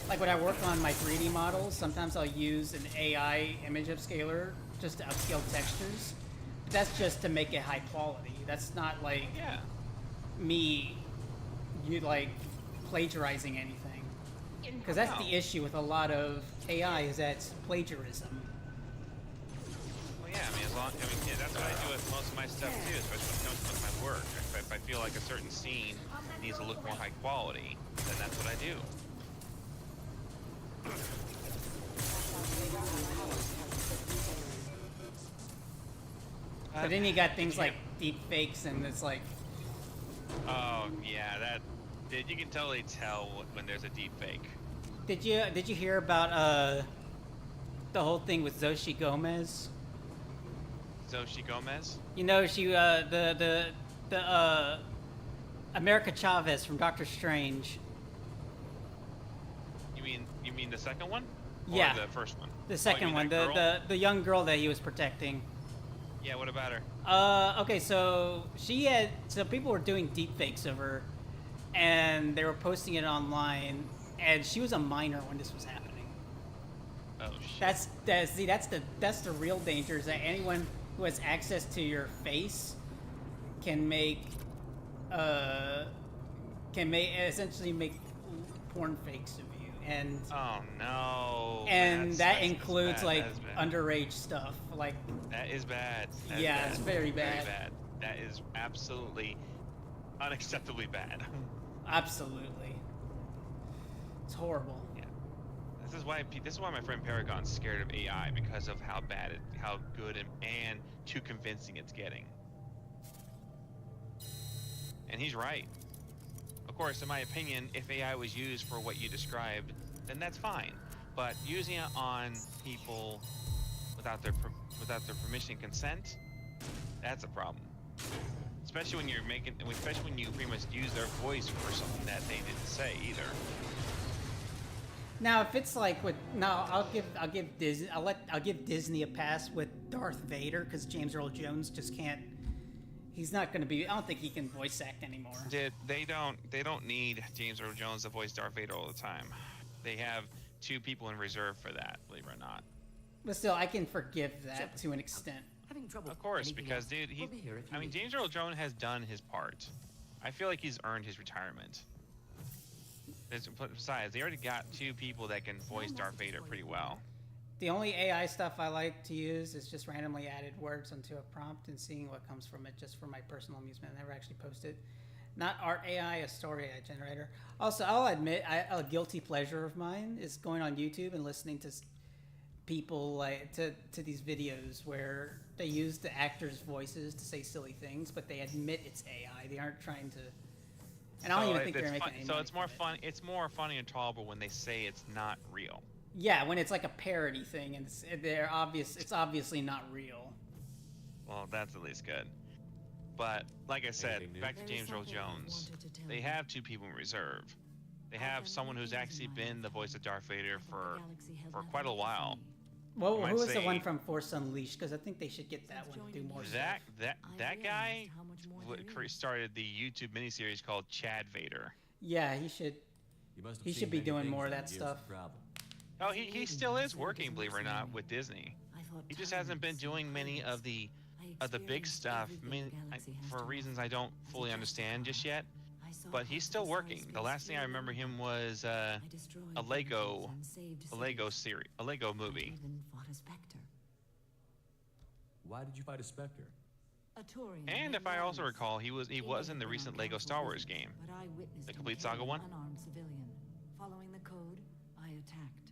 Like when I work on my 3D models, sometimes I'll use an AI image upscaler just to upscale textures. But that's just to make it high quality. That's not like me, plagiarizing anything. Because that's the issue with a lot of AI is that it's plagiarism. Well, yeah, I mean, that's what I do with most of my stuff too, especially when it comes to my work. If I feel like a certain scene needs to look more high quality, then that's what I do. But then you got things like deep fakes, and it's like, oh yeah, you can totally tell when there's a deep fake. Did you hear about the whole thing with Xochitl Gomez? Xochitl Gomez? You know, she the America Chavez from Doctor Strange. You mean the second one? Or yeah. The first one. The second one, the young girl that he was protecting. Yeah, what about her? Okay, so people were doing deepfakes of her, and they were posting it online, and she was a minor when this was happening. Oh shit. That's the real danger, is that anyone who has access to your face can essentially make porn fakes of you. And oh no! And that includes like underage stuff. Like that is bad. It's very bad. Very bad. That is absolutely unacceptably bad. Absolutely. It's horrible. Yeah. This is why my friend Paragon's scared of AI, because of how good and too convincing it's getting. And he's right. Of course, in my opinion, if AI was used for what you described, then that's fine. But using it on people without their permission and consent, that's a problem. Especially when when you pretty much use their voice for something that they didn't say either. Now, if it's like I'll give Disney a pass with Darth Vader, because James Earl Jones just can't. He's not going to be. I don't think he can voice act anymore. They don't need James Earl Jones to voice Darth Vader all the time. They have 2 people in reserve for that, believe it or not. But still, I can forgive that to an extent. Having trouble. Of course, because dude, James Earl Jones has done his part. I feel like he's earned his retirement. Besides, they already got 2 people that can voice Darth Vader pretty well. The only AI stuff I like to use is just randomly added words onto a prompt and seeing what comes from it, just for my personal amusement. I never actually post it. Not art AI, a story AI generator. Also, I'll admit, a guilty pleasure of mine is going on YouTube and listening to people to these videos where they use the actors' voices to say silly things, but they admit it's AI. They aren't trying to. And I don't even think they're making any money. So it's more fun. It's more funny and tolerable when they say it's not real. Yeah, when it's like a parody thing and it's obviously not real. Well, that's at least good. But like I said, back to James Earl Jones, they have 2 people in reserve. They have someone who's actually been the voice of Darth Vader for quite a while. Well, who was the one from Force Unleashed? Because I think they should get that one to do more stuff. That guy started the YouTube miniseries called Chad Vader. Yeah, he should. He should be doing more of that stuff. Oh, he still is working, believe it or not, with Disney. He just hasn't been doing many of the big stuff, for reasons I don't fully understand just yet. But he's still working. The last thing I remember him was a Lego movie. Why did you fight a Spectre? And if I also recall, he was in the recent Lego Star Wars game, the Complete Saga one. Following the code, I attacked.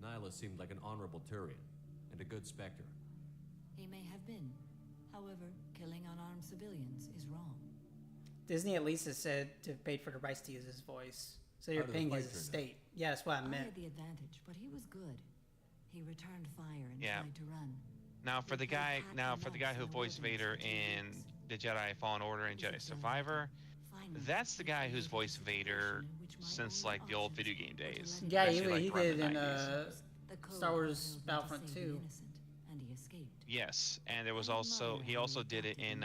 Nyla seemed like an honorable Turian and a good Spectre. He may have been. However, killing unarmed civilians is wrong. Disney at least has said to paid for the rights to use his voice. So you're How did the paying fight his turn out? estate. Yeah, that's what I I meant. had the advantage, but he was good. He returned fire and Yeah. tried to run. Now for the guy, who voiced Vader in the Jedi Fallen Order and Jedi Survivor, that's the guy who's voiced Vader since like the old video game days. Yeah, Especially, he like, around did the in 90s. Star Wars Battlefront 2. And he escaped. Yes, and there was also he also did it in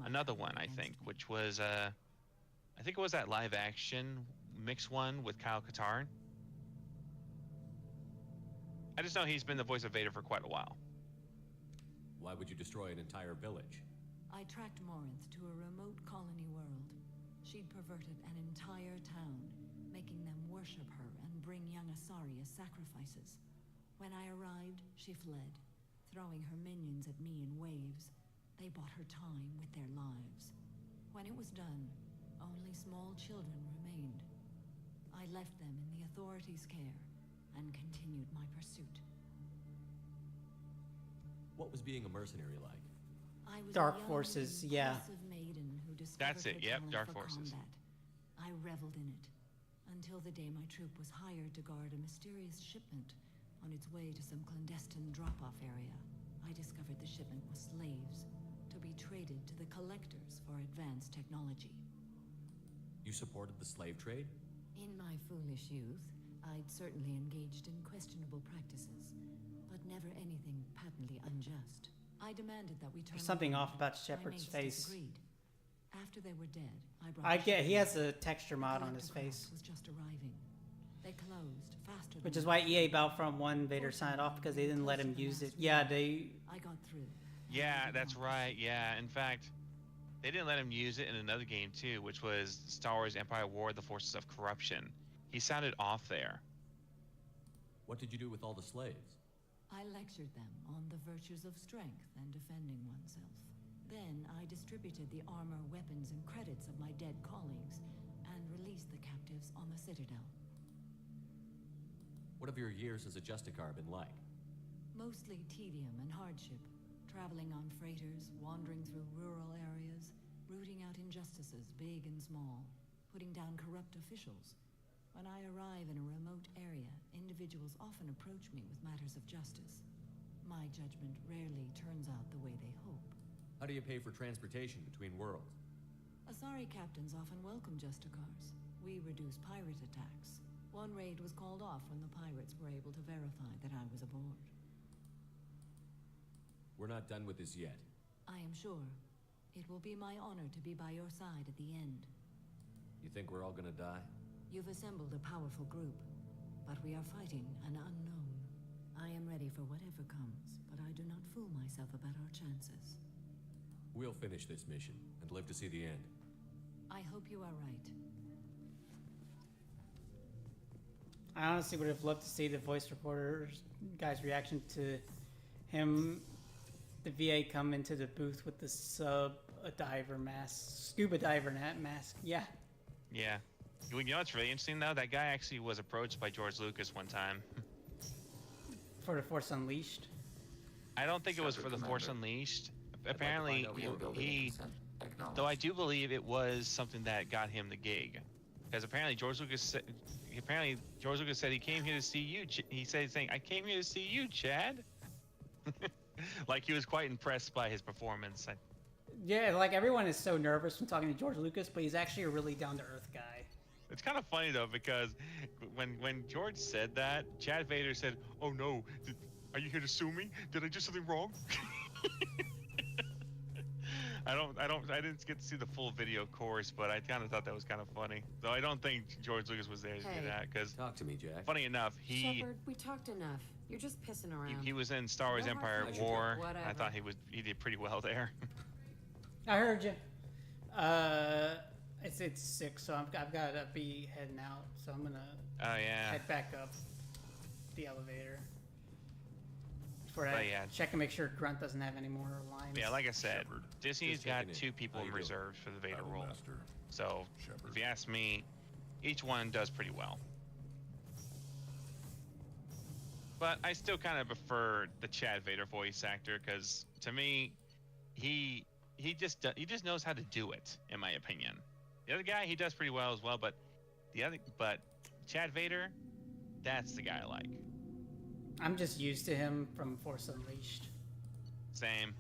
another one, I think, which was I think it was that live action mix one with Kyle Katarn. I just know he's been the voice of Vader for quite a while. Why would you destroy an entire village? I tracked Morinth to a remote colony world. She'd perverted an entire town, making them worship her and bring young Asari as sacrifices. When I arrived, she fled, throwing her minions at me in waves. They bought her time with their lives. When it was done, only small children remained. I left them in the authorities' care and continued my pursuit. What was being a mercenary like? I was Dark a young, Forces, yeah. impulsive maiden who discovered That's it, her yep, talent Dark for Forces. combat. I reveled in it until the day my troop was hired to guard a mysterious shipment on its way to some clandestine drop-off area. I discovered the shipment was slaves to be traded to the collectors for advanced technology. You supported the slave trade? In my foolish youth, I'd certainly engaged in questionable practices, but never anything patently unjust. I demanded that we turn. There's something away. off about My Shepard's mates face. disagreed. After they were dead, I brought. I the get he shipment. has a texture mod on his Collector face, craft was just arriving. They closed faster. which than is I why EA Battlefront 1 Vader signed off because they didn't let him use it. Yeah, they. I got through. Yeah, that's right. Yeah, in fact, they didn't let him use it in another game too, which was Star Wars Empire War: The Forces of Corruption. He sounded off there. What did you do with all the slaves? I lectured them on the virtues of strength and defending oneself. Then I distributed the armor, weapons, and credits of my dead colleagues and released the captives on the Citadel. What have your years as a Justicar been like? Mostly tedium and hardship, traveling on freighters, wandering through rural areas, rooting out injustices big and small, putting down corrupt officials. When I arrive in a remote area, individuals often approach me with matters of justice. My judgment rarely turns out the way they hope. How do you pay for transportation between worlds? Asari captains often welcome Justicars. We reduce pirate attacks. One raid was called off when the pirates were able to verify that I was aboard. We're not done with this yet. I am sure. It will be my honor to be by your side at the end. You think we're all gonna die? You've assembled a powerful group, but we are fighting an unknown. I am ready for whatever comes, but I do not fool myself about our chances. We'll finish this mission and live to see the end. I hope you are right. I honestly would have loved to see the voice recorder's guy's reaction to him, the VA come into the booth with the diver mask, scuba diver mask. Yeah. Yeah. You know what's really interesting though? That guy actually was approached by George Lucas one time. For the Force Unleashed. I don't think it was for the Force Unleashed. Apparently, though I do believe it was something that got him the gig, because apparently George Lucas said he came here to see you. He said, "I came here to see you, Chad." Like he was quite impressed by his performance. Yeah, like everyone is so nervous from talking to George Lucas, but he's actually a really down-to-earth guy. It's kind of funny though, because when George said that, Chad Vader said, "Oh no, are you here to sue me? Did I do something wrong?" I didn't get to see the full video course, but I kind of thought that was kind of funny. Though I don't think George Lucas was there to do that, because talk to me, Jack. Funny enough, Shepard, we talked enough. You're just pissing around. he was in Star Wars No Empire hard War. feelings. I thought he did pretty well there. I heard you. It's 6, so I've got to be heading out. So I'm gonna head back up the elevator. Before I check and make sure Grunt doesn't have any more lines. Yeah, like I said, Shepard. Disney's Just got checking in. 2 people How you doing? reserved for the Vader role. Battlemaster. So Shepard. if you ask me, each one does pretty well. But I still kind of prefer the Chad Vader voice actor, because to me, he just knows how to do it, in my opinion. The other guy, he does pretty well as well, but Chad Vader, that's the guy I like. I'm just used to him from Force Unleashed. Same.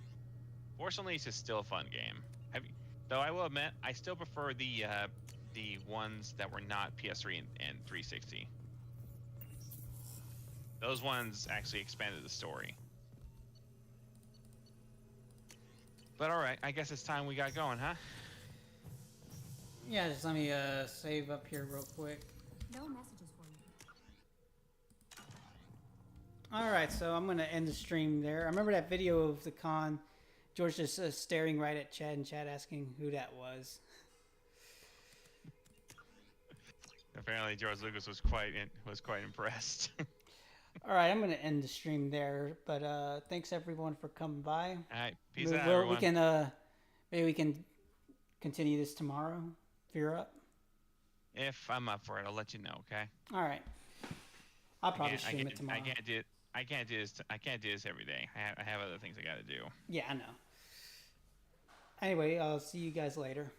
Force Unleashed is still a fun game. Though I will admit, I still prefer the ones that were not PS3 and 360. Those ones actually expanded the story. But alright, I guess it's time we got going, huh? Yeah, just let me save up here real quick. No messages for you. Alright, so I'm going to end the stream there. I remember that video of the con. George just staring right at Chad and Chad asking who that was. Apparently George Lucas was quite impressed. Alright, I'm going to end the stream there. But thanks everyone for coming by. Alright, peace out, everyone. Maybe we can continue this tomorrow if you're up. If I'm up for it, I'll let you know, okay? Alright. I'll probably stream it tomorrow. I can't do this every day. I have other things I got to do. Yeah, I know. Anyway, I'll see you guys later.